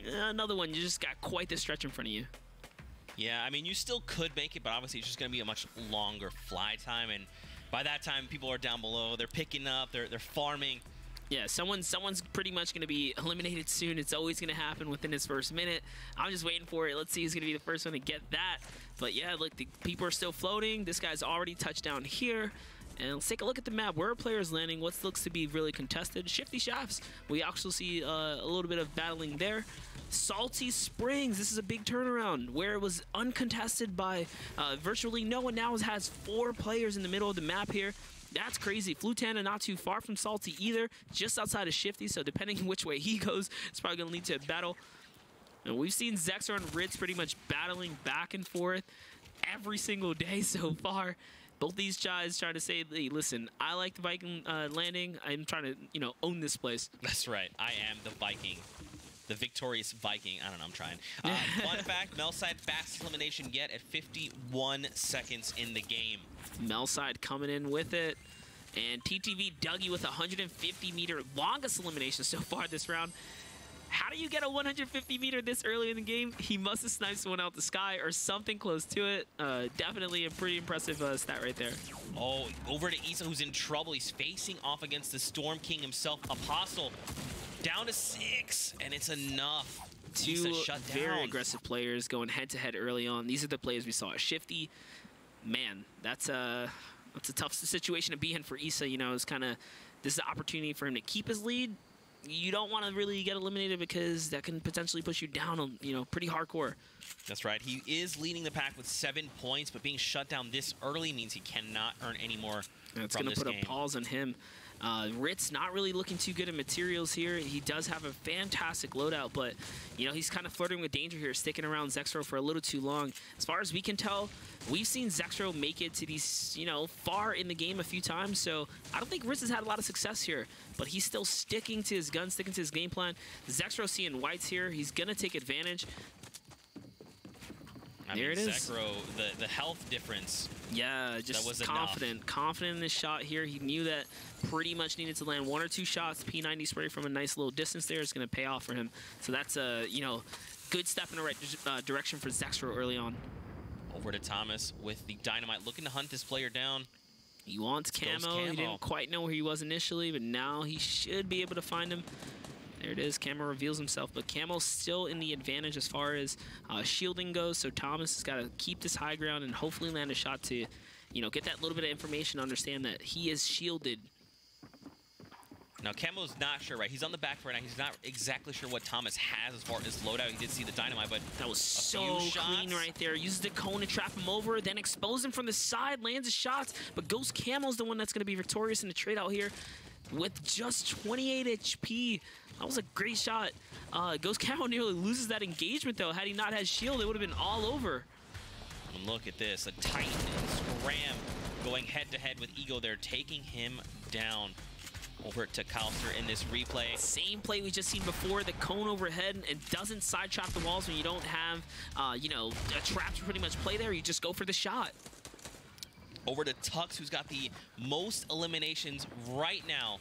another one, you just got quite the stretch in front of you. Yeah, you still could make it, but obviously it's just going to be a much longer fly time, and by that time, people are down below. They're picking up. They're farming. Yeah, someone's pretty much going to be eliminated soon. It's always going to happen within his first minute. I'm just waiting for it. Let's see who's going to be the first one to get that. But yeah, look, the people are still floating. This guy's already touched down here. And let's take a look at the map. Where are players landing? What looks to be really contested? Shifty Shafts. We actually see a little bit of battling there. Salty Springs. This is a big turnaround where it was uncontested by virtually no one. Now has 4 players in the middle of the map here. That's crazy. Flutana not too far from Salty either, just outside of Shifty. So depending on which way he goes, it's probably going to lead to a battle. And we've seen Zexor and Ritz pretty much battling back and forth every single day so far. Both these guys trying to say, hey, listen, I like the Viking landing. I'm trying to, you know, own this place. That's right. I am the Viking. The victorious Viking. I don't know, I'm trying. Fun fact, Melside fastest elimination yet at 51 seconds in the game. Melside coming in with it. And TTV Dougie with a 150-meter longest elimination so far this round. How do you get a 150-meter this early in the game? He must have sniped one out the sky or something close to it. Definitely a pretty impressive stat right there. Oh, over to Issa, who's in trouble. He's facing off against the Storm King himself, Apostle. Down to 6, and it's enough. Two very aggressive players going head-to-head early on. These are the players we saw at Shifty. Man, that's a tough situation to be in for Issa. You know, it's kind of, this is an opportunity for him to keep his lead. You don't want to really get eliminated because that can potentially push you down on, you know, pretty hardcore. That's right. He is leading the pack with 7 points, but being shut down this early means he cannot earn any more from this game. It's going to put a pause on him. Ritz not really looking too good at materials here. He does have a fantastic loadout, but, you know, he's kind of flirting with danger here, sticking around Zexro for a little too long. As far as we can tell, we've seen Zexro make it to these, you know, far in the game a few times, so I don't think Ritz has had a lot of success here, but he's still sticking to his gun, sticking to his game plan. Zexro seeing whites here. He's going to take advantage. There it is. Zexro, the health difference. Yeah, just confident in his shot here. He knew that pretty much needed to land 1 or 2 shots. P90 spray from a nice little distance there is going to pay off for him. So that's a, you know, good step in the right direction for Zexro early on. Over to Thomas with the dynamite, looking to hunt this player down. He wants camo. He didn't quite know where he was initially, but now he should be able to find him. There it is. Camo reveals himself, but Camo's still in the advantage as far as shielding goes, so Thomas has got to keep this high ground and hopefully land a shot to, you know, get that little bit of information, understand that he is shielded. Now, Camo's not sure, right? He's on the back right now. He's not exactly sure what Thomas has as far as loadout. He did see the dynamite, but that was so clean right there. Uses the cone to trap him over, then expose him from the side, lands his shots, but Ghost Camo's the one that's going to be victorious in the trade out here with just 28 HP. That was a great shot. Ghost Camo nearly loses that engagement, though. Had he not had shield, it would have been all over. And look at this. A Titan and Scram going head-to-head with Ego there, taking him down. Over to Kalster in this replay. Same play we just seen before. The cone overhead and doesn't side trap the walls when you don't have, you know, a trap to pretty much play there. You just go for the shot. Over to Tux, who's got the most eliminations right now,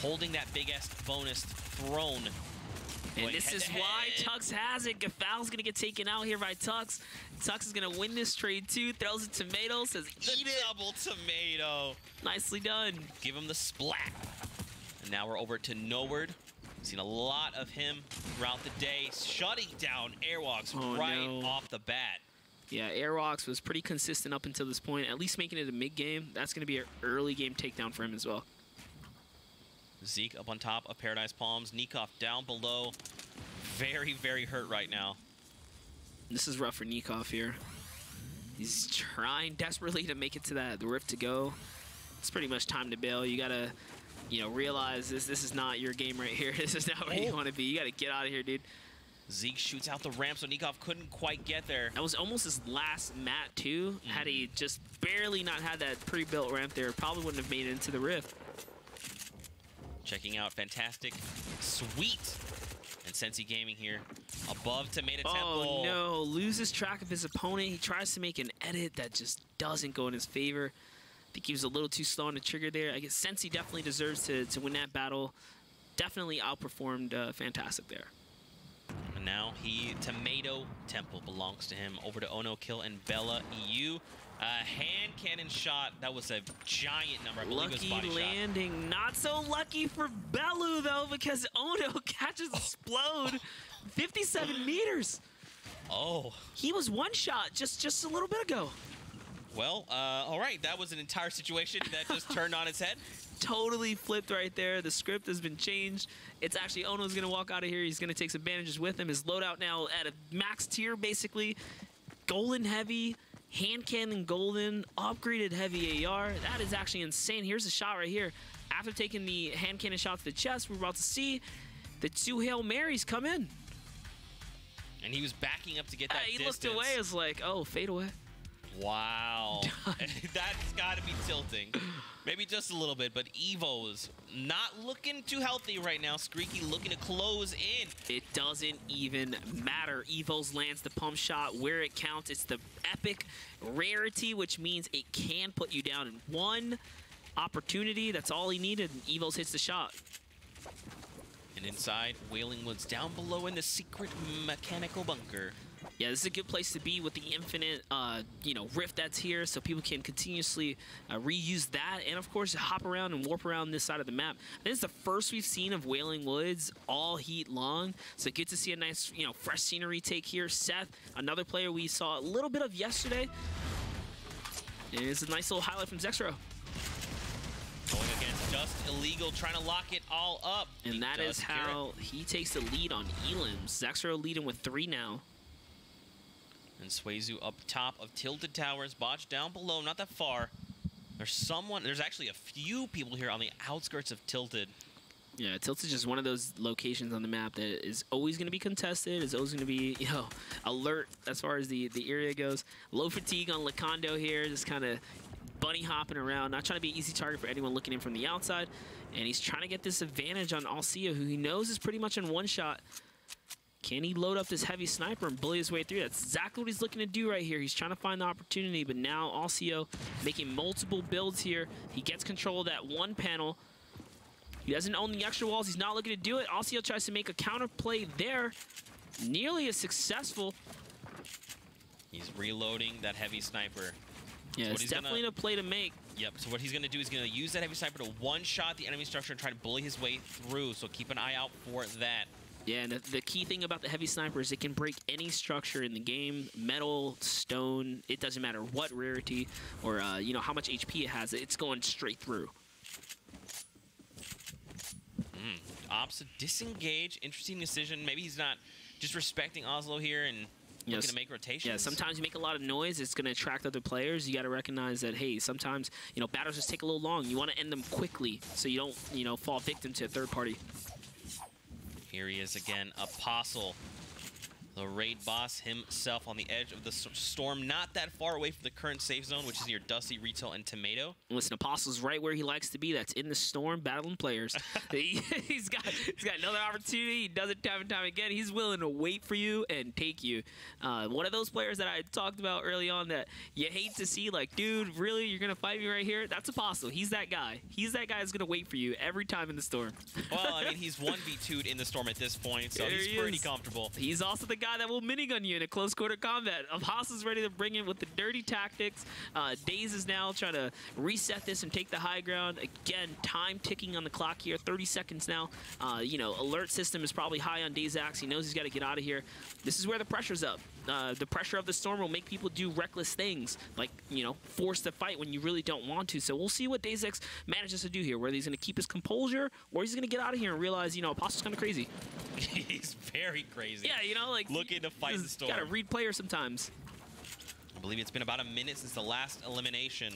holding that big-ass bonus throne. And this is why Tux has it. Gafal's going to get taken out here by Tux. Tux is going to win this trade, too. Throws a tomato, says, eat it. Double tomato. Nicely done. Give him the splat. And now we're over to Noward. Seen a lot of him throughout the day, shutting down Airwalks off the bat. Yeah, Airwalks was pretty consistent up until this point, at least making it a mid-game. That's going to be an early game takedown for him as well. Zeke up on top of Paradise Palms. Nikov down below. Very, very hurt right now. This is rough for Nikov here. He's trying desperately to make it to the rift to go. It's pretty much time to bail. You got to, you know, realize this is not your game right here. This is not where you want to be. You got to get out of here, dude. Zeke shoots out the ramp, so Nikov couldn't quite get there. That was almost his last mat, too. Had he just barely not had that pre-built ramp there, probably wouldn't have made it into the rift. Checking out Fantastic, Sweet, and Sensi Gaming here. Above Tomato Temple. Oh, no. Loses track of his opponent. He tries to make an edit that just doesn't go in his favor. I think he was a little too slow on the trigger there. I guess Sensi definitely deserves to win that battle. Definitely outperformed Fantastic there. And now Tomato Temple belongs to him. Over to Ono Kill and Bella EU. Hand cannon shot. That was a giant number. I believe it was body landing. Shot. Not so lucky for Bellu, though, because Ono catches Explode. 57 meters. Oh. He was one shot just a little bit ago. Well, all right. That was an entire situation that just turned on its head. Totally flipped right there. The script has been changed. It's actually Ono's going to walk out of here. He's going to take some bandages with him. His loadout now at a max tier, basically. Golden heavy, hand cannon golden, upgraded heavy AR. That is actually insane. Here's a shot right here. After taking the hand cannon shot to the chest, we're about to see the 2 Hail Marys come in. And he was backing up to get that He distance. looked away. It's like, oh, fade away. Wow. That's got to be tilting. Maybe just a little bit, but Evo's not looking too healthy right now. Screeky looking to close in. It doesn't even matter. Evo's lands the pump shot where it counts. It's the epic rarity, which means it can put you down in one opportunity. That's all he needed, and Evo's hits the shot. And inside, Wailing Woods down below in the secret mechanical bunker. Yeah, this is a good place to be with the infinite, rift that's here, so people can continuously reuse that, and of course hop around and warp around this side of the map. This is the first we've seen of Wailing Woods all heat long, so good to see a nice, fresh scenery take here. Seth, another player we saw a little bit of yesterday, and it's a nice little highlight from Zexro. Going against Just Illegal, trying to lock it all up. And that is how he takes the lead on Elim. Zexro leading with 3 now. And Swazu up top of Tilted Towers, Botch down below, not that far. There's actually a few people here on the outskirts of Tilted. Yeah, Tilted is just one of those locations on the map that is always going to be contested, is always going to be, alert as far as the area goes. Low fatigue on Lakondo here, just kind of bunny hopping around, not trying to be an easy target for anyone looking in from the outside. And he's trying to get this advantage on Alcio, who he knows is pretty much in one shot. Can he load up this heavy sniper and bully his way through? That's exactly what he's looking to do right here. He's trying to find the opportunity, but now Alcio making multiple builds here. He gets control of that one panel. He doesn't own the extra walls. He's not looking to do it. Alcio tries to make a counter play there. Nearly as successful. He's reloading that heavy sniper. Yeah, it's definitely a play to make. Yep, so what he's going to do is going to use that heavy sniper to one-shot the enemy structure and try to bully his way through, so keep an eye out for that. Yeah, and the key thing about the heavy sniper is it can break any structure in the game. Metal, stone, it doesn't matter what rarity or, how much HP it has. It's going straight through. Ops to disengage. Interesting decision. Maybe he's not just respecting Oslo here and looking to make rotations. Yeah, sometimes you make a lot of noise. It's going to attract other players. You got to recognize that, hey, sometimes, battles just take a little long. You want to end them quickly so you don't, fall victim to a third party. Here he is again, Apostle, the raid boss himself on the edge of the storm, not that far away from the current safe zone, which is near Dusty, Retail, and Tomato. Listen, Apostle's right where he likes to be. That's in the storm, battling players. he's got another opportunity. He does it time and time again. He's willing to wait for you and take you. One of those players that I talked about early on that you hate to see, like, dude, really, you're going to fight me right here? That's Apostle. He's that guy. He's that guy that's going to wait for you every time in the storm. Well, I mean, he's 1v2'd in the storm at this point, so he's pretty comfortable. He's also the guy that will minigun you in a close quarter combat. Apostle's ready to bring in with the dirty tactics. Daze is now trying to reset this and take the high ground. Again, time ticking on the clock here. 30 seconds now. Alert system is probably high on Dazax. He knows he's got to get out of here. This is where the pressure's up. The pressure of the storm will make people do reckless things, like, force the fight when you really don't want to. So we'll see what Dazax manages to do here, whether he's going to keep his composure or he's going to get out of here and realize, Apostle's kind of crazy. He's very crazy. Yeah, looking to fight the storm. Got to read players sometimes. I believe it's been about a minute since the last elimination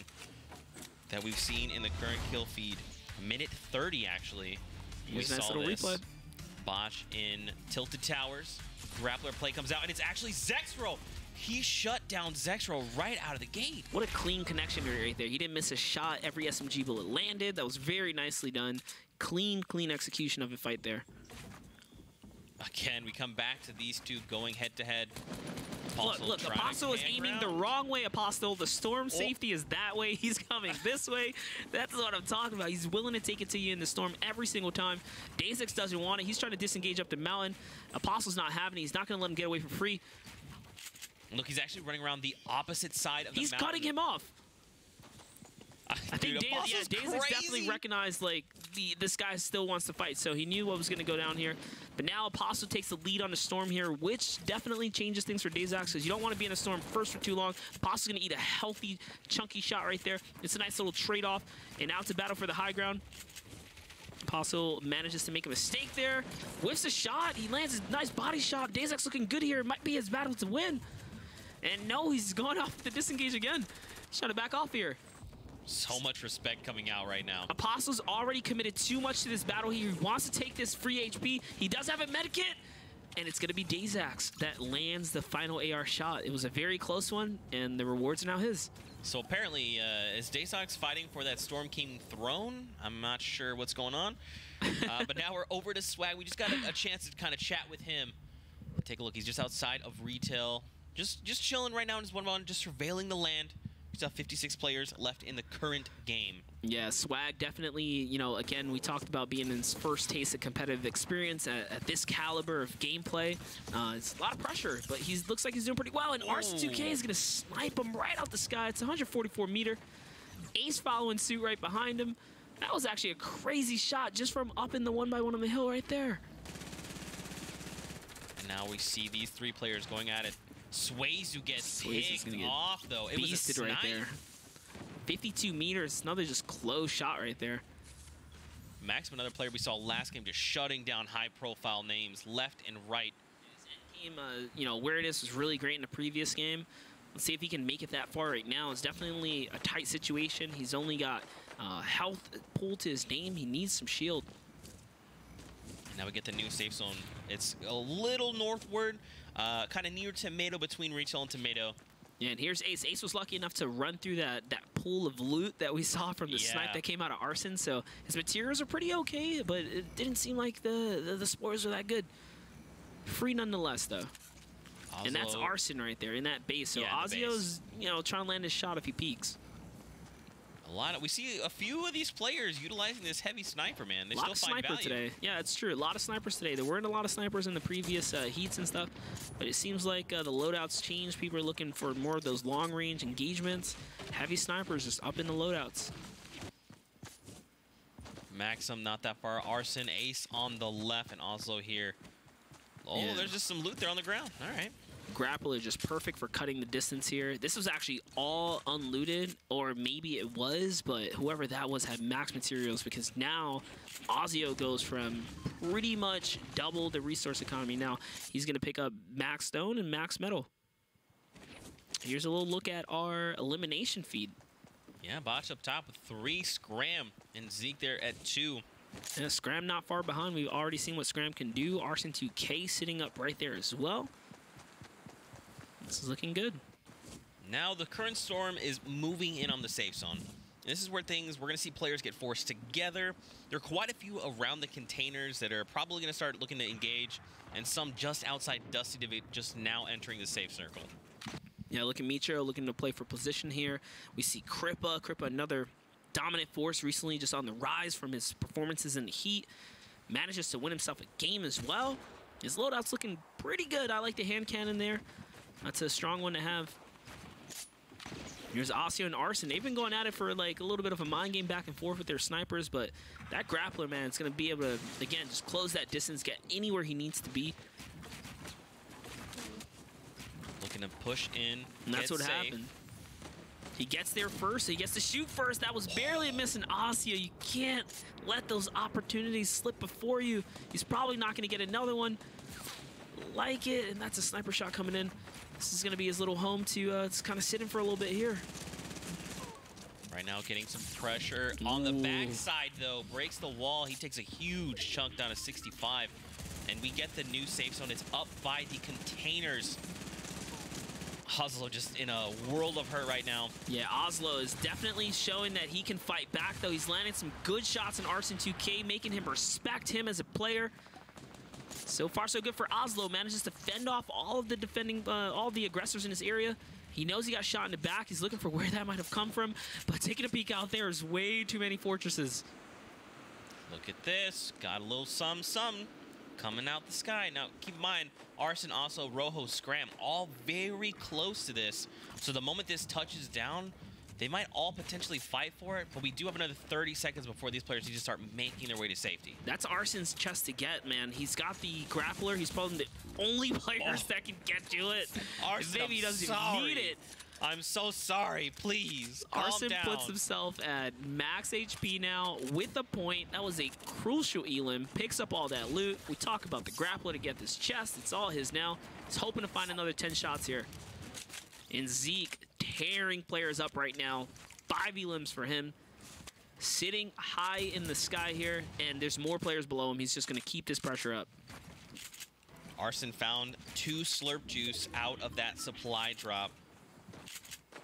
that we've seen in the current kill feed. A minute 30, actually. We saw nice little this. replay. Botch in Tilted Towers. Grappler play comes out, and it's actually Zexro. He shut down Zexro right out of the gate. What a clean connection right there. He didn't miss a shot. Every SMG bullet landed. That was very nicely done. Clean execution of a fight there. Again, we come back to these two going head-to-head. Look, Apostle is aiming the wrong way, Apostle. The storm safety is that way. He's coming this way. That's what I'm talking about. He's willing to take it to you in the storm every single time. Dazax doesn't want it. He's trying to disengage up the mountain. Apostle's not having it. He's not going to let him get away for free. Look, he's actually running around the opposite side of the mountain. He's cutting him off. I think Days definitely recognized like this guy still wants to fight, so he knew what was going to go down here. But now Apostle takes the lead on the Storm here, which definitely changes things for Dayzax because you don't want to be in a Storm first for too long. Apostle's going to eat a healthy, chunky shot right there. It's a nice little trade-off, and out to battle for the high ground. Apostle manages to make a mistake there. Whiffs a shot. He lands a nice body shot. Dayzax looking good here. It might be his battle to win. And no, he's going off the disengage again. He's trying to back off here. So much respect coming out right now. Apostle's already committed too much to this battle. He wants to take this free HP. He does have a medikit, and it's going to be Dayzax that lands the final AR shot. It was a very close one, and the rewards are now his. So apparently, is Dayzax fighting for that Storm King throne? I'm not sure what's going on. But now we're over to Swag. We just got a chance to kind of chat with him. Take a look. He's just outside of retail. Just chilling right now in his 1v1, just surveilling the land. We still have 56 players left in the current game. Yeah, Swag definitely, you know, again, we talked about being in his first taste of competitive experience at this caliber of gameplay. It's a lot of pressure, but he looks like he's doing pretty well, and Arson2K is going to snipe him right out the sky. It's 144 meter. Ace following suit right behind him. That was actually a crazy shot just from up in the 1x1 on the hill right there. And now we see these three players going at it. Swayzu gets picked off, though. It was a snipe. Right there. 52 meters, another just close shot right there. Maxim, another player we saw last game, just shutting down high-profile names left and right. His end game, you know, where it is was really great in the previous game. Let's see if he can make it that far right now. It's definitely a tight situation. He's only got health pulled to his name. He needs some shield. And now we get the new safe zone. It's a little northward, kind of near Tomato, between Retail and Tomato. Yeah, and here's Ace. Ace was lucky enough to run through that pool of loot that we saw from the snipe that came out of Arson. So his materials are pretty okay, but it didn't seem like the spoilers were that good. Free nonetheless, though. Ozlo. And that's Arson right there in that base. So Ozio's, you know, trying to land his shot if he peeks. We see a few of these players utilizing this heavy sniper, man. They still find value. A lot of sniper today. Yeah, it's true. A lot of snipers today. There weren't a lot of snipers in the previous heats and stuff, but it seems like the loadouts changed. People are looking for more of those long-range engagements. Heavy snipers just up in the loadouts. Maxim not that far. Arson, Ace on the left, and Oslo here. Oh, yeah. There's just some loot there on the ground. All right. Grappler just perfect for cutting the distance here. This was actually all unlooted, or maybe it was, but whoever that was had max materials because now Ozio goes from pretty much double the resource economy. Now he's going to pick up max stone and max metal. Here's a little look at our elimination feed. Yeah, Botch up top with 3, Scram, and Zeke there at 2. Yeah, Scram not far behind. We've already seen what Scram can do. Arson2K sitting up right there as well. This is looking good. Now the current Storm is moving in on the safe zone. This is where we're going to see players get forced together. There are quite a few around the containers that are probably going to start looking to engage, and some just outside Dusty Divot just now entering the safe circle. Yeah, look at Micho looking to play for position here. We see Kripa. Kripa, another dominant force recently, just on the rise from his performances in the Heat. Manages to win himself a game as well. His loadout's looking pretty good. I like the hand cannon there. That's a strong one to have. Here's Osseo and Arson. They've been going at it for like a little bit of a mind game back and forth with their snipers, but that grappler, man, is going to be able to, again, just close that distance, get anywhere he needs to be. Looking to push in. And that's what happened. He gets there first. He gets to shoot first. That was barely a miss in Osseo. You can't let those opportunities slip before you. He's probably not going to get another one like it, and that's a sniper shot coming in. This is going to be his little home to kind of sit in for a little bit here. Right now getting some pressure on the backside, though. Breaks the wall. He takes a huge chunk down to 65. And we get the new safe zone. It's up by the containers. Oslo just in a world of hurt right now. Yeah, Oslo is definitely showing that he can fight back, though. He's landing some good shots in Arson2K, making him respect him as a player. So far, so good for Oslo. Manages to fend off all of the all the aggressors in his area. He knows he got shot in the back. He's looking for where that might have come from. But taking a peek out there is way too many fortresses. Look at this. Got a little some coming out the sky. Now, keep in mind, Arson, also Rojo, Scram, all very close to this. So the moment this touches down, They might all potentially fight for it, but we do have another 30 seconds before these players need to start making their way to safety. That's Arsen's chest to get, man. He's got the grappler. He's probably the only players that can get to it. Arsen, maybe he doesn't even need it. I'm so sorry. Please, Arsen calm down. puts himself at max HP now with a point. That was a crucial elim. Picks up all that loot. We talk about the grappler to get this chest. It's all his now. He's hoping to find another 10 shots here. And Zeke tearing players up right now. 5 elims for him. Sitting high in the sky here, and there's more players below him. He's just going to keep this pressure up. Arsen found 2 slurp juice out of that supply drop.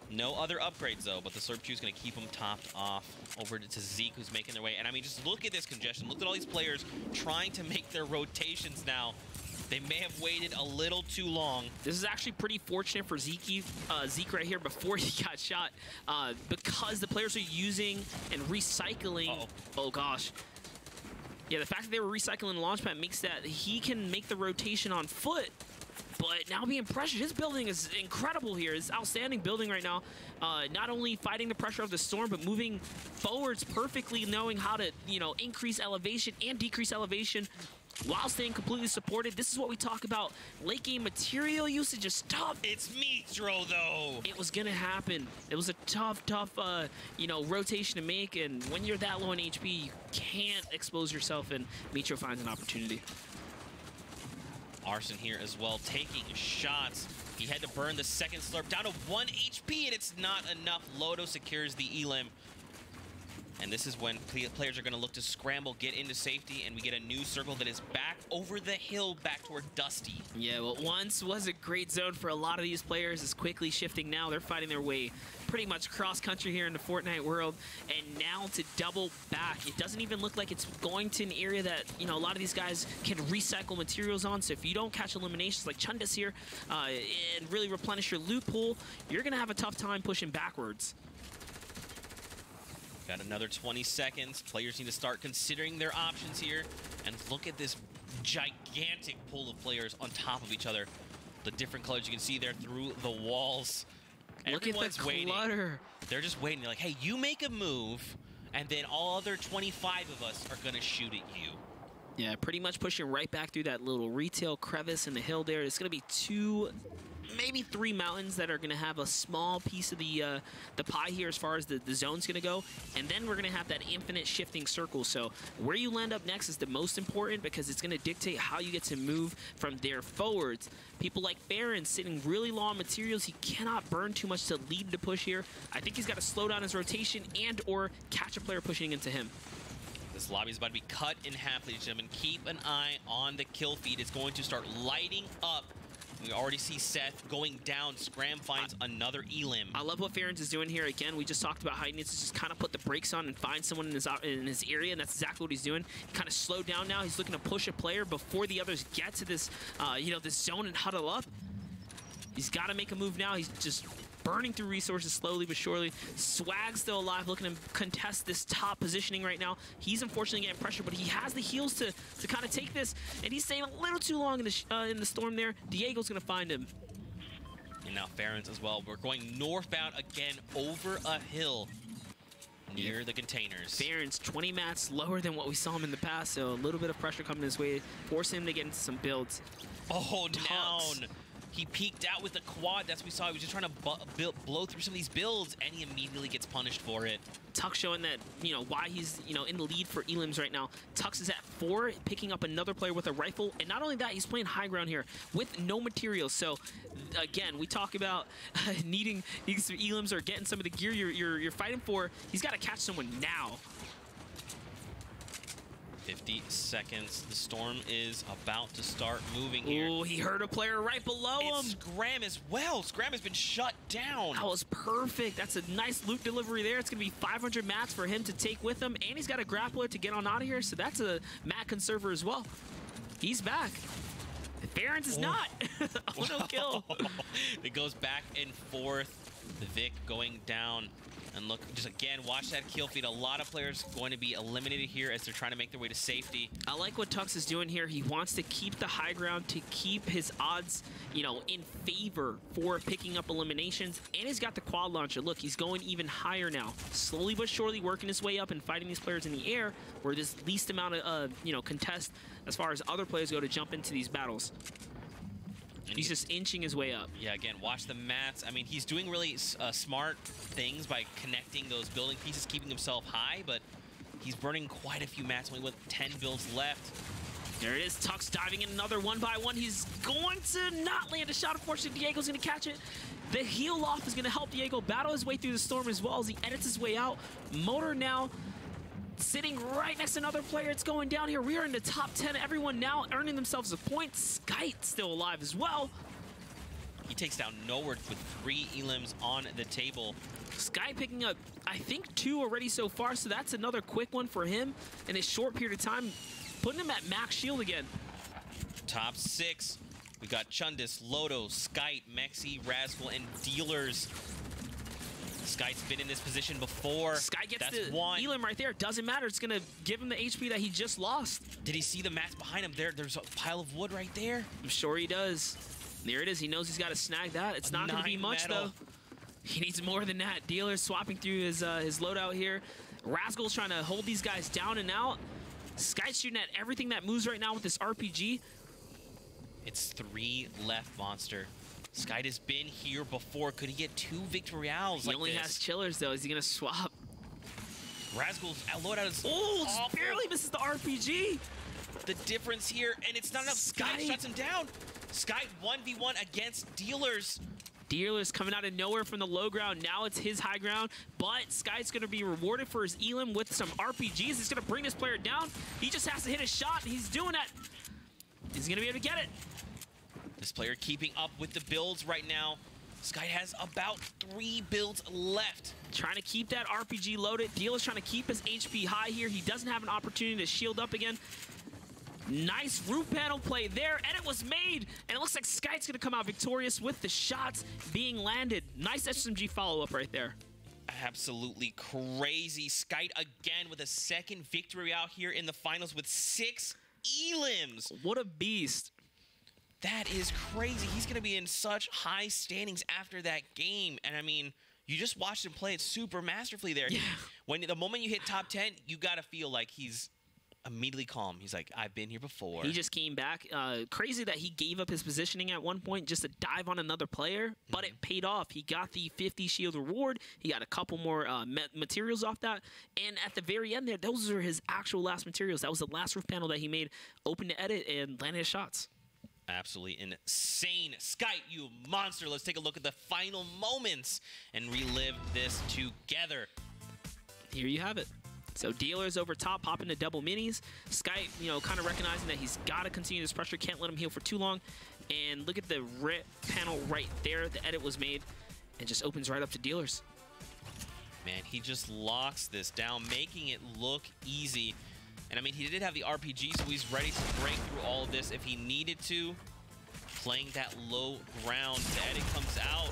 No other upgrades, though, but the slurp juice is going to keep him topped off. Over to Zeke, who's making their way. And, I mean, just look at this congestion. Look at all these players trying to make their rotations now. They may have waited a little too long. This is actually pretty fortunate for Zeke right here before he got shot, because the players are using and recycling. Oh, gosh. Yeah, the fact that they were recycling the launch pad makes that he can make the rotation on foot. But now being pressured, his building is incredible here. It's outstanding building right now. Not only fighting the pressure of the storm, but moving forwards perfectly, knowing how to, you know, increase elevation and decrease elevation while staying completely supported. This is what we talk about. Late game material usage is tough. It's Mitro, though. It was gonna happen. It was a tough, you know, rotation to make. And when you're that low in HP, you can't expose yourself, and Mitro finds an opportunity. Arsen here as well, taking shots. He had to burn the second slurp down to 1 HP, and it's not enough. Lodo secures the elim. And this is when players are going to look to scramble, get into safety, and we get a new circle that is back over the hill, back toward Dusty. Yeah, what once was a great zone for a lot of these players is quickly shifting now. They're fighting their way pretty much cross-country here in the Fortnite world. And now to double back. It doesn't even look like it's going to an area that, you know, a lot of these guys can recycle materials on. So if you don't catch eliminations like Chundas here and really replenish your loot pool, you're going to have a tough time pushing backwards. Got another 20 seconds. Players need to start considering their options here. And look at this gigantic pool of players on top of each other. The different colors you can see there through the walls. Look Everyone's at the waiting. clutter. They're just waiting. They're like, hey, you make a move, and then all other 25 of us are going to shoot at you. Yeah, pretty much pushing right back through that little retail crevice in the hill there. It's going to be 2, maybe 3 mountains that are going to have a small piece of the pie here as far as the zone's going to go. And then we're going to have that infinite shifting circle. So where you land up next is the most important, because it's going to dictate how you get to move from there forwards. People like Baron sitting really low on materials. He cannot burn too much to lead the push here. I think he's got to slow down his rotation and or catch a player pushing into him. This lobby is about to be cut in half, ladies and gentlemen. Keep an eye on the kill feed. It's going to start lighting up. We already see Seth going down. Scram finds another elim. I love what Ferens is doing here. Again, we just talked about how he needs to just kind of put the brakes on and find someone in his area, and that's exactly what he's doing. He kind of slowed down now. He's looking to push a player before the others get to this, you know, this zone and huddle up. He's got to make a move now. He's just burning through resources slowly but surely. Swag's still alive, looking to contest this top positioning right now. He's unfortunately getting pressure, but he has the heals to kind of take this, and he's staying a little too long in the storm there. Diego's going to find him. And now Ferens as well. We're going northbound again over a hill near the containers. Ferens 20 mats lower than what we saw him in the past, so a little bit of pressure coming his way, forcing him to get into some builds. Oh, down. He peeked out with the quad. That's what we saw. He was just trying to blow through some of these builds, and he immediately gets punished for it. Tux showing that, you know, why he's, you know, in the lead for elims right now. Tux is at 4, picking up another player with a rifle, and not only that, he's playing high ground here with no materials. So, again, we talk about needing some elims or getting some of the gear you're fighting for. He's got to catch someone now. 50 seconds. The storm is about to start moving here. Oh, he heard a player right below him. Scram as well. Scram has been shut down. That was perfect. That's a nice loot delivery there. It's going to be 500 mats for him to take with him, and he's got a grappler to get on out of here, so that's a mat conserver as well. He's back. Ferens is not. Oh, no kill. It goes back and forth. The Vic going down. And look, just again, watch that kill feed. A lot of players going to be eliminated here as they're trying to make their way to safety. I like what Tux is doing here. He wants to keep the high ground, to keep his odds, you know, in favor for picking up eliminations. And he's got the quad launcher. Look, he's going even higher now. Slowly but surely working his way up and fighting these players in the air where there's least amount of, you know, contest as far as other players go to jump into these battles. And he's just inching his way up. Yeah, again, watch the mats. I mean, he's doing really smart things by connecting those building pieces, keeping himself high, but he's burning quite a few mats, only with 10 builds left. There it is, Tux diving in another one by one. He's going to not land a shot. Unfortunately, Diego's going to catch it. The heal off is going to help Diego battle his way through the storm as well as he edits his way out. Motor now sitting right next to another player. It's going down here. We are in the top 10. Everyone now earning themselves a point. Skite still alive as well. He takes down Nowhere with 3 elims on the table. Sky picking up, I think, 2 already so far, so that's another quick one for him in a short period of time, putting him at max shield again. Top 6. We got Chundis, Lodo, Skite, Mexi, Rascal, and Dealers. Skite's been in this position before. Sky gets That's the one. Elim right there. Doesn't matter. It's going to give him the HP that he just lost. Did he see the mats behind him? There's a pile of wood right there. I'm sure he does. There it is. He knows he's got to snag that. It's not going to be much, though. He needs more than that. Dealer's swapping through his loadout here. Rascal's trying to hold these guys down and out. Sky's shooting at everything that moves right now with this RPG. It's 3 left, Monster. Skite has been here before. Could he get 2 Victorials He like only this? has chillers, though. Is he going to swap? Rascal's loadout is Oh, barely misses the RPG. the difference here, and it's not enough. Skite shuts him down. Skite 1v1 against Dealers. Dealer's coming out of nowhere from the low ground. Now it's his high ground, but Sky's going to be rewarded for his Elim with some RPGs. He's going to bring this player down. He just has to hit a shot, and he's doing that. He's going to be able to get it. This player keeping up with the builds right now. Skite has about 3 builds left. Trying to keep that RPG loaded. Dealer's trying to keep his HP high here. He doesn't have an opportunity to shield up again. Nice roof panel play there, and it was made. And it looks like Skite's going to come out victorious with the shots being landed. Nice SMG follow-up right there. Absolutely crazy. Skite again with a second victory out here in the finals with 6 elims. What a beast. That is crazy. He's going to be in such high standings after that game. And I mean, you just watched him play it super masterfully there. Yeah. When the moment you hit top 10, you got to feel like he's immediately calm. He's like, I've been here before. He just came back. Crazy that he gave up his positioning at one point just to dive on another player, but it paid off. He got the 50 shield reward. He got a couple more materials off that. And at the very end there, those are his actual last materials. That was the last roof panel that he made, open to edit, and landed his shots. Absolutely insane. Skite, you monster. Let's take a look at the final moments and relive this together. Here you have it. So Dealer's over top, popping to double minis. Skite, you know, kind of recognizing that he's got to continue this pressure, can't let him heal for too long. And look at the red panel right there. The edit was made and just opens right up to Dealers. Man, he just locks this down, making it look easy. And I mean, he did have the RPG, so he's ready to break through all of this if he needed to. Playing that low ground. The edit comes out.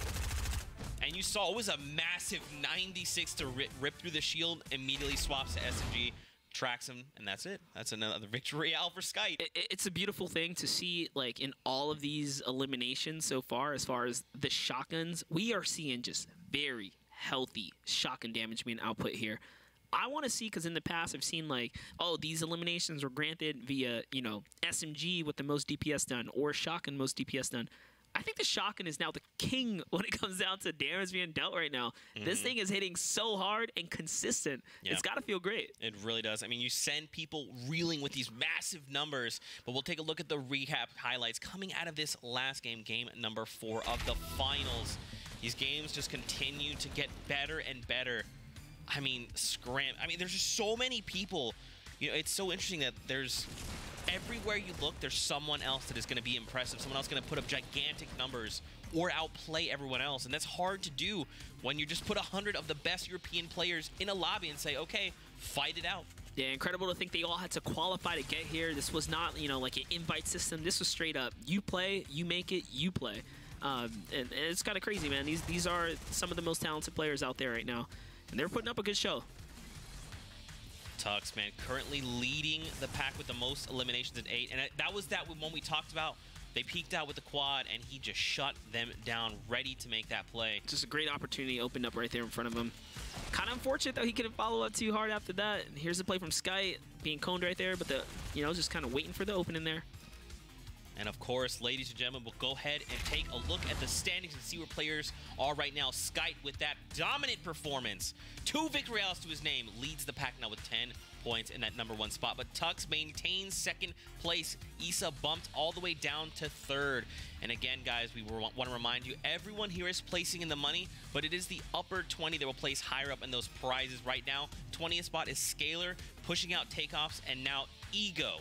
And you saw it was a massive 96 to rip through the shield, immediately swaps to SMG, tracks him, and that's it. That's another victory out for Skite. It's a beautiful thing to see, like, in all of these eliminations so far, as far as the shotguns, we are seeing just very healthy shotgun damage being output here. I want to see, because in the past I've seen like, oh, these eliminations were granted via, you know, SMG with the most DPS done or shotgun most DPS done. I think the shotgun is now the king when it comes down to damage being dealt right now. This thing is hitting so hard and consistent. Yeah. It's got to feel great. It really does. I mean, you send people reeling with these massive numbers, but we'll take a look at the recap highlights coming out of this last game, game number 4 of the finals. These games just continue to get better and better. I mean, there's just so many people. You know, it's so interesting that there's everywhere you look, there's someone else that is going to be impressive. Someone else going to put up gigantic numbers or outplay everyone else. And that's hard to do when you just put 100 of the best European players in a lobby and say, okay, fight it out. Yeah, incredible to think they all had to qualify to get here. This was not, you know, like an invite system. This was straight up. You play, you make it, you play. And it's kind of crazy, man. These are some of the most talented players out there right now. and they're putting up a good show. Tux, man, currently leading the pack with the most eliminations at 8. And that was that one we talked about. They peaked out with the quad, and he just shut them down, ready to make that play. Just a great opportunity opened up right there in front of him. Kind of unfortunate, though, he couldn't follow up too hard after that. And here's the play from Sky, being coned right there, but just kind of waiting for the open in there. And of course, ladies and gentlemen, we'll go ahead and take a look at the standings and see where players are right now. Skype, with that dominant performance, 2 victory royales to his name, leads the pack now with 10 points in that #1 spot. But Tux maintains 2nd place. Issa bumped all the way down to 3rd. And again, guys, we want to remind you, everyone here is placing in the money, but it is the upper 20 that will place higher up in those prizes right now. 20th spot is Scalar, pushing out Takeoffs, and now Ego.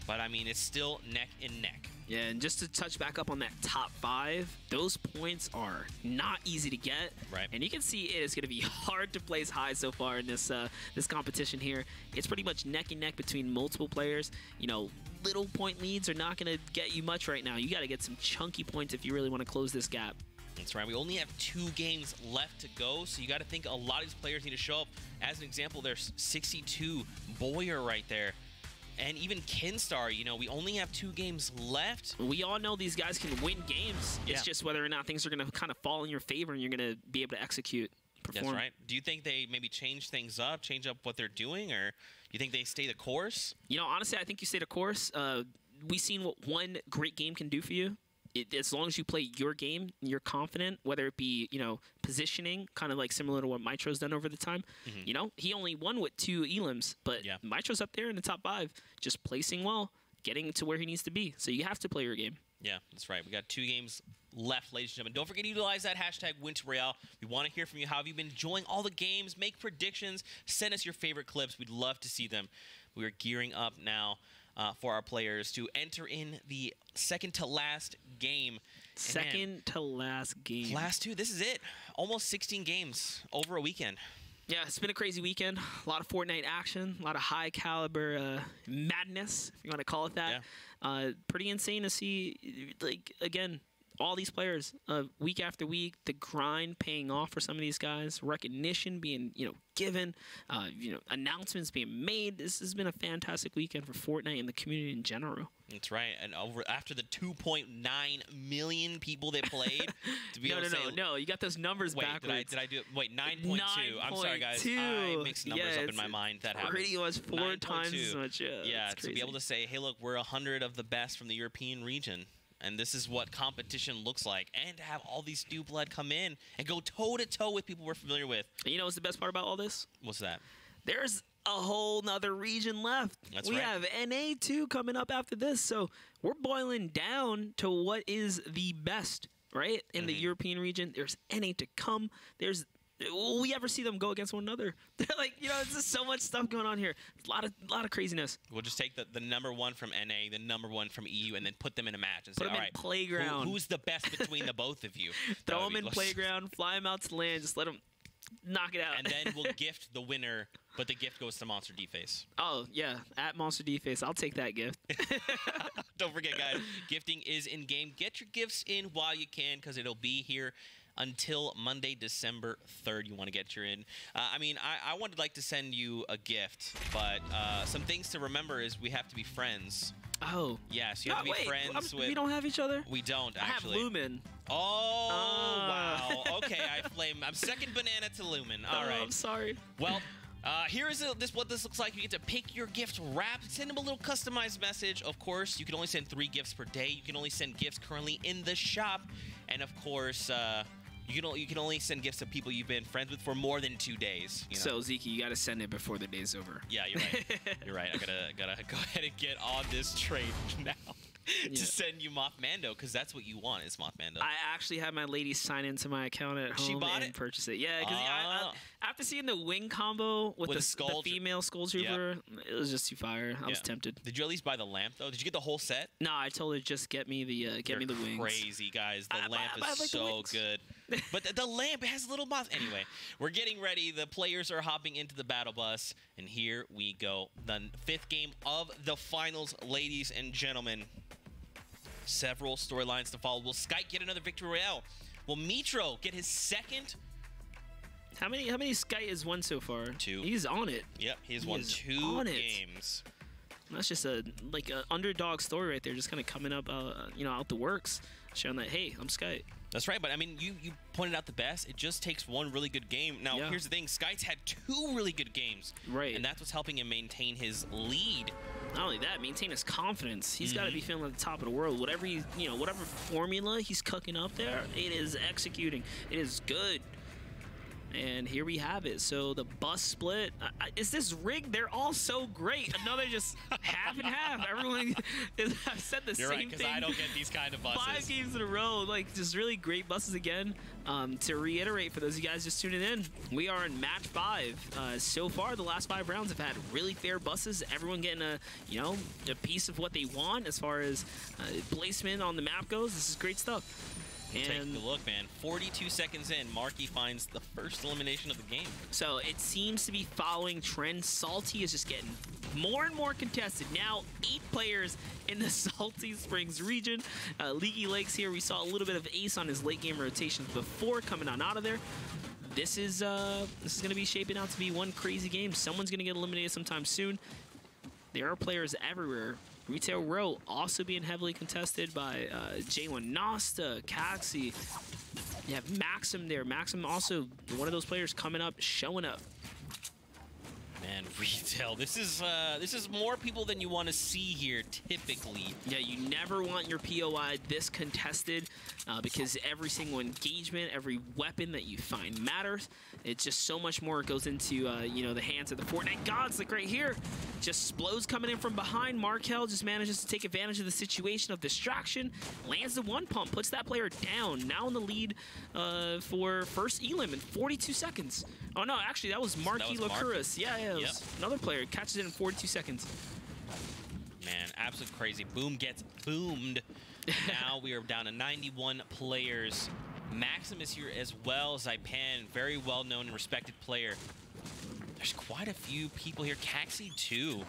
But I mean, it's still neck and neck. Yeah, and just to touch back up on that top 5, those points are not easy to get. Right. And you can see it is going to be hard to place high so far in this this competition here. It's pretty much neck and neck between multiple players. You know, little point leads are not going to get you much right now. You got to get some chunky points if you really want to close this gap. That's right. We only have 2 games left to go, so you got to think a lot of these players need to show up. As an example, there's 62 Boyer right there. And even Kinstar, you know, we only have 2 games left. We all know these guys can win games. It's just whether or not things are going to kind of fall in your favor and you're going to be able to execute, perform. That's right. Do you think they maybe change things up, change up what they're doing, or do you think they stay the course? You know, honestly, I think you stay the course. We've seen what one great game can do for you. As long as you play your game, you're confident, whether it be, you know, positioning, kind of like similar to what Mitro's done over the time. You know, he only won with 2 elims, but Mitro's up there in the top 5, just placing well, getting to where he needs to be. So you have to play your game. Yeah, that's right. We got 2 games left, ladies and gentlemen. Don't forget to utilize that hashtag #WinToRoyale. We want to hear from you. How have you been enjoying all the games? Make predictions. Send us your favorite clips. We'd love to see them. We are gearing up now for our players to enter in the second to last game. Second to last game. Last 2. This is it. Almost 16 games over a weekend. Yeah, it's been a crazy weekend. A lot of Fortnite action, a lot of high caliber madness, if you want to call it that. Yeah. Pretty insane to see, like, again, all these players week after week, the grind paying off for some of these guys, recognition being, you know, given, you know, announcements being made. This has been a fantastic weekend for Fortnite and the community in general. That's right. And after the 2.9 million people that played, to be able to say, no, you got those numbers backwards. Did I do it? Wait, 9.2. I'm sorry, guys. I mixed numbers up in my mind. That happened. Pretty much 4 times as much. Yeah, to be able to say, hey, look, we're 100 of the best from the European region. And this is what competition looks like. And to have all these new blood come in and go toe-to-toe with people we're familiar with. And you know what's the best part about all this? What's that? There's a whole nother region left. That's we right. have NA 2 coming up after this. So we're boiling down to what is the best, right? In the European region, there's NA to come. Will we ever see them go against one another? They're like, you know, there's just so much stuff going on here. A lot of craziness. We'll just take the #1 from NA, the #1 from EU, and then put them in a match and say, put them all in right, playground. Who's the best between the both of you? Throw them in playground, fly them out to land, just let them knock it out. And then we'll gift the winner, but the gift goes to Monster D-Face. Oh, yeah, at Monster D-Face. I'll take that gift. Don't forget, guys, gifting is in-game. Get your gifts in while you can, because it'll be here until Monday, December 3rd. You want to get your in. I mean, I would like to send you a gift, but some things to remember is we have to be friends. Oh. Yes, you have to be friends with... We don't have each other? We don't, actually. I have Lumen. Oh, wow. Okay, I'm second banana to Lumen. All right. I'm sorry. Well... here is what this looks like. You get to pick your gift wrap. Send them a little customized message. Of course, you can only send 3 gifts per day. You can only send gifts currently in the shop. And of course, you can only send gifts to people you've been friends with for more than 2 days. You know? So, Zeke, you got to send it before the day's over. Yeah, you're right. You're right. I gotta go ahead and get on this train now. To send you Moth Mando, because that's what you want is Moth Mando. I actually had my lady sign into my account at home and purchase it. Yeah, because after seeing the wing combo with the female Skull Trooper, it was just too fire. I was tempted. Did you at least buy the lamp though? Did you get the whole set? No, I told her just get me the wings. Crazy guys, the lamp is so good. But the lamp has a little moth. Anyway, we're getting ready. The players are hopping into the battle bus, and here we go. The 5th game of the finals, ladies and gentlemen. Several storylines to follow. Will Skype get another victory royale? Will Mitro get his 2nd How many Sky has won so far? 2. He's on it. Yep, he's won 2 games. That's just a underdog story right there, just kind of coming up, you know, out the works, showing that, hey, I'm Sky. That's right, but I mean, you pointed out the best. It just takes one really good game. Now, here's the thing: Sky's had 2 really good games, right? And that's what's helping him maintain his lead. Not only that, maintain his confidence. He's got to be feeling at the top of the world. Whatever whatever formula he's cooking up there, it is executing. It is good. And here we have it. So the bus split. Is this rigged? They're all so great. Another just half and half. Everyone I've said the You're same right, because thing. I don't get these kind of buses. 5 games in a row. Like, just really great buses again. To reiterate, for those of you guys just tuning in, we are in match 5. So far, the last 5 rounds have had really fair buses. Everyone getting a piece of what they want as far as placement on the map goes. This is great stuff. And take a look, man. 42 seconds in, Marky finds the first elimination of the game. So it seems to be following trend. Salty is just getting more and more contested. Now 8 players in the Salty Springs region. Leaky Lakes here, we saw a little bit of ace on his late game rotations before coming on out of there. This is going to be shaping out to be one crazy game. Someone's going to get eliminated sometime soon. There are players everywhere. Retail Row also being heavily contested by J1 Nosta, Caxi. You have Maxim there. Maxim also one of those players coming up, showing up. Man, Retail. This is more people than you want to see here, typically. Yeah, you never want your POI this contested because every single engagement, every weapon that you find matters. It's just so much more goes into the hands of the Fortnite gods. Like right here, just Splodes coming in from behind. Markel just manages to take advantage of the situation of distraction, lands the 1 pump, puts that player down. Now in the lead for first elim in 42 seconds. Oh no, actually that was Marky Locuris. Yeah, it was another player catches it in 42 seconds. Man, absolute crazy. Boom gets boomed. Now we are down to 91 players. Maxim is here as well. Zypan, very well-known and respected player. There's quite a few people here. Caxi, too.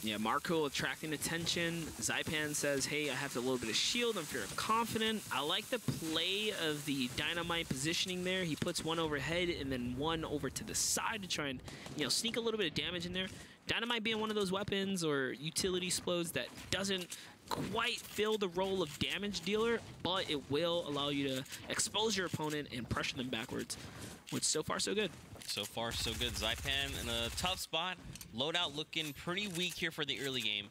Yeah, Marco attracting attention. Zypan says, hey, I have a little bit of shield. I'm feeling confident. I like the play of the dynamite positioning there. He puts one overhead and then one over to the side to try and, sneak a little bit of damage in there. Dynamite being one of those weapons or utility explodes that doesn't quite fill the role of damage dealer, but it will allow you to expose your opponent and pressure them backwards, which so far so good. So far so good. Zypan in a tough spot. Loadout looking pretty weak here for the early game.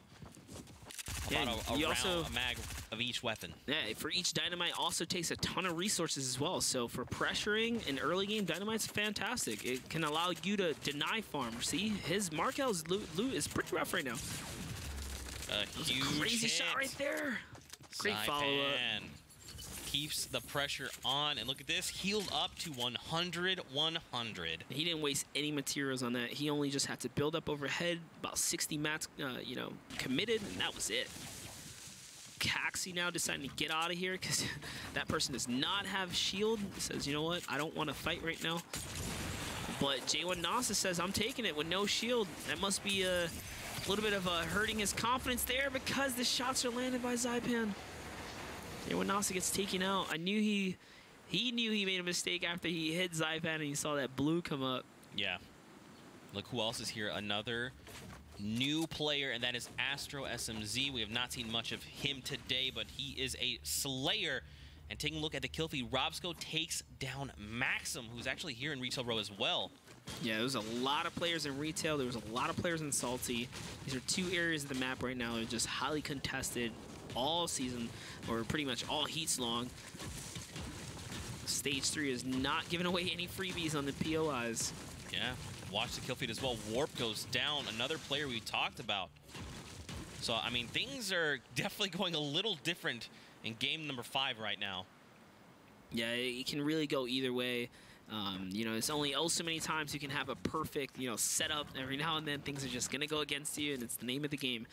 About a mag of each weapon. Yeah, for each dynamite also takes a ton of resources as well. So for pressuring in early game, dynamite's fantastic. It can allow you to deny farm. See, his Markel's loot is pretty rough right now. A huge crazy hit. shot right there. Great follow-up. Keeps the pressure on, and look at this, healed up to 100. He didn't waste any materials on that. He only just had to build up overhead, about 60 mats, committed, and that was it. Caxi now deciding to get out of here because that person does not have shield. He says, you know what, I don't want to fight right now. But J1 Nasa says, I'm taking it with no shield. That must be a little bit of hurting his confidence there because the shots are landed by Zypan. When Nasa gets taken out, I knew he knew he made a mistake after he hit Zypan and he saw that blue come up. Yeah. Look who else is here. Another new player, and that is Astro SMZ. We have not seen much of him today, but he is a slayer. And taking a look at the kill feed, Robsco takes down Maxim, who's actually here in Retail Row as well. Yeah, there was a lot of players in Retail. There was a lot of players in Salty. These are 2 areas of the map right now that are just highly contested all season, or pretty much all heats long. Stage 3 is not giving away any freebies on the POIs. Yeah, watch the kill feed as well. Warp goes down, another player we talked about. So, I mean, things are definitely going a little different in game number 5 right now. Yeah, it can really go either way. It's only so many times you can have a perfect, setup. Every now and then things are just going to go against you, and it's the name of the game.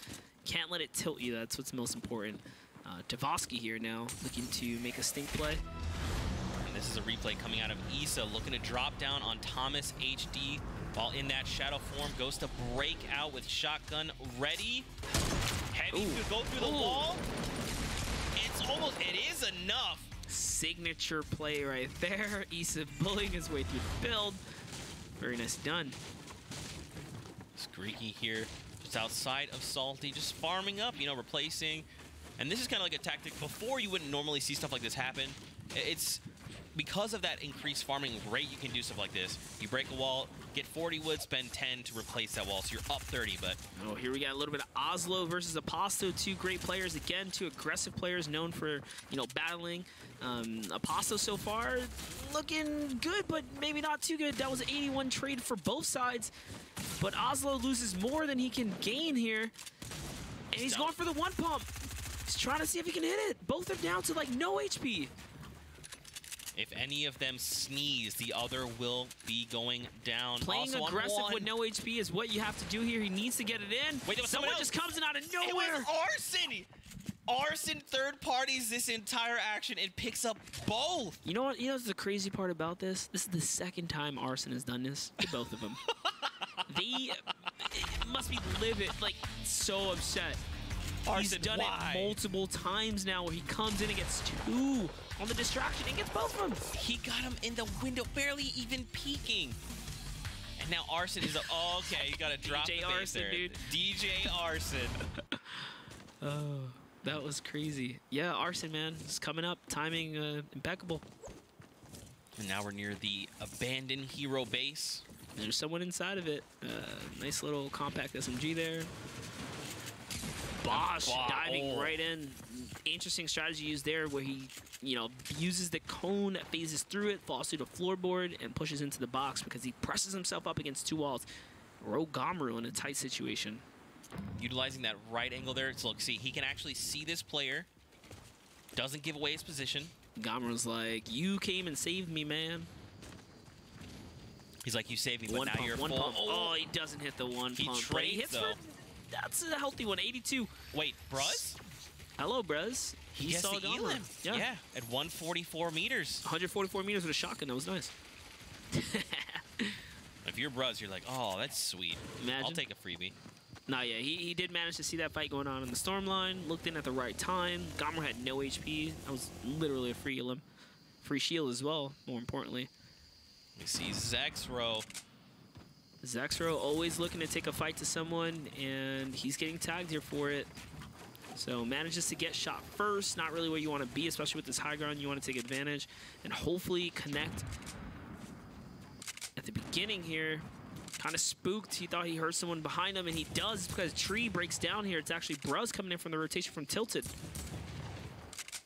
Can't let it tilt you. That's what's most important. Tavosky here now, looking to make a stink play. And this is a replay coming out of Issa, looking to drop down on Thomas HD while in that shadow form. Goes to break out with shotgun ready. Heavy to go through the wall. It is enough. signature play right there. Issa bullying his way through the build. Very nice done. Greeky here, just outside of Salty, just farming up, you know, replacing. And this is kind of like a tactic before you wouldn't normally see stuff like this happen. It's because of that increased farming rate, you can do stuff like this. You break a wall, get 40 wood, spend 10 to replace that wall, so you're up 30, but... Oh, here we got a little bit of Oslo versus Aposto, two great players. Again, two aggressive players known for, you know, battling. Aposto so far looking good, but maybe not too good. That was an 81 trade for both sides, but Oslo loses more than he can gain here. And he's going for the one pump. He's trying to see if he can hit it. Both are down to like no HP. If any of them sneeze, the other will be going down. Playing also aggressive with no HP is what you have to do here. He needs to get it in. Wait, there was someone just comes in out of nowhere. It was Arson! Arson third parties this entire action and picks up both. You know what? You know what's the crazy part about this? This is the second time Arson has done this to both of them. They must be livid, like so upset. He's done it multiple times now where he comes in and gets two on the distraction and gets both of them. He got him in the window, barely even peeking. And now Arson is okay, you gotta drop DJ the Arson, there. dude. DJ Arson. Oh, that was crazy. Yeah, Arson, man, it's coming up. Timing impeccable. And now we're near the abandoned hero base. There's someone inside of it. Nice little compact SMG there. Bosch diving right in. Interesting strategy used there where he, you know, uses the cone, phases through it, falls through the floorboard, and pushes into the box because he presses himself up against two walls. Rogamru in a tight situation. Utilizing that right angle there. So look, see, he can actually see this player. Doesn't give away his position. Gamru's like, you came and saved me, man. He's like, you saved me, but One now pump, you're one full. pump. Oh, he doesn't hit the one pump. Trades, but he hits though. for, that's a healthy one, 82. Wait, Bruz? Hello, Bruz. He gets saw the Gamru. Elim. Yeah, at 144 meters. 144 meters with a shotgun. That was nice. If you're Bruz, you're like, oh, that's sweet. Imagine. I'll take a freebie. Nah, yeah, he did manage to see that fight going on in the storm line. Looked in at the right time. Gamru had no HP. That was literally a free Elim. Free shield as well, more importantly. We see Zexro. Zexro always looking to take a fight to someone, and he's getting tagged here for it. So manages to get shot first. Not really where you want to be, especially with this high ground. You want to take advantage and hopefully connect at the beginning here. Kind of spooked. He thought he heard someone behind him, and he does because tree breaks down here. It's actually Bruz coming in from the rotation from Tilted.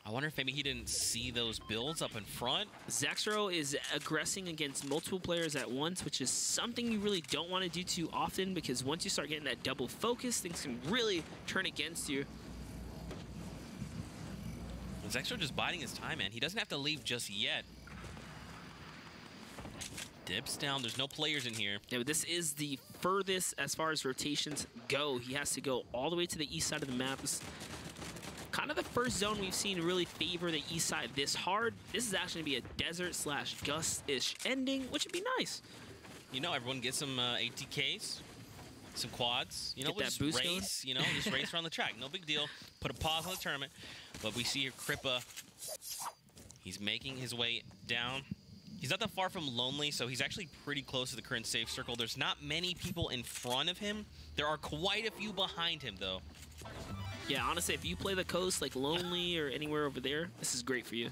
I wonder if maybe he didn't see those builds up in front. Zexro is aggressing against multiple players at once, which is something you really don't want to do too often because once you start getting that double focus, things can really turn against you. Zexro just biding his time, man. He doesn't have to leave just yet. Dips down. There's no players in here. Yeah, but this is the furthest as far as rotations go. He has to go all the way to the east side of the map. This kind of the first zone we've seen really favor the east side this hard. This is actually going to be a desert/gust-ish ending, which would be nice. You know, everyone gets some ATKs, some quads. You know, we'll just boost race. You know, just race around the track. No big deal. Put a pause on the tournament. But we see here Kripa. He's making his way down. He's not that far from Lonely, so he's actually pretty close to the current safe circle. There's not many people in front of him. There are quite a few behind him, though. Yeah, honestly, if you play the coast like Lonely or anywhere over there, this is great for you.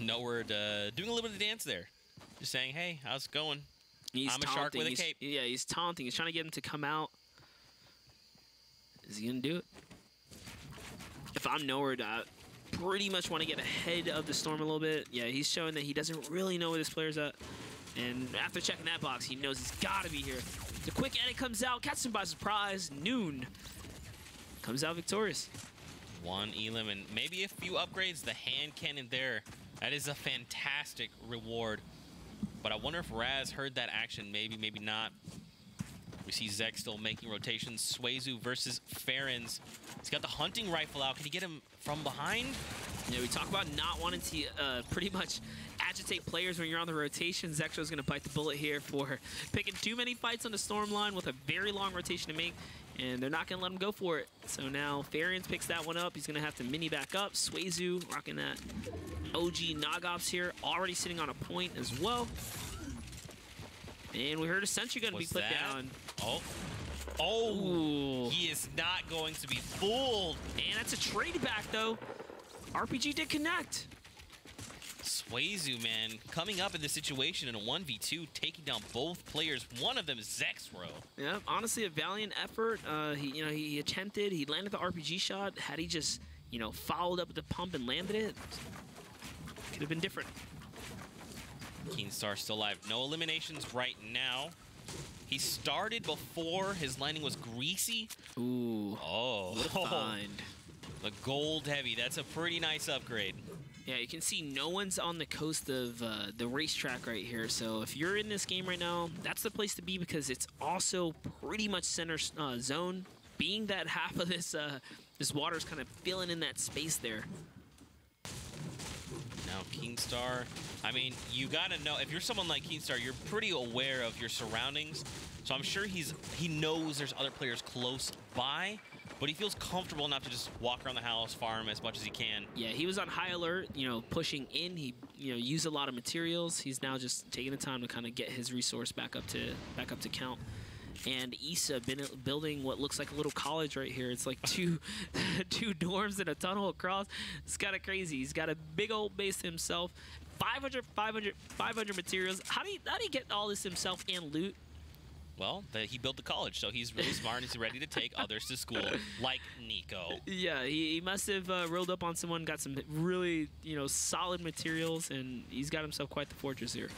Nowhere doing a little bit of dance there. Just saying, hey, how's it going? He's I'm a shark with a cape. Yeah, he's taunting. He's trying to get him to come out. Is he going to do it? If I'm Nowhere, I pretty much want to get ahead of the storm a little bit. Yeah, he's showing that he doesn't really know where this player's at. And after checking that box, he knows he's got to be here. The quick edit comes out, catches him by surprise. Noon comes out victorious. One Elim and maybe a few upgrades. The hand cannon there. That is a fantastic reward. But I wonder if Raz heard that action. Maybe, maybe not. We see Zek still making rotations. Swazu versus Ferens. He's got the hunting rifle out. Can he get him from behind? Yeah, we talk about not wanting to pretty much agitate players when you're on the rotation. Zexro's going to bite the bullet here for picking too many fights on the storm line with a very long rotation to make. and they're not going to let him go for it. So now Farians picks that one up. He's going to have to mini back up. Suezu rocking that OG Nogops here, already sitting on a point as well. And we heard a sentry going to be put down. Oh, Ooh. He is not going to be fooled. And that's a trade back, though. RPG did connect. Suezu, man, coming up in this situation in a 1v2, taking down both players. One of them is Zexro. Yeah, honestly, a valiant effort. He attempted. He landed the RPG shot. Had he just, followed up with the pump and landed it, could have been different. Keenstar still alive. No eliminations right now. He started before his landing was greasy. Ooh. Oh. What a find. The gold heavy. That's a pretty nice upgrade. Yeah, you can see no one's on the coast of the racetrack right here. So if you're in this game right now, that's the place to be because it's also pretty much center zone. Being that half of this water's kind of filling in that space there. Now Keenstar, I mean, you gotta know, if you're someone like Keenstar, you're pretty aware of your surroundings. So I'm sure he knows there's other players close by, but he feels comfortable enough to just walk around the house, farm as much as he can. Yeah, he was on high alert, pushing in. He, used a lot of materials. He's now just taking the time to kind of get his resource back up to count. And Issa building what looks like a little college right here. It's like two dorms and a tunnel across. It's kind of crazy. He's got a big old base to himself. 500 materials. How do you get all this himself and loot? Well, he built the college, so he's really smart and he's ready to take others to school, like Nico. Yeah, he must have rolled up on someone, got some really, solid materials, and he's got himself quite the fortress here.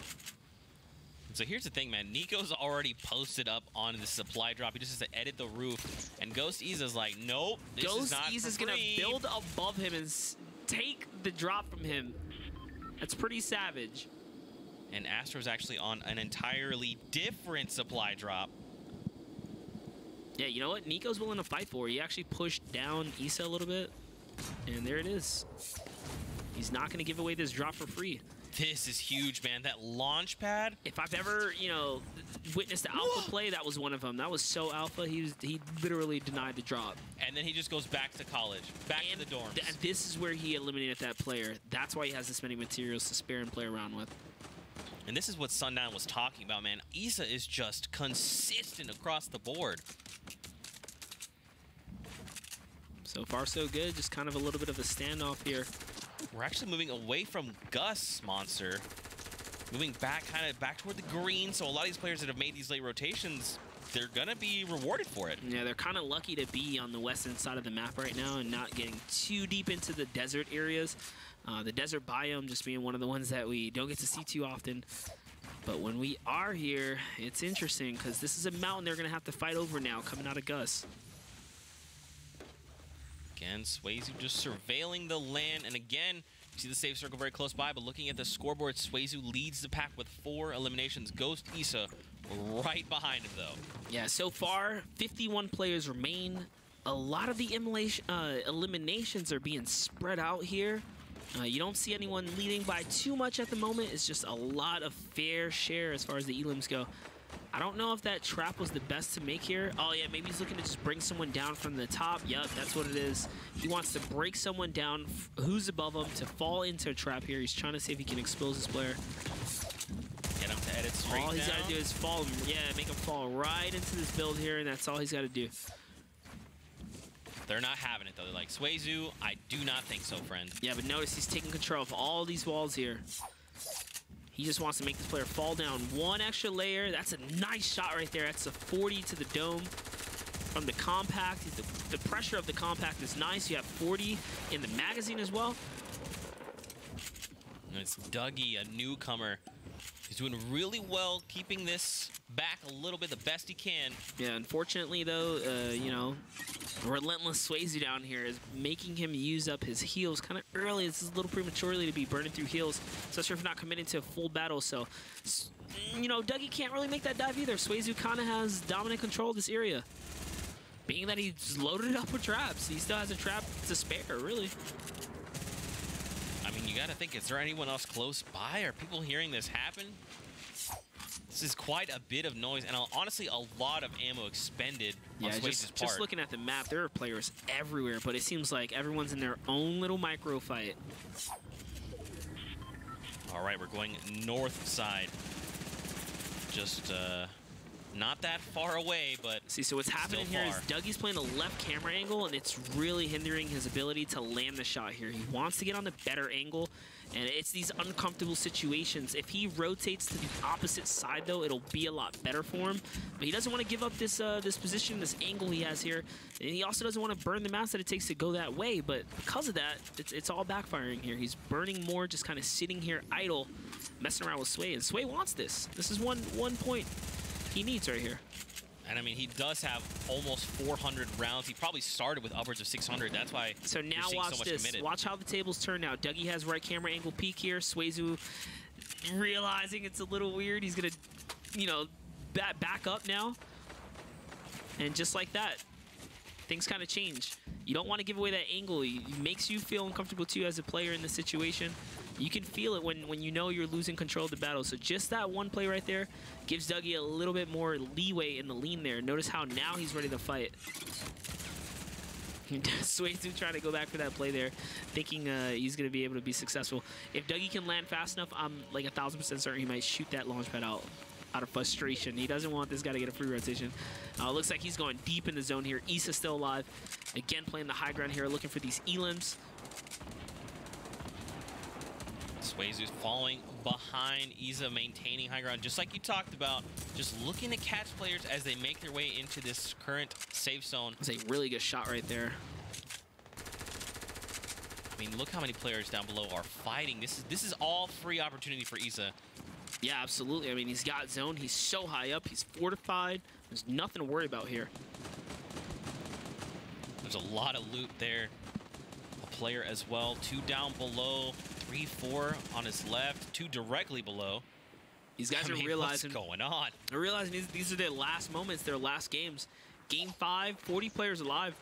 So here's the thing, man. Nico's already posted up on the supply drop. He just has to edit the roof. And Ghost Izza's like, nope, this is not Ghost Izza's going to build above him and take the drop from him. That's pretty savage. And Astro's actually on an entirely different supply drop. Yeah, you know what? Nico's willing to fight for it. He actually pushed down Issa a little bit. And there it is. He's not going to give away this drop for free. This is huge, man. That launch pad. If I've ever, witnessed the alpha play, that was one of them. That was so alpha. He literally denied the drop. And then he just goes back to college, back to the dorms. And this is where he eliminated that player. That's why he has this many materials to spare and play around with. And this is what Sundown was talking about, man. Issa is just consistent across the board. So far, so good. Just kind of a little bit of a standoff here. We're actually moving away from Gus Monster, moving back toward the green. So a lot of these players that have made these late rotations, they're gonna be rewarded for it. Yeah, they're kind of lucky to be on the western side of the map right now and not getting too deep into the desert areas. The desert biome just being one of the ones that we don't get to see too often. But when we are here, it's interesting because this is a mountain they're gonna have to fight over now coming out of Gus. Again, Suezu just surveilling the land, and again, you see the safe circle very close by, but looking at the scoreboard, Suezu leads the pack with 4 eliminations. Ghost Issa right behind him, though. Yeah, so far, 51 players remain. A lot of the eliminations are being spread out here. You don't see anyone leading by too much at the moment. It's just a lot of fair share as far as the elims go. I don't know if that trap was the best to make here. Oh, yeah, maybe he's looking to just bring someone down from the top. Yep, that's what it is. He wants to break someone down who's above him to fall into a trap here. He's trying to see if he can expose his player. Get him to edit straight down. All he's got to do is fall, make him fall right into this build here, and that's all he's got to do. They're not having it, though. They're like, Suezu, I do not think so, friend. Yeah, but notice he's taking control of all these walls here. He just wants to make this player fall down one extra layer. That's a nice shot right there. That's a 40 to the dome from the compact. The pressure of the compact is nice. You have 40 in the magazine as well. And it's Dougie, a newcomer. He's doing really well, keeping this back a little bit, the best he can. Yeah, unfortunately, though, relentless Suezu down here is making him use up his heals kind of early. This is a little prematurely to be burning through heals, especially if not committing to a full battle. So, Dougie can't really make that dive either. Suezu kind of has dominant control of this area. Being that he's loaded it up with traps. He still has a trap to spare, really. I mean, you got to think, is there anyone else close by? Are people hearing this happen? This is quite a bit of noise, and honestly, a lot of ammo expended on Yeah, Swayze's part. just looking at the map, there are players everywhere, but it seems like everyone's in their own little micro fight. All right, we're going north side. Just not that far away, but see, so what's happening here is Dougie's playing a left camera angle, and it's really hindering his ability to land the shot here. He wants to get on the better angle, and it's these uncomfortable situations. If he rotates to the opposite side, though, it'll be a lot better for him. But he doesn't want to give up this this position, this angle he has here. And he also doesn't want to burn the mass that it takes to go that way. But because of that, it's all backfiring here. He's burning more, just kind of sitting here idle, messing around with Sway. And Sway wants this. This is one point he needs right here. And I mean, he does have almost 400 rounds. He probably started with upwards of 600. That's why. So now watch this. Committed. Watch how the tables turn now. Dougie has right camera angle peek here. Swayze realizing it's a little weird. He's gonna, you know, back up now. And just like that, things kind of change. You don't want to give away that angle. It makes you feel uncomfortable too as a player in this situation. You can feel it when you know you're losing control of the battle. So just that one play right there gives Dougie a little bit more leeway in the lean there. Notice how now he's ready to fight. Swayze trying to go back for that play there, thinking he's going to be able to be successful. If Dougie can land fast enough, I'm like 1000% certain he might shoot that launch pad out of frustration. He doesn't want this guy to get a free rotation. Looks like he's going deep in the zone here. Issa's still alive. Again, playing the high ground here, looking for these elims. Swayze's falling behind. Isa maintaining high ground, just like you talked about. Just looking to catch players as they make their way into this current safe zone. That's a really good shot right there. I mean, look how many players down below are fighting. This is all free opportunity for Isa. Yeah, absolutely. I mean, he's got zone. He's so high up. He's fortified. There's nothing to worry about here. There's a lot of loot there. A player as well. 2 down below. 3, 4 on his left. 2 directly below. These guys are realizing what's going on. They're realizing these are their last moments, their last games. Game 5, 40 players alive.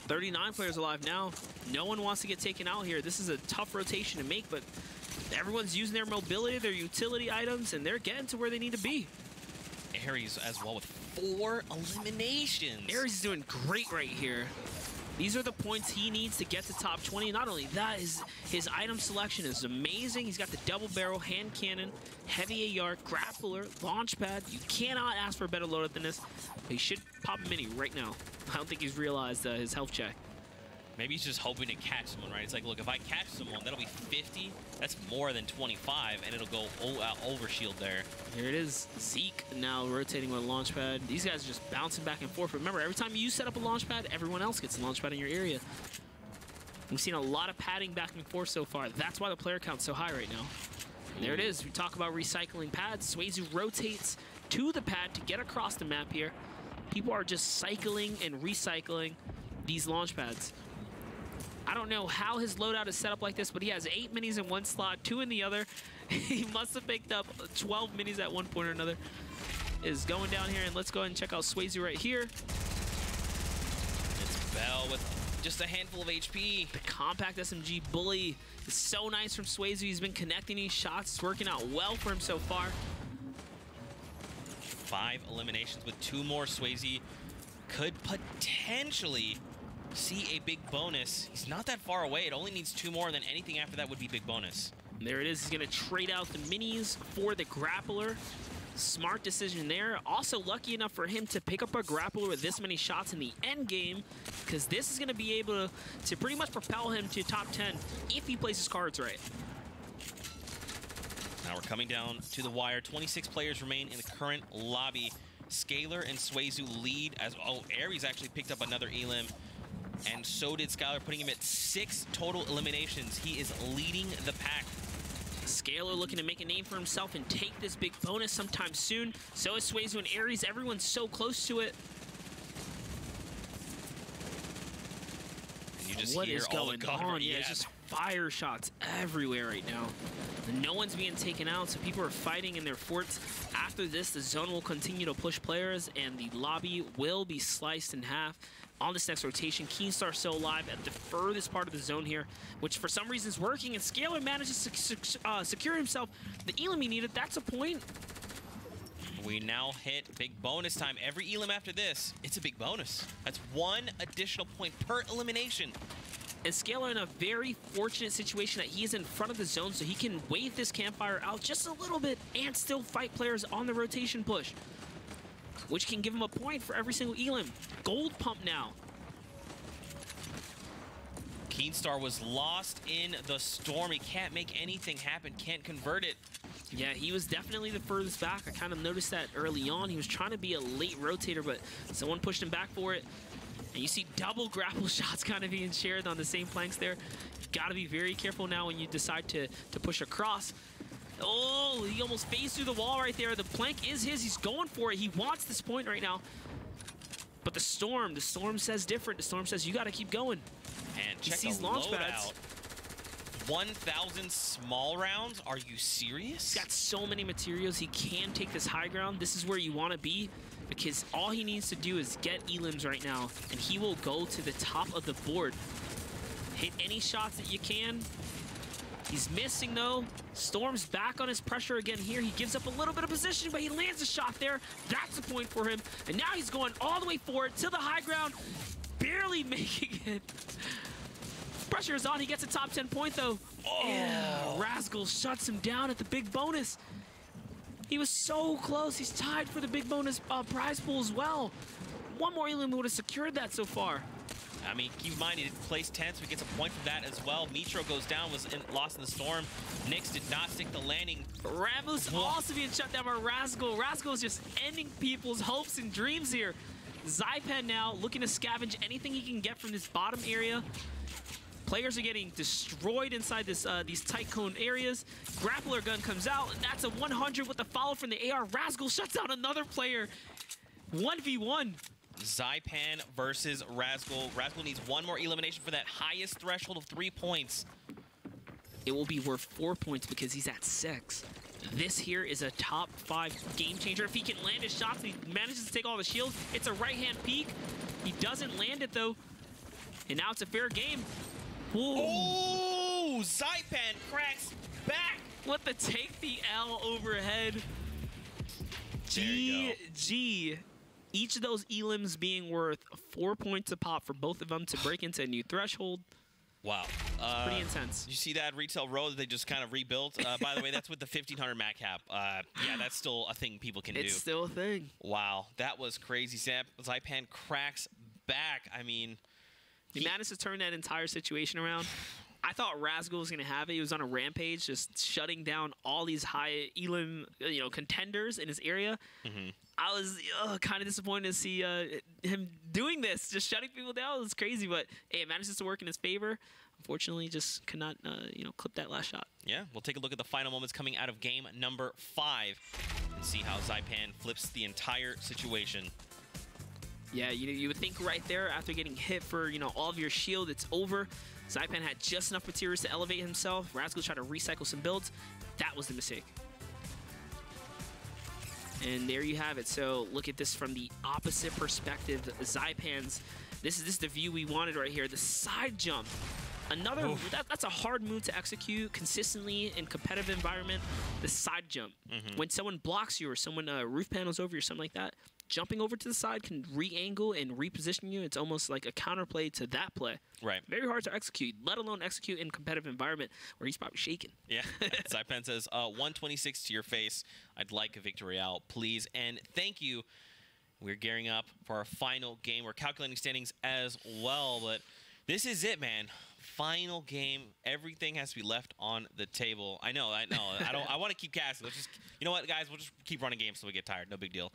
39 players alive now. No one wants to get taken out here. This is a tough rotation to make, but everyone's using their mobility, their utility items, and they're getting to where they need to be. Aries as well with 4 eliminations. Aries is doing great right here. These are the points he needs to get to top 20. Not only that, his item selection is amazing. He's got the double barrel, hand cannon, heavy AR, grappler, launch pad. You cannot ask for a better loadout than this. He should pop a mini right now. I don't think he's realized his health check. Maybe he's just hoping to catch someone, right? It's like, look, if I catch someone, that'll be 50. That's more than 25, and it'll go overshield there. Here it is. Zeke now rotating with a launch pad. These guys are just bouncing back and forth. Remember, every time you set up a launch pad, everyone else gets a launch pad in your area. We've seen a lot of padding back and forth so far. That's why the player count's so high right now. And there it is. We talk about recycling pads. Swayze rotates to the pad to get across the map here. People are just cycling and recycling these launch pads. I don't know how his loadout is set up like this, but he has 8 minis in one slot, 2 in the other. He must have picked up 12 minis at one point or another. Is going down here, and let's go ahead and check out Swayze right here. It's Bell with just a handful of HP. The compact SMG bully is so nice from Swayze. He's been connecting these shots. It's working out well for him so far. 5 eliminations with 2 more. Swayze could potentially see a big bonus. He's not that far away. It only needs 2 more, and then anything after that would be big bonus. There it is. He's going to trade out the minis for the grappler. Smart decision there. Also lucky enough for him to pick up a grappler with this many shots in the end game, because this is going to be able to pretty much propel him to top 10 if he plays his cards right. Now we're coming down to the wire. 26 players remain in the current lobby. Scalar and Swayze lead as Aries actually picked up another elim. And so did Skylar, putting him at 6 total eliminations. He is leading the pack. Scalar looking to make a name for himself and take this big bonus sometime soon. So is Swayze and Aries. Everyone's so close to it. And you just what hear is all going the on? Yeah, it's just fire shots everywhere right now. And no one's being taken out, so people are fighting in their forts. After this, the zone will continue to push players, and the lobby will be sliced in half. on this next rotation. Keenstar still alive at the furthest part of the zone here, which for some reason is working, and Scalar manages to secure himself the Elim he needed. That's a point. We now hit big bonus time. Every Elim after this, it's a big bonus. That's 1 additional point per elimination. And Scalar in a very fortunate situation that he is in front of the zone, so he can wave this campfire out just a little bit and still fight players on the rotation push, which can give him a point for every single Elim. Gold pump now. Keenstar was lost in the storm. He can't make anything happen, can't convert it. Yeah, he was definitely the furthest back. I kind of noticed that early on. He was trying to be a late rotator, but someone pushed him back for it. And you see double grapple shots kind of being shared on the same flanks there. You got to be very careful now when you decide to push across. Oh, he almost phased through the wall right there. The plank is his. He's going for it. He wants this point right now. But the storm says different. The storm says you got to keep going. And check these the launch loadout. pads. 1,000 small rounds? Are you serious? He's got so many materials. He can take this high ground. This is where you want to be, because all he needs to do is get Elims right now, and he will go to the top of the board. Hit any shots that you can. He's missing, though. Storm's back on his pressure again here. He gives up a little bit of position, but he lands a shot there. That's a point for him. And now he's going all the way forward to the high ground, barely making it. Pressure is on. He gets a top 10 point, though. Oh. Yeah, Rascal shuts him down at the big bonus. He was so close. He's tied for the big bonus prize pool as well. One more Elim would have secured that so far. I mean, keep in mind, he did place 10, so he gets a point from that as well. Mitro goes down, lost in the storm. Nyx did not stick the landing. Rammus also being shut down by Rascal. Rascal is just ending people's hopes and dreams here. Zypan now looking to scavenge anything he can get from this bottom area. Players are getting destroyed inside this these tight cone areas. Grappler gun comes out, and that's a 100 with the follow from the AR. Rascal shuts down another player. 1v1. Zypan versus Rascal. Rascal needs 1 more elimination for that highest threshold of 3 points. It will be worth 4 points because he's at 6. This here is a top 5 game changer. If he can land his shots and he manages to take all the shields, it's a right-hand peek. He doesn't land it, though. And now it's a fair game. Oh, Zypan cracks back with the take the L overhead. GG. Each of those Elims being worth 4 points a pop for both of them to break into a new threshold. Wow. Pretty intense. You see that retail row that they just kind of rebuilt? By the way, that's with the 1,500 mat cap. Yeah, that's still a thing people can do. It's still a thing. Wow, that was crazy. Zypan cracks back. I mean... He managed to turn that entire situation around. I thought Rascal was going to have it. He was on a rampage, just shutting down all these high Elim, contenders in his area. Mm-hmm. I was kind of disappointed to see him doing this, just shutting people down. It was crazy, but hey, it manages to work in his favor. Unfortunately, just could not, clip that last shot. Yeah, we'll take a look at the final moments coming out of game number 5 and see how Zypan flips the entire situation. Yeah, you would think right there, after getting hit for, all of your shield, it's over. Zypan had just enough materials to elevate himself. Rascal tried to recycle some builds. That was the mistake. And there you have it. So look at this from the opposite perspective. Zypan's, this is the view we wanted right here. The side jump. Another, that's a hard move to execute consistently in competitive environment. The side jump. Mm-hmm. When someone blocks you or someone roof panels over you or something like that, jumping over to the side can re-angle and reposition you. It's almost like a counterplay to that play. Right. Very hard to execute, let alone execute in competitive environment where he's probably shaking. Yeah. Zypan says, 126 to your face. I'd like a victory Royale, please. And thank you. We're gearing up for our final game. We're calculating standings as well, but this is it, man. Final game. Everything has to be left on the table. I know. I want to keep casting. Let's just, you know what, guys? We'll just keep running games till we get tired. No big deal.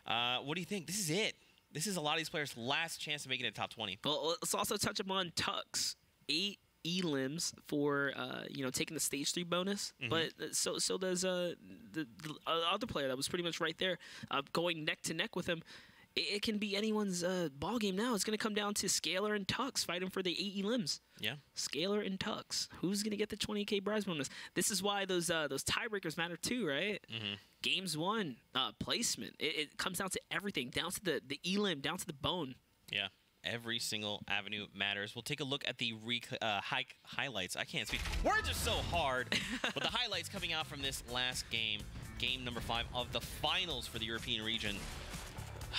What do you think? This is it. This is a lot of these players' last chance of making it top 20. Well, let's also touch upon Tux. 8 Elims for taking the stage 3 bonus, but so does the other player that was pretty much right there, going neck to neck with him. It can be anyone's ball game now. It's going to come down to Scalar and Tux fighting for the 8 Elims. Yeah. Scalar and Tux. Who's going to get the 20K prize bonus? This is why those tiebreakers matter too, right? Games won, placement. It comes down to everything, down to the Elim, down to the bone. Yeah. Every single avenue matters. We'll take a look at the highlights. I can't speak. Words are so hard. But the highlights coming out from this last game, game number 5 of the finals for the European region.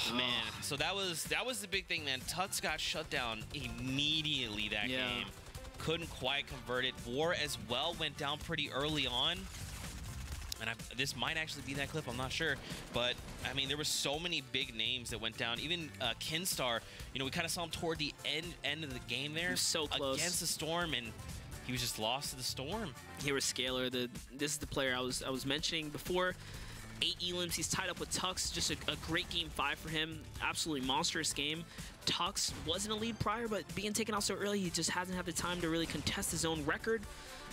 Oh, man, so that was the big thing, man. Tux got shut down immediately that game. Couldn't quite convert it. War as well went down pretty early on. And this might actually be that clip, I'm not sure. But, I mean, there were so many big names that went down. Even Kinstar, you know, we kind of saw him toward the end of the game there. He was so close. Against the Storm, and he was just lost to the Storm. Here was Scalar. This is the player I was mentioning before. 8 elims. He's tied up with Tux. Just a great game 5 for him. Absolutely monstrous game. Tux wasn't a lead prior, but being taken out so early, he just hasn't had the time to really contest his own record.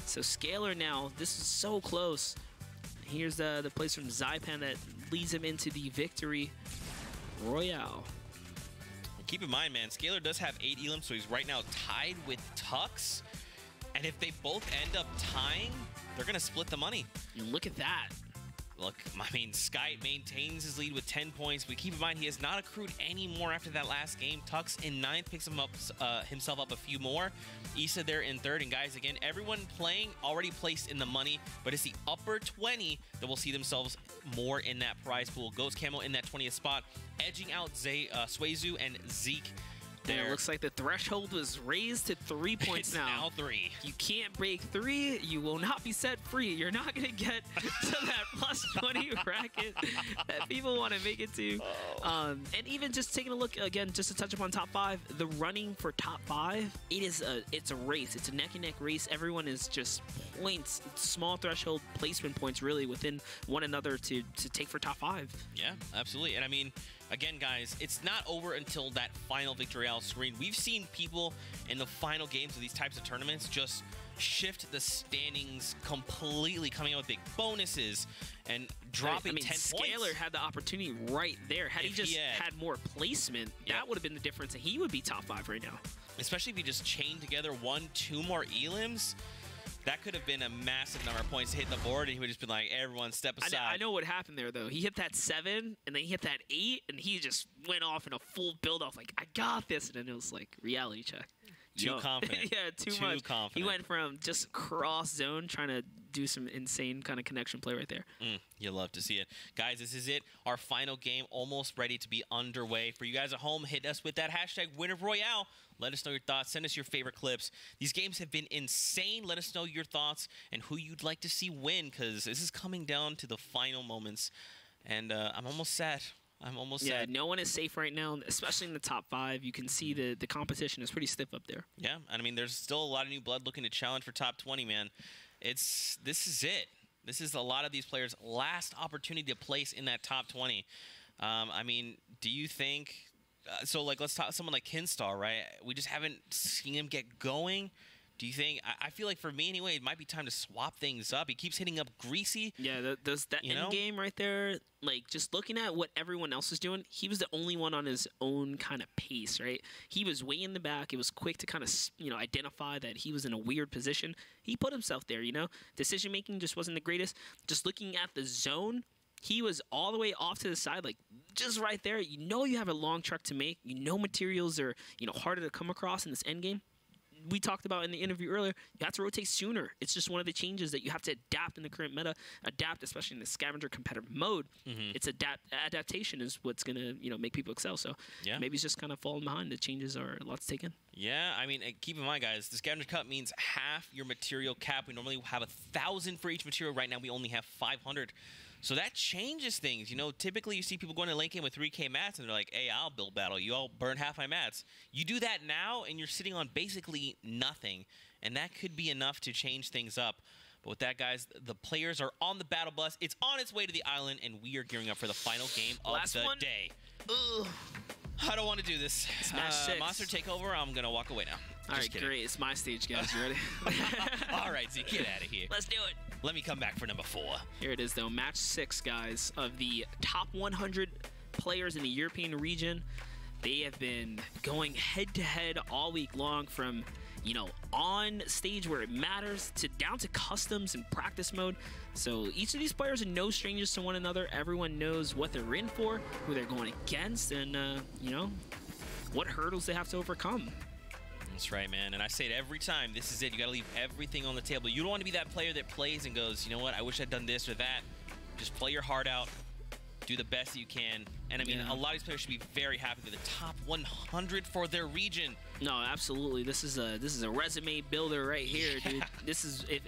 So Scalar now, this is so close. Here's the place from Zypan that leads him into the victory royale. Keep in mind, man, Scalar does have 8 elims, so he's right now tied with Tux. And if they both end up tying, they're going to split the money. And look at that. Look, I mean, Sky maintains his lead with 10 points, but keep in mind he has not accrued any more after that last game. Tux in 9th picks himself up a few more. Issa there in 3rd, and guys, again, everyone playing already placed in the money, but it's the upper 20 that will see themselves more in that prize pool. Ghost Camo in that 20th spot, edging out Swazu and Zeke. There. It looks like the threshold was raised to 3 points it's now. Now 3. You can't break 3. You will not be set free. You're not going to get to that plus 20 bracket that people want to make it to. And even just taking a look, again, just to touch upon top 5, the running for top 5, it's a race. It's a neck-and-neck race. Everyone is just points, small threshold placement points really within one another to take for top 5. Yeah, absolutely. And I mean, again, guys, it's not over until that final Victory Royale screen. We've seen people in the final games of these types of tournaments just shift the standings completely, coming out with big bonuses and dropping 10 points. Scalar had the opportunity right there. Had he just had more placement, that would have been the difference, and he would be top 5 right now. Especially if he just chained together 1-2 more elims. That could have been a massive number of points to hit the board, and he would just been like, everyone step aside. I know what happened there, though. He hit that 7, and then he hit that 8, and he just went off in a full build-off, like, I got this. And then it was like, reality check. Too confident. Yeah, too much. Confident. He went from just cross zone, trying to do some insane kind of connection play right there. You love to see it. Guys, this is it. Our final game almost ready to be underway. For you guys at home, hit us with that hashtag Winner Royale. Let us know your thoughts. Send us your favorite clips. These games have been insane. Let us know your thoughts and who you'd like to see win, because this is coming down to the final moments. And I'm almost sad. I'm almost sad. No one is safe right now, especially in the top 5. You can see the competition is pretty stiff up there. Yeah, and I mean, there's still a lot of new blood looking to challenge for top 20, man. This is it. This is a lot of these players' last opportunity to place in that top 20. I mean, do you think... so, like, let's talk someone like Kinstar, right? We just haven't seen him get going. Do you think... I feel like, for me anyway, it might be time to swap things up. He keeps hitting up Greasy. Yeah, that end game right there, like, just looking at what everyone else is doing, he was the only one on his own kind of pace, right? He was way in the back. It was quick to kind of, identify that he was in a weird position. He put himself there, Decision-making just wasn't the greatest. Just looking at the zone... He was all the way off to the side, like just right there. You have a long truck to make. Materials are, harder to come across in this end game. We talked about in the interview earlier, you have to rotate sooner. It's just one of the changes that you have to adapt in the current meta. Adapt, especially in the scavenger competitive mode. It's adaptation is what's going to, make people excel. So maybe he's just kind of falling behind. The changes are a lot to take in. Yeah, I mean, keep in mind, guys, the scavenger cup means half your material cap. We normally have 1,000 for each material. Right now, we only have 500. So that changes things. Typically you see people going to lane game with 3K mats, and they're like, hey, I'll build battle. You all burn half my mats. You do that now, and you're sitting on basically nothing. And that could be enough to change things up. But with that, guys, the players are on the battle bus. It's on its way to the island, and we are gearing up for the final game of the day. Ugh. I don't want to do this. Match 6. Monster takeover. I'm going to walk away now. All right, great. It's my stage, guys. You ready? All right, Zeke, get out of here. Let's do it. Let me come back for number 4. Here it is, though. Match 6, guys, of the top 100 players in the European region. They have been going head-to-head all week long from, on stage where it matters to down to customs and practice mode. So each of these players are no strangers to one another. Everyone knows what they're in for, who they're going against, and, what hurdles they have to overcome. That's right, man. And I say it every time. This is it. You got to leave everything on the table. You don't want to be that player that plays and goes, you know what, I wish I'd done this or that. Just play your heart out. Do the best that you can. And I mean, a lot of these players should be very happy they're the top 100 for their region. No, absolutely. This is a resume builder right here, dude. This is, if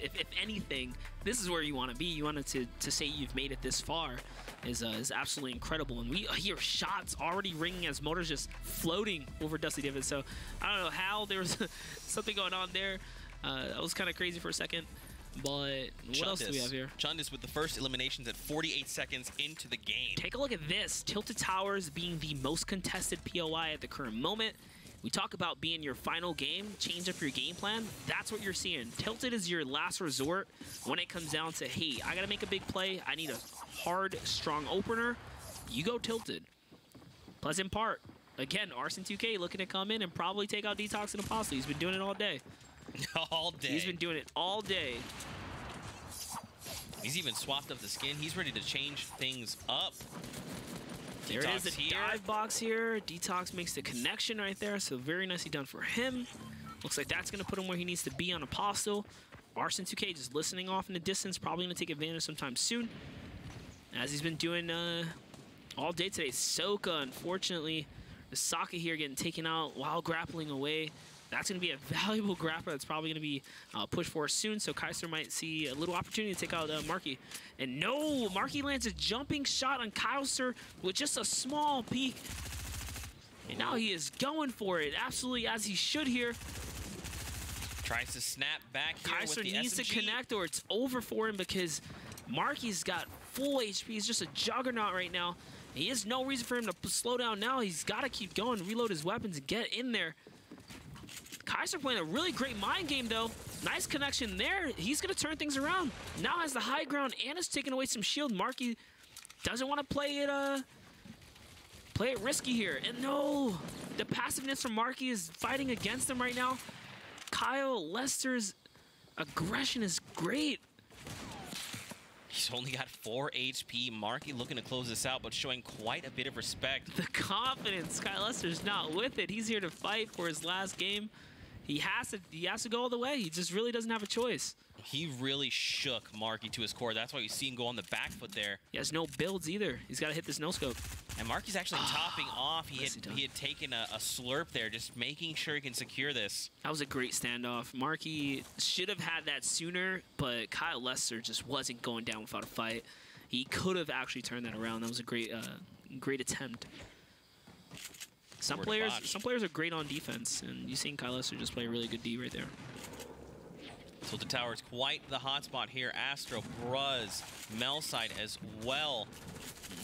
anything, this is where you want to be. You want to say you've made it this far is absolutely incredible. And we hear shots already ringing as Motor's just floating over Dusty David. So I don't know how there was something going on there. That was kind of crazy for a second. But what else do we have here? Chundis with the first eliminations at 48 seconds into the game. Take a look at this. Tilted Towers being the most contested POI at the current moment. We talk about being your final game, change up your game plan. That's what you're seeing. Tilted is your last resort when it comes down to, hey, I got to make a big play. I need a hard, strong opener. You go Tilted. Pleasant Park. Again, Arson2K looking to come in and probably take out Detox and Apostle. He's been doing it all day. All day. He's been doing it all day. He's even swapped up the skin. He's ready to change things up. There it is, a dive box here. Detox makes the connection right there, so very nicely done for him. Looks like that's going to put him where he needs to be on Apostle. Arson2K just listening off in the distance, probably going to take advantage sometime soon, as he's been doing all day today. Soka, unfortunately, the Sokka here getting taken out while grappling away. That's going to be a valuable grappler that's probably going to be pushed for soon, so Kaiser might see a little opportunity to take out Marky. And no, Marky lands a jumping shot on Kaiser with just a small peek. And now he is going for it, absolutely as he should here. Tries to snap back here Kaiser with the needs SMG. to connect or it's over for him because Marky's got full HP. He's just a juggernaut right now. He has no reason for him to slow down now. He's got to keep going, reload his weapons, and get in there. Kaiser playing a really great mind game, though. Nice connection there. He's going to turn things around. Now has the high ground and is taking away some shield. Marky doesn't want to play it risky here. And no, the passiveness from Marky is fighting against him right now. Kyle Lester's aggression is great. He's only got 4 HP. Marky looking to close this out, but showing quite a bit of respect. The confidence. Kyle Lester's not with it. He's here to fight for his last game. He has to go all the way. He just really doesn't have a choice. He really shook Marky to his core. That's why you see him go on the back foot there. He has no builds either. He's got to hit this no-scope. And Marky's actually topping off. He had taken a slurp there, just making sure he can secure this. That was a great standoff. Marky should have had that sooner, but Kyle Lester just wasn't going down without a fight. He could have actually turned that around. That was a great attempt. Some players are great on defense, and you've seen Kyle Lester just play a really good D right there. So the tower is quite the hotspot here. Astro, Bruz, Melside as well.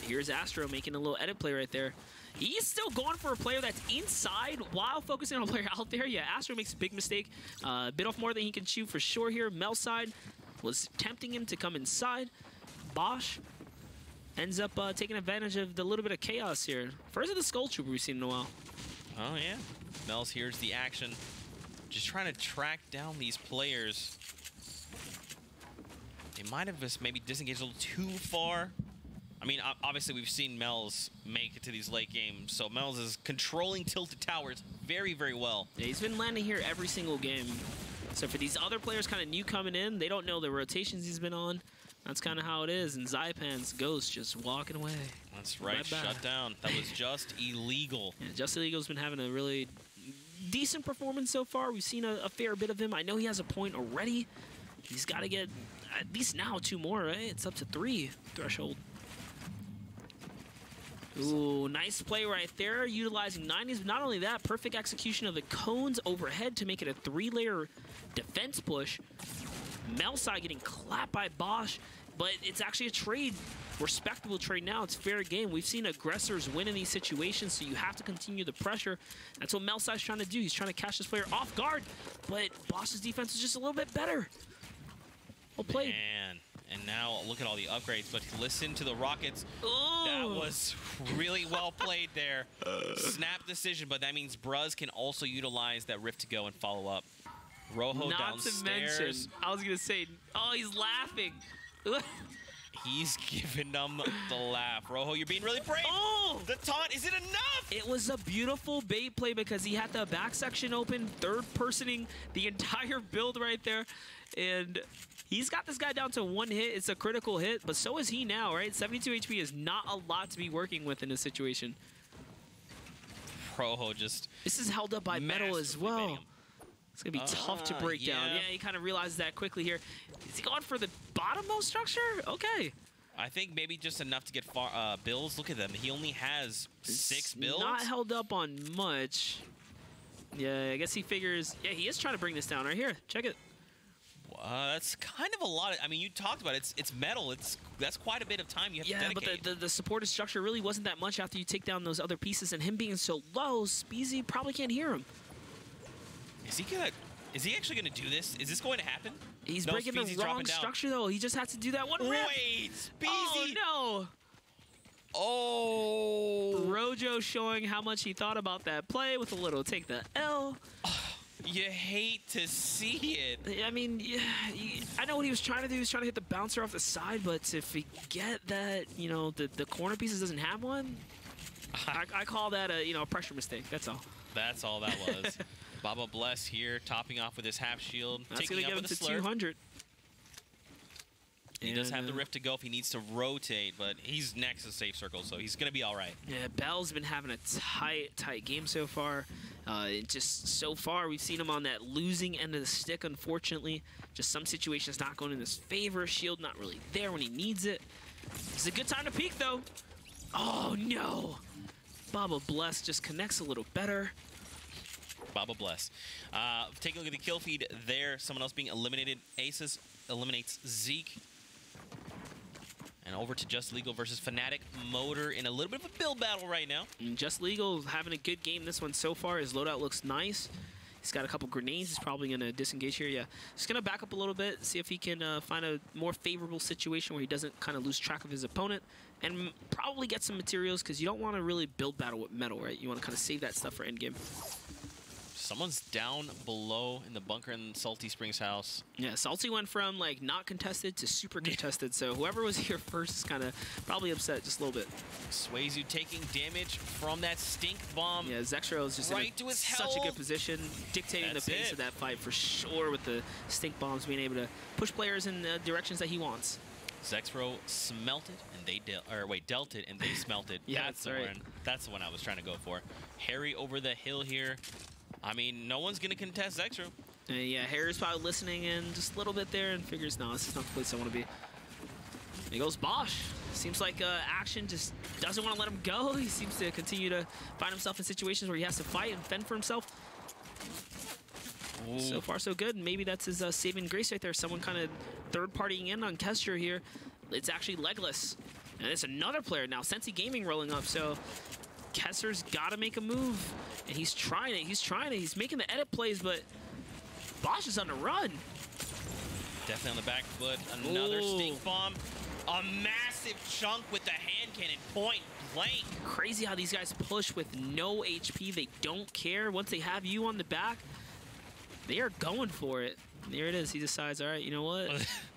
Here's Astro making a little edit play right there. He's still going for a player that's inside while focusing on a player out there. Yeah, Astro makes a big mistake. Bit off more than he can shoot for sure here. Melside was tempting him to come inside. Bosch ends up taking advantage of the little bit of chaos here. First of the Skull Trooper we've seen in a while. Oh, yeah. Mels hears the action. Just trying to track down these players. They might have just maybe disengaged a little too far. I mean, obviously, we've seen Mels make it to these late games, so Mels is controlling Tilted Towers very, very well. Yeah, he's been landing here every single game. So for these other players kind of new coming in, they don't know the rotations he's been on. That's kind of how it is, and Zypan's Ghost just walking away. That's right, shut down. That was just illegal. Yeah, Just Illegal's been having a really decent performance so far. We've seen a fair bit of him. I know he has a point already. He's got to get at least now 2 more, right? It's up to 3 threshold. Ooh, nice play right there, utilizing 90s. Not only that, perfect execution of the cones overhead to make it a 3-layer defense push. Melside getting clapped by Bosch, but it's actually a trade. Respectable trade now. It's fair game. We've seen aggressors win in these situations, so you have to continue the pressure. That's what Melside's trying to do. He's trying to catch this player off guard, but Bosch's defense is just a little bit better. Well played. Man. And now look at all the upgrades, but listen to the Rockets. Oh. That was really well played there. Snap decision, but that means Bruz can also utilize that Rift to go and follow up. Rojo Not downstairs. to mention, I was going to say, oh, he's laughing. He's giving them the laugh. Rojo, you're being really brave. Oh! The taunt, is it enough? It was a beautiful bait play because he had the back section open, third-personing the entire build right there. And he's got this guy down to 1 hit. It's a critical hit, but so is he now, right? 72 HP is not a lot to be working with in this situation. Rojo just... This is held up by metal as well. It's going to be tough to break down. Yeah, he kind of realizes that quickly here. Is he going for the bottommost structure? Okay. I think maybe just enough to get bills. Look at them. He only has 6 bills. Not held up on much. Yeah, I guess he figures... Yeah, he is trying to bring this down right here. Check it. That's kind of a lot. I mean, you talked about it. It's metal. That's quite a bit of time you have to dedicate. Yeah, but the supported structure really wasn't that much after you take down those other pieces, and him being so low, Speezy probably can't hear him. Is he actually gonna do this? Is this going to happen? He's breaking the wrong structure though. He just had to do that one rip. Wait, Speezy! Oh no! Oh! Rojo showing how much he thought about that play with a little take the L. You hate to see it. I mean, yeah, I know what he was trying to do. He was trying to hit the bouncer off the side, but to forget that, you know, the corner pieces doesn't have one, I call that a pressure mistake. That's all. That's all that was. Baba Bless here, topping off with his half shield. That's going to get him to 200. He does have the rift to go if he needs to rotate, but he's next to safe circle, so he's going to be all right. Yeah, Bell's been having a tight game so far. Just so far, we've seen him on that losing end of the stick, unfortunately. Just some situations not going in his favor. Shield not really there when he needs it. It's a good time to peek, though. Oh, no. Baba Bless just connects a little better. Baba Bless. Take a look at the kill feed there. Someone else being eliminated. Aces eliminates Zeke. And over to Just Legal versus Fnatic Motor in a little bit of a build battle right now. And Just Legal having a good game this one so far. His loadout looks nice. He's got a couple grenades. He's probably going to disengage here. Yeah, just going to back up a little bit, see if he can find a more favorable situation where he doesn't kind of lose track of his opponent. And probably get some materials because you don't want to really build battle with metal, right? You want to kind of save that stuff for endgame. Someone's down below in the bunker in Salty Springs house. Yeah, Salty went from like not contested to super contested, so whoever was here first is kind of probably upset just a little bit. Suezu taking damage from that stink bomb. Yeah, Zexro is just right in such a good position, dictating the pace of that fight for sure with the stink bombs, being able to push players in the directions that he wants. Zexro smelted and they dealt it and they smelted. Yeah, that's the one. That's the one I was trying to go for. Harry over the hill here. I mean, no one's gonna contest Zexro. Yeah, Harry's probably listening in just a little bit there and figures, no, this is not the place I want to be. There goes Bosch. Seems like Action just doesn't want to let him go. He seems to continue to find himself in situations where he has to fight and fend for himself. Ooh. So far, so good. Maybe that's his saving grace right there. Someone kind of third-partying in on Kestra here. It's actually Legless. And it's another player now. Sensi Gaming rolling up, so Kesser's got to make a move. And he's trying it. He's making the edit plays, but Bosch is on the run. Definitely on the back foot. Another stink bomb. A massive chunk with the hand cannon, point blank. Crazy how these guys push with no HP. They don't care. Once they have you on the back, they are going for it. There it is. He decides, all right, you know what?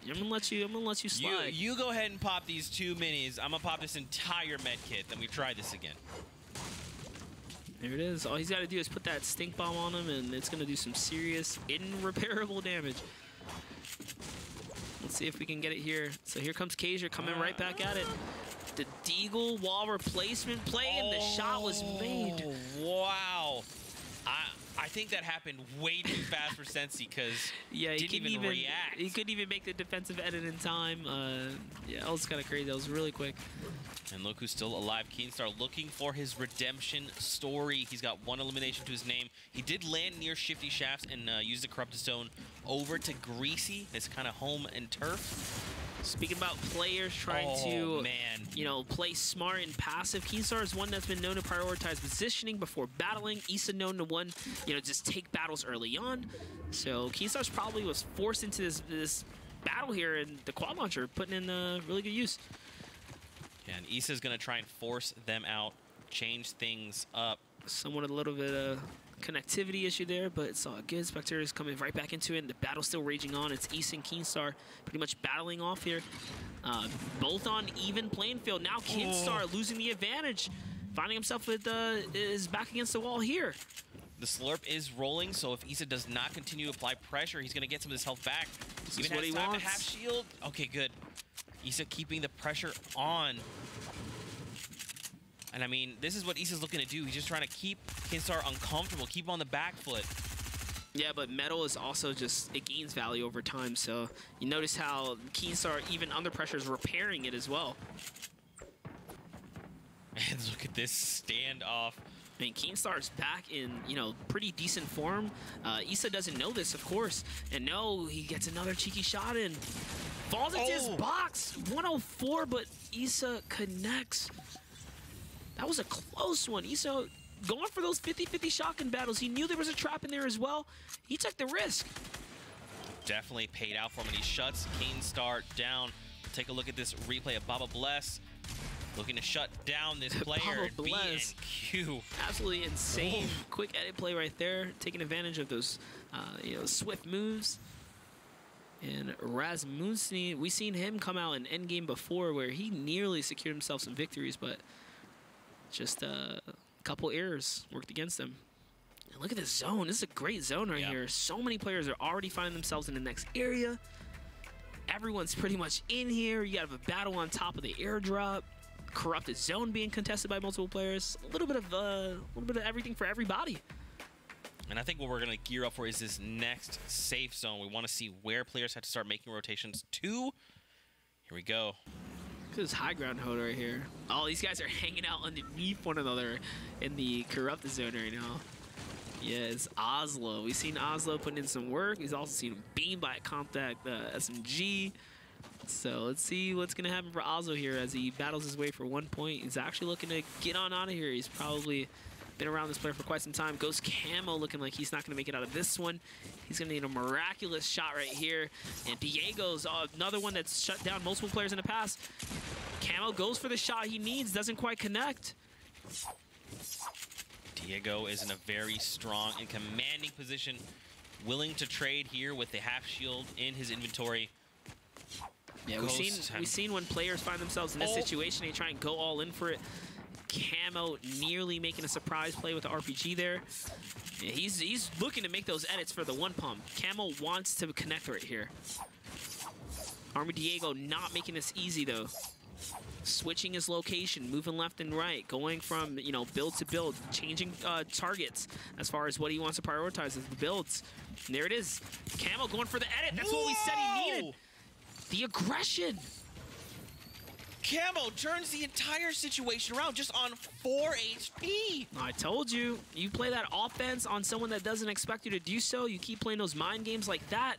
I'm gonna let you slide. You go ahead and pop these 2 minis. I'm gonna pop this entire med kit. Then we try this again. There it is. All he's got to do is put that stink bomb on him, and it's going to do some serious, irreparable damage. Let's see if we can get it here. So here comes Kaiser coming right back at it. The Deagle wall replacement play, and the shot was made. Wow. I think that happened way too fast for Sensi because yeah, he didn't even react. He couldn't even make the defensive edit in time. Yeah, that was kind of crazy. That was really quick. And look who's still alive. Keenstar looking for his redemption story. He's got 1 elimination to his name. He did land near Shifty Shafts and used the Corrupted Stone over to Greasy, his kind of home and turf. Speaking about players trying to, play smart and passive, Keenstar is one that's been known to prioritize positioning before battling. Issa known to just take battles early on. So Keenstar's probably was forced into this battle here, and the quad launcher putting in really good use. Yeah, and Issa's gonna try and force them out, change things up. Someone a little bit connectivity issue there, but it's all good. Spectre is coming right back into it, and the battle's still raging on. It's Issa and Keenstar pretty much battling off here. Both on even playing field. Now Keenstar losing the advantage, finding himself with is back against the wall here. The slurp is rolling, so if Issa does not continue to apply pressure, he's going to get some of this health back. This Even is what has he time wants. to half shield. Okay, good. Issa keeping the pressure on. And I mean, this is what Issa's looking to do. He's just trying to keep Keenstar uncomfortable, keep him on the back foot. Yeah, but metal is also just, it gains value over time, so you notice how Keenstar, even under pressure, is repairing it as well. And look at this standoff. I mean, Keenstar's back in, you know, pretty decent form. Issa doesn't know this, of course. And no, he gets another cheeky shot in. Falls into his box. 104, but Issa connects. That was a close one. Issa going for those 50-50 shotgun battles. He knew there was a trap in there as well. He took the risk. Definitely paid out for him, and he shuts Keenstar down. Take a look at this replay of Baba Bless. Looking to shut down this player at B&Q. Absolutely insane. Quick edit play right there, taking advantage of those you know, swift moves. And Rasmussen, we've seen him come out in endgame before where he nearly secured himself some victories, but just a couple errors worked against him. And look at this zone. This is a great zone right here. So many players are already finding themselves in the next area. Everyone's pretty much in here. You have a battle on top of the airdrop. Corrupted zone being contested by multiple players. A little bit of everything for everybody. And I think what we're going to gear up for is this next safe zone. We want to see where players have to start making rotations to. Here we go. Look at this high ground hold right here. Oh, these guys are hanging out underneath one another in the corrupted zone right now. Yeah, it's Oslo. We've seen Oslo putting in some work. We've also seen him beamed by a contact SMG. So let's see what's going to happen for Oslo here as he battles his way for 1 point. He's actually looking to get on out of here. He's probably been around this player for quite some time. Ghost Camo looking like he's not going to make it out of this one. He's going to need a miraculous shot right here. And Diego's another one that's shut down multiple players in the past. Camo goes for the shot he needs, doesn't quite connect. Diego is in a very strong and commanding position, willing to trade here with the half shield in his inventory. Yeah, we've seen when players find themselves in this situation, they try and go all in for it. Camo nearly making a surprise play with the RPG there. Yeah, he's looking to make those edits for the one pump. Camo wants to connect right here. Army Diego not making this easy though. Switching his location, moving left and right, going from, you know, build to build, changing targets as far as what he wants to prioritize as the builds. And there it is. Camo going for the edit. That's what we said he needed. The aggression. Camo turns the entire situation around just on 4 HP. I told you. You play that offense on someone that doesn't expect you to do so. You keep playing those mind games like that.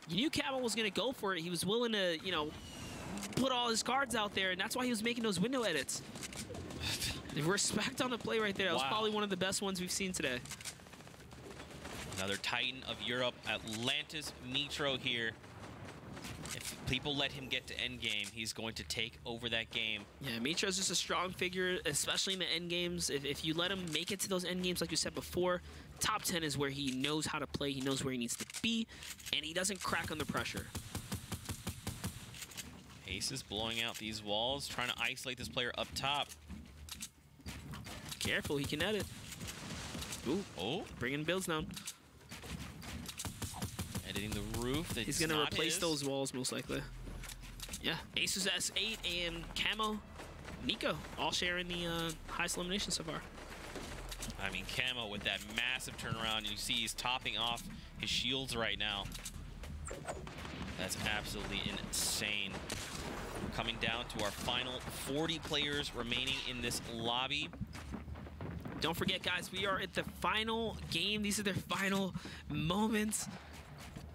You knew Camo was going to go for it. He was willing to, you know, put all his cards out there, and that's why he was making those window edits. The respect on the play right there. That was probably one of the best ones we've seen today. Another Titan of Europe, Atlantis Mitro here. If people let him get to endgame, he's going to take over that game. Yeah, Mitro's just a strong figure, especially in the end games. If you let him make it to those end games, like you said before, top 10 is where he knows how to play, he knows where he needs to be, and he doesn't crack under pressure. Ace is blowing out these walls, trying to isolate this player up top. Careful, he can edit. Ooh, bringing builds down. Editing the roof. He's going to replace those walls, most likely. Yeah, Ace is S8 and Camo, Nico, all sharing the highest elimination so far. I mean, Camo with that massive turnaround. You see he's topping off his shields right now. That's absolutely insane. We're coming down to our final 40 players remaining in this lobby. Don't forget, guys, we are at the final game. These are their final moments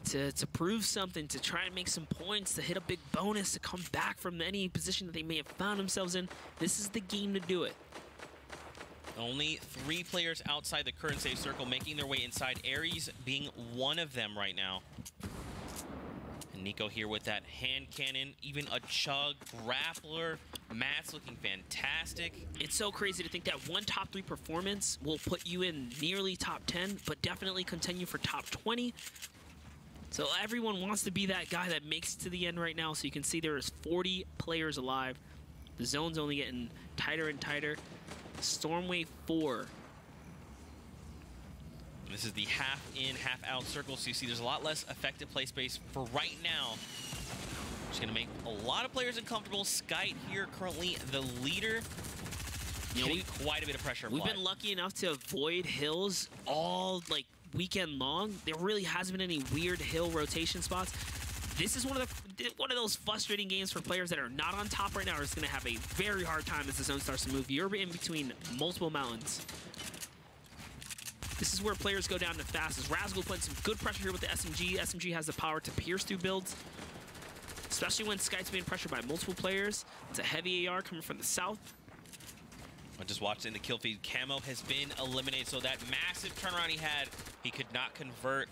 to prove something, to try and make some points, to hit a big bonus, to come back from any position that they may have found themselves in. This is the game to do it. Only 3 players outside the current safe circle making their way inside, Ares being one of them right now. And Nico here with that hand cannon, even a chug grappler Matt's looking fantastic. It's so crazy to think that one top 3 performance will put you in nearly top 10, but definitely continue for top 20. So everyone wants to be that guy that makes it to the end right now. So you can see there is 40 players alive. The zone's only getting tighter and tighter. Storm Wave 4. This is the half in, half out circle. So you see there's a lot less effective play space for right now. It's going to make a lot of players uncomfortable. Skype here currently the leader. You know, quite a bit of pressure applied. We've been lucky enough to avoid hills all like weekend long. There really hasn't been any weird hill rotation spots. This is one of those frustrating games for players that are not on top right now. Are just going to have a very hard time as the zone starts to move. You're in between multiple mountains. This is where players go down the fastest. Razgul putting some good pressure here with the SMG. SMG has the power to pierce through builds, especially when Skype's being pressured by multiple players. It's a heavy AR coming from the south. I just watched in the kill feed. Camo has been eliminated, so that massive turnaround he had, he could not convert.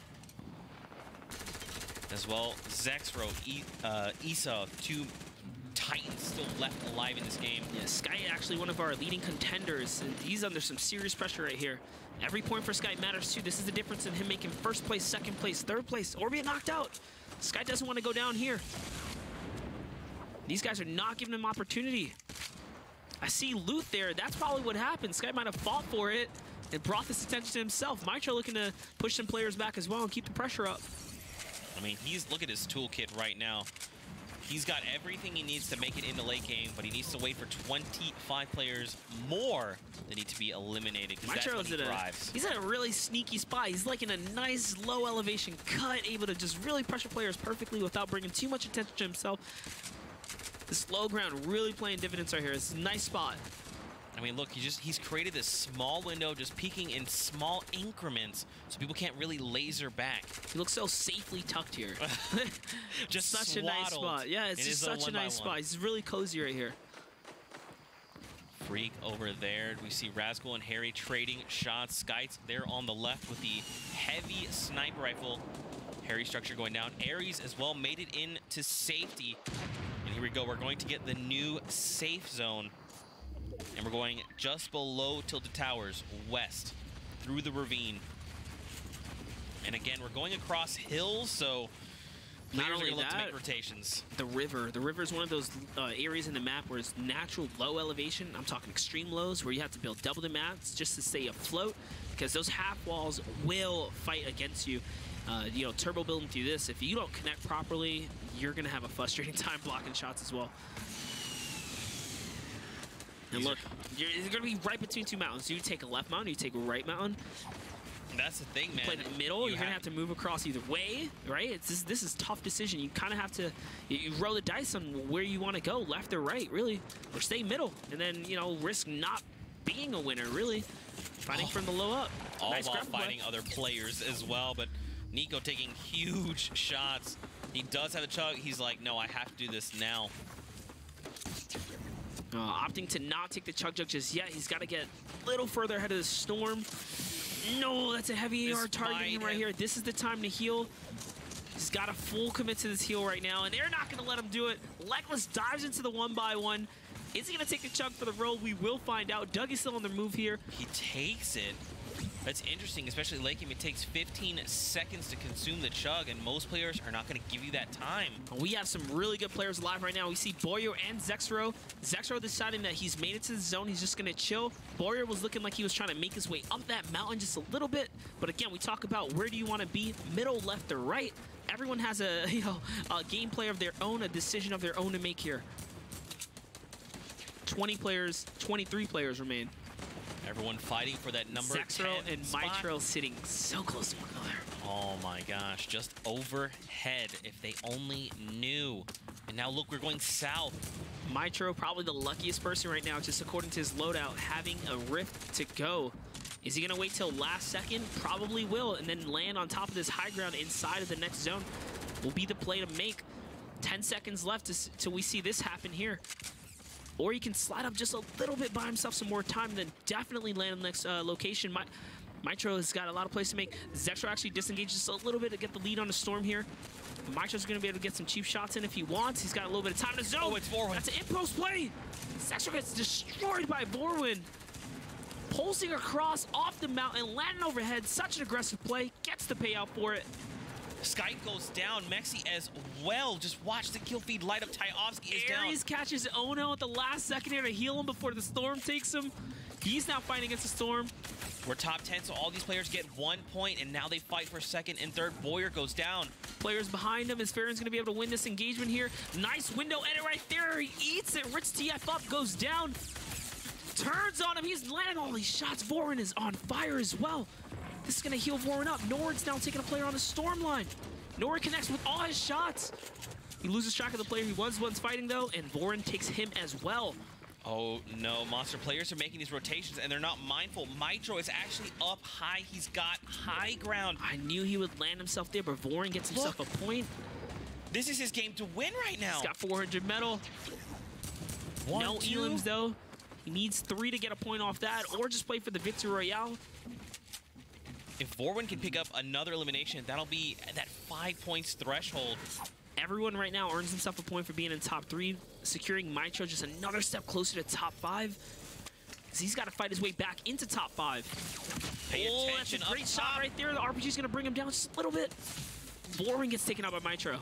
As well, Zexro, Isa, 2 Titans still left alive in this game. Yeah, Sky actually one of our leading contenders, and he's under some serious pressure right here. Every point for Sky matters too. This is the difference in him making first place, second place, third place, or being knocked out. Sky doesn't want to go down here. These guys are not giving him opportunity. I see loot there. That's probably what happened. Sky might have fought for it and brought this attention to himself. Mitro looking to push some players back as well and keep the pressure up. I mean, look at his toolkit right now. He's got everything he needs to make it into late game, but he needs to wait for 25 players more that need to be eliminated, because that's when he thrives. He's at a really sneaky spot. He's like in a nice low elevation cut, able to just really pressure players perfectly without bringing too much attention to himself. This low ground really playing dividends right here. It's a nice spot. I mean, look, he's created this small window, just peeking in small increments, so people can't really laser back. He looks so safely tucked here. Just such a nice spot. Yeah, it's just such a nice spot. He's really cozy right here. Freak over there. We see Razgul and Harry trading shots. Skites there on the left with the heavy sniper rifle. Harry structure going down. Ares as well made it into safety. And here we go. We're going to get the new safe zone. And we're going just below Tilted Towers, west, through the ravine. And again, we're going across hills, so players are going to look to make rotations. The river is one of those areas in the map where it's natural low elevation. I'm talking extreme lows, where you have to build double the maps just to stay afloat, because those half walls will fight against you. You know, turbo building through this, if you don't connect properly, you're going to have a frustrating time blocking shots as well. And look, you're going to be right between 2 mountains. You take a left mountain, you take a right mountain. That's the thing, man. Play the middle, you're going to have to move across either way, right? This is a tough decision. You kind of have to, you roll the dice on where you want to go, left or right, really. Or stay middle, and then, you know, risk not being a winner, really. Fighting from the low up. All nice while fighting other players as well, but Nico taking huge shots. He does have a chug. He's like, no, I have to do this now. Opting to not take the chug just yet. He's got to get a little further ahead of the storm. No, that's a heavy AR targeting him right here. This is the time to heal. He's got a full commit to this heal right now, and they're not going to let him do it. Legless dives into the 1x1. Is he going to take the chug for the roll? We will find out. Doug is still on the move here. He takes it. That's interesting, especially late game. It takes 15 seconds to consume the chug, and most players are not going to give you that time. We have some really good players alive right now. We see Boyer and Zexro. Zexro deciding that he's made it to the zone. He's just going to chill. Boyer was looking like he was trying to make his way up that mountain just a little bit. But again, we talk about where do you want to be, middle, left, or right. Everyone has a, you know, a gameplay of their own, a decision of their own to make here. 20 players, 23 players remain. Everyone fighting for that number 10 Zexro and Mitro sitting so close to one another. Oh my gosh, just overhead if they only knew. And now look, we're going south. Mitro, probably the luckiest person right now, just according to his loadout, having a rift to go. Is he going to wait till last second? Probably will, and then land on top of this high ground inside of the next zone will be the play to make. 10 seconds left till we see this happen here. Or he can slide up just a little bit, buy himself some more time, then definitely land on the next location. Mitro has got a lot of plays to make. Zexro actually disengages just a little bit to get the lead on the storm here. Maestro's going to be able to get some cheap shots in if he wants. He's got a little bit of time to zone. Oh, it's Vorwin. That's an in-post play. Zexro gets destroyed by Vorwin. Pulsing across off the mountain, landing overhead. Such an aggressive play. Gets the payout for it. Skype goes down. Mexi as well. Just watch the kill feed light up. Tyovsky is down. Ares catches Ono at the last second here to heal him before the Storm takes him. He's now fighting against the Storm. We're top 10, so all these players get 1 point, and now they fight for second and third. Boyer goes down. Players behind him. Is Farron's going to be able to win this engagement here? Nice window edit right there. He eats it. Ritz TF up, goes down. Turns on him. He's landing all these shots. Vorin is on fire as well. This is going to heal Vorin up. Nord's now taking a player on the Storm line. Nord connects with all his shots. He loses track of the player he was once fighting, though, and Vorin takes him as well. Oh, no. Monster players are making these rotations, and they're not mindful. Mitro is actually up high. He's got high ground. I knew he would land himself there, but Vorin gets himself a point. This is his game to win right now. He's got 400 metal. No elims, though. He needs 3 to get a point off that, or just play for the Victory Royale. If Vorwin can pick up another elimination, that'll be that 5 points threshold. Everyone right now earns himself a point for being in top 3, securing Mitro just another step closer to top 5. Because he's got to fight his way back into top 5. Pay That's a attention great up shot top. right there. The RPG's going to bring him down just a little bit. Vorin gets taken out by Mitro.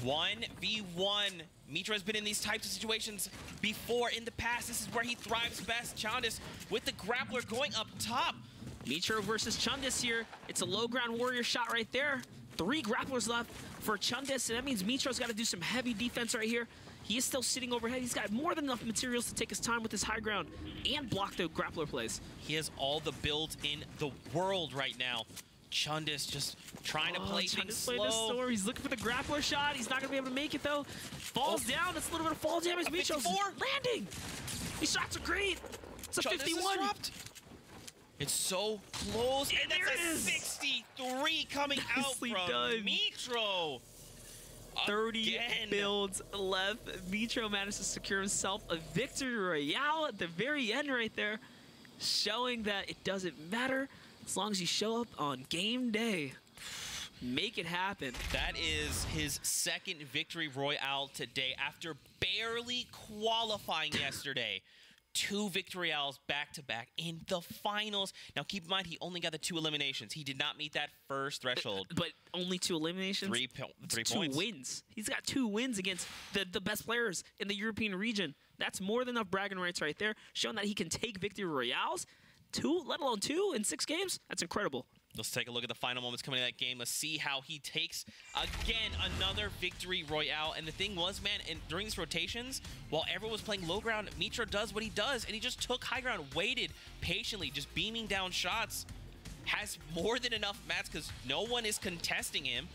1v1. Mitra has been in these types of situations before in the past. This is where he thrives best. Chondis with the grappler going up top. Mitro versus Chundis here. It's a low ground warrior shot right there. 3 grapplers left for Chundis, and that means Mitro's got to do some heavy defense right here. He is still sitting overhead. He's got more than enough materials to take his time with his high ground and block the grappler plays. He has all the builds in the world right now. Chundis just trying to play things slow. He's looking for the grappler shot. He's not going to be able to make it, though. Falls down. That's a little bit of fall damage. Mitro's landing. These shots are great. It's a 51. It's so close. And that's there a it is. 63 coming out Nicely from done. Mitro. 30 Again. builds left. Mitro managed to secure himself a Victory Royale at the very end right there, showing that it doesn't matter as long as you show up on game day. Make it happen. That is his second Victory Royale today after barely qualifying yesterday. 2 Victory Royales back-to-back in the finals. Now, keep in mind, he only got the 2 eliminations. He did not meet that first threshold. But only 2 eliminations? 3 2 points. wins. He's got 2 wins against the best players in the European region. That's more than enough bragging rights right there, showing that he can take Victory Royales. 2, let alone 2 in 6 games? That's incredible. Let's take a look at the final moments coming in that game. Let's see how he takes, again, another Victory Royale. And the thing was, man, during these rotations, while everyone was playing low ground, Mitro does what he does, and he just took high ground, waited patiently, just beaming down shots. Has more than enough mats because no one is contesting him.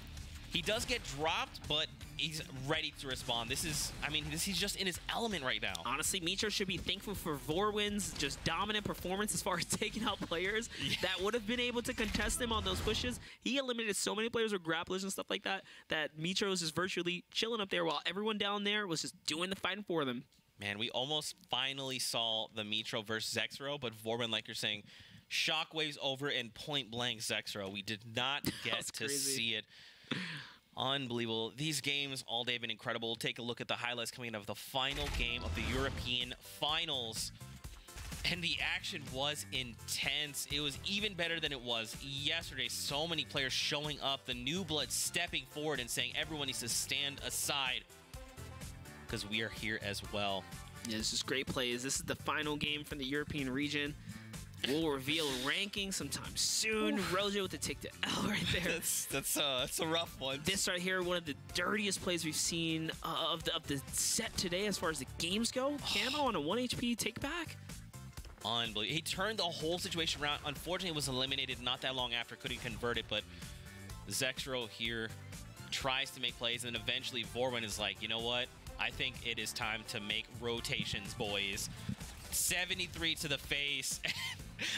He does get dropped, but he's ready to respond. This is, I mean, he's just in his element right now. Honestly, Mitro should be thankful for Vorwin's just dominant performance as far as taking out players that would have been able to contest him on those pushes. He eliminated so many players with grapplers and stuff like that, that Mitro is just virtually chilling up there while everyone down there was just doing the fighting for them. Man, we almost finally saw the Mitro versus Zexro, but Vorwin, like you're saying, shockwaves over in point blank Zexro. We did not get to see it. Unbelievable. These games all day have been incredible. Take a look at the highlights coming out of the final game of the European Finals. And the action was intense. It was even better than it was yesterday. So many players showing up. The new blood stepping forward and saying everyone needs to stand aside because we are here as well. Yeah, this is great plays. This is the final game from the European region. We'll reveal ranking sometime soon. Rojo with the take to L right there. That's a rough one. This right here, one of the dirtiest plays we've seen of the set today as far as the games go. Camo on a 1 HP take back. Unbelievable. He turned the whole situation around. Unfortunately, was eliminated not that long after, couldn't convert it, but Zexro here tries to make plays, and then eventually Vorwin is like, you know what? I think it is time to make rotations, boys. 73 to the face.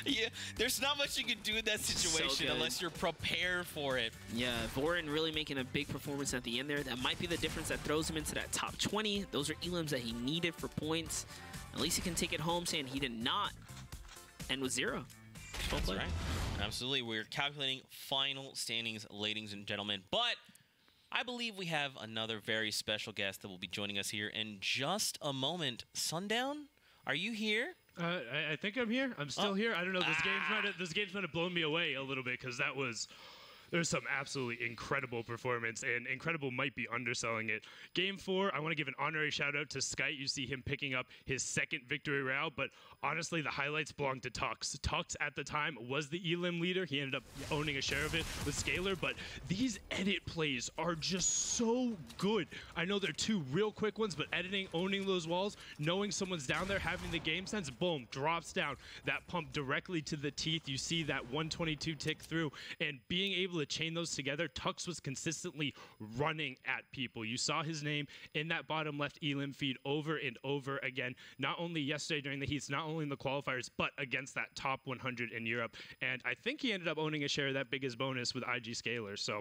Yeah, there's not much you can do in that situation unless you're prepared for it. Yeah, Vorin really making a big performance at the end there. That might be the difference that throws him into that top 20. Those are elims that he needed for points. At least he can take it home saying he did not end with 0. That's right. Absolutely. We're calculating final standings, ladies and gentlemen. But I believe we have another very special guest that will be joining us here in just a moment. Sundown, are you here? I think I'm here. I'm still here. I don't know. This game's might have blown me away a little bit because there's some absolutely incredible performance, and incredible might be underselling it. Game 4, I want to give an honorary shout out to Skype. You see him picking up his second victory royale, but honestly, the highlights belong to Tux. Tux at the time was the elim leader. He ended up owning a share of it with Scalar, but these edit plays are just so good. I know they're 2 real quick ones, but editing, owning those walls, knowing someone's down there, having the game sense, boom, drops down. That pump directly to the teeth. You see that 122 tick through, and being able to chain those together, Tux was consistently running at people. You saw his name in that bottom left elim feed over and over again, not only yesterday during the heats, not only in the qualifiers, but against that top 100 in Europe. And I think he ended up owning a share of that biggest bonus with IG Scalar. So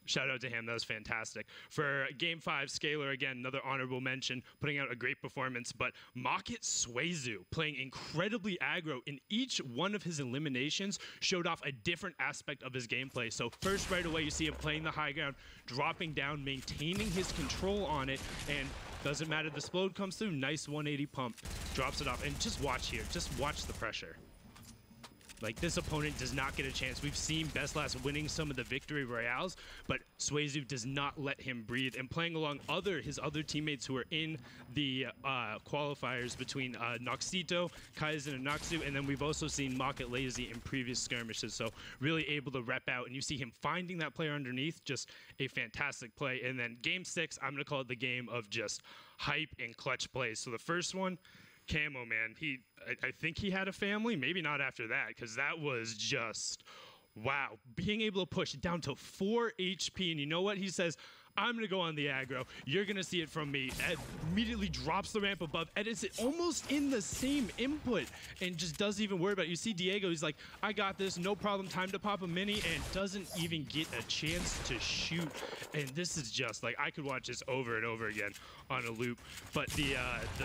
shout out to him. That was fantastic. For Game 5, Scalar, again, another honorable mention, putting out a great performance. But Mocket Suezu playing incredibly aggro in each one of his eliminations showed off a different aspect of his gameplay. So first, right away, you see him playing the high ground, dropping down, maintaining his control on it, and doesn't matter. The explode comes through. Nice 180 pump. Drops it off. And just watch here. Just watch the pressure. Like, this opponent does not get a chance. We've seen Best Last winning some of the victory royales, but Suezu does not let him breathe. And playing along his other teammates who are in the qualifiers between Noxito, Kaizen, and Noxu, and then we've also seen Mocket Lazy in previous skirmishes. So really able to rep out, and you see him finding that player underneath. Just a fantastic play. And then Game 6, I'm going to call it the game of just hype and clutch plays. So the first one, Camo, man, I think he had a family, maybe not after that, because that was just, wow. Being able to push it down to 4 HP, and you know what? He says, I'm going to go on the aggro. You're going to see it from me. Ed immediately drops the ramp above, edits it almost in the same input, and just doesn't even worry about it. You see Diego, he's like, I got this, no problem, time to pop a mini, and doesn't even get a chance to shoot. And this is just, like, I could watch this over and over again on a loop. But the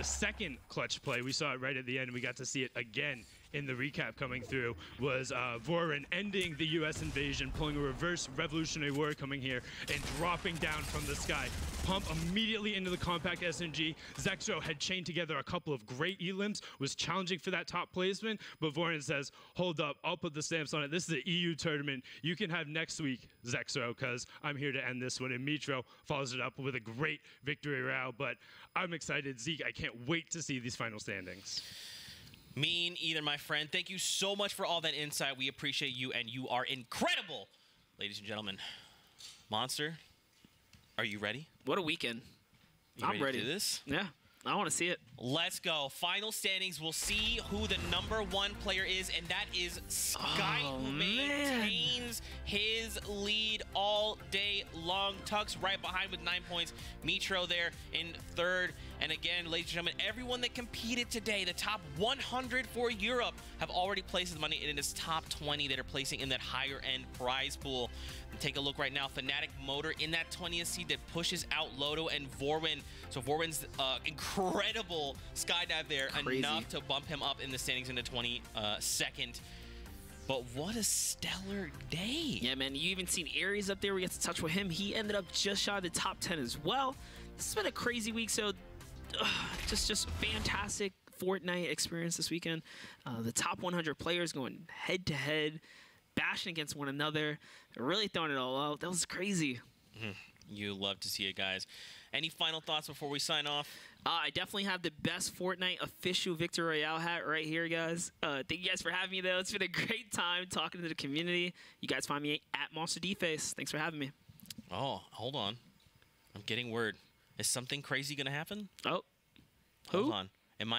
second clutch play, we saw it right at the end, and we got to see it again in the recap coming through, was Vorin ending the US invasion, pulling a reverse Revolutionary War coming here, and dropping down from the sky. Pump immediately into the compact SMG. Zexro had chained together a couple of great elims, was challenging for that top placement, but Vorin says, hold up, I'll put the stamps on it. This is an EU tournament. You can have next week, Zexro, because I'm here to end this one. And Mitro follows it up with a great victory round, but I'm excited. Zeke, I can't wait to see these final standings. Mean either, my friend. Thank you so much for all that insight. We appreciate you, and you are incredible, ladies and gentlemen. Monster, are you ready? What a weekend. I'm ready to do this? Yeah, I want to see it. Let's go. Final standings. We'll see who the #1 player is, and that is Sky, who maintains his lead all day long. Tux right behind with 9 points. Mitro there in 3rd. And again, ladies and gentlemen, everyone that competed today, the top 100 for Europe, have already placed the money in this top 20 that are placing in that higher end prize pool. And take a look right now. Fnatic Motor in that 20th seed that pushes out Loto and Vorwin. So Vorwin's incredible skydive there, enough to bump him up in the standings into 22nd. But what a stellar day. Yeah, man, you even seen Aries up there. We got to touch with him. He ended up just shy of the top 10 as well. This has been a crazy week, so just fantastic Fortnite experience this weekend. The top 100 players going head to head, bashing against one another, really throwing it all out. That was crazy. You love to see it, guys. Any final thoughts before we sign off? I definitely have the best Fortnite official Victory Royale hat right here, guys. Thank you guys for having me, though. It's been a great time talking to the community. You guys find me at Monster Deface. Thanks for having me. Oh, hold on. I'm getting word. Is something crazy going to happen? Oh. Hold on.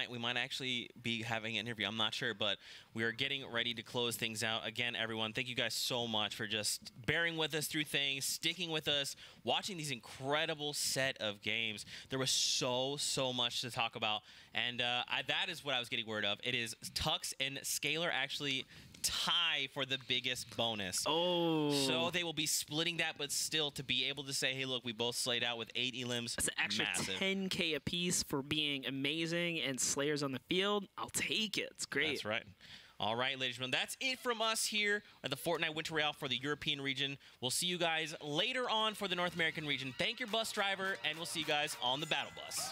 We might actually be having an interview. I'm not sure, but we are getting ready to close things out. Again, everyone, thank you guys so much for just bearing with us through things, sticking with us, watching these incredible set of games. There was so much to talk about, and that is what I was getting word of. It is Tux and Scalar actually tie for the biggest bonus. Oh. So they will be splitting that, but still to be able to say, hey, look, we both slayed out with 8 elims. That's an extra massive. 10K a piece for being amazing and Slayers on the field. I'll take it. It's great. That's right. All right, ladies and gentlemen, that's it from us here at the Fortnite Winter Royale for the European region. We'll see you guys later on for the North American region. Thank your bus driver, and we'll see you guys on the battle bus.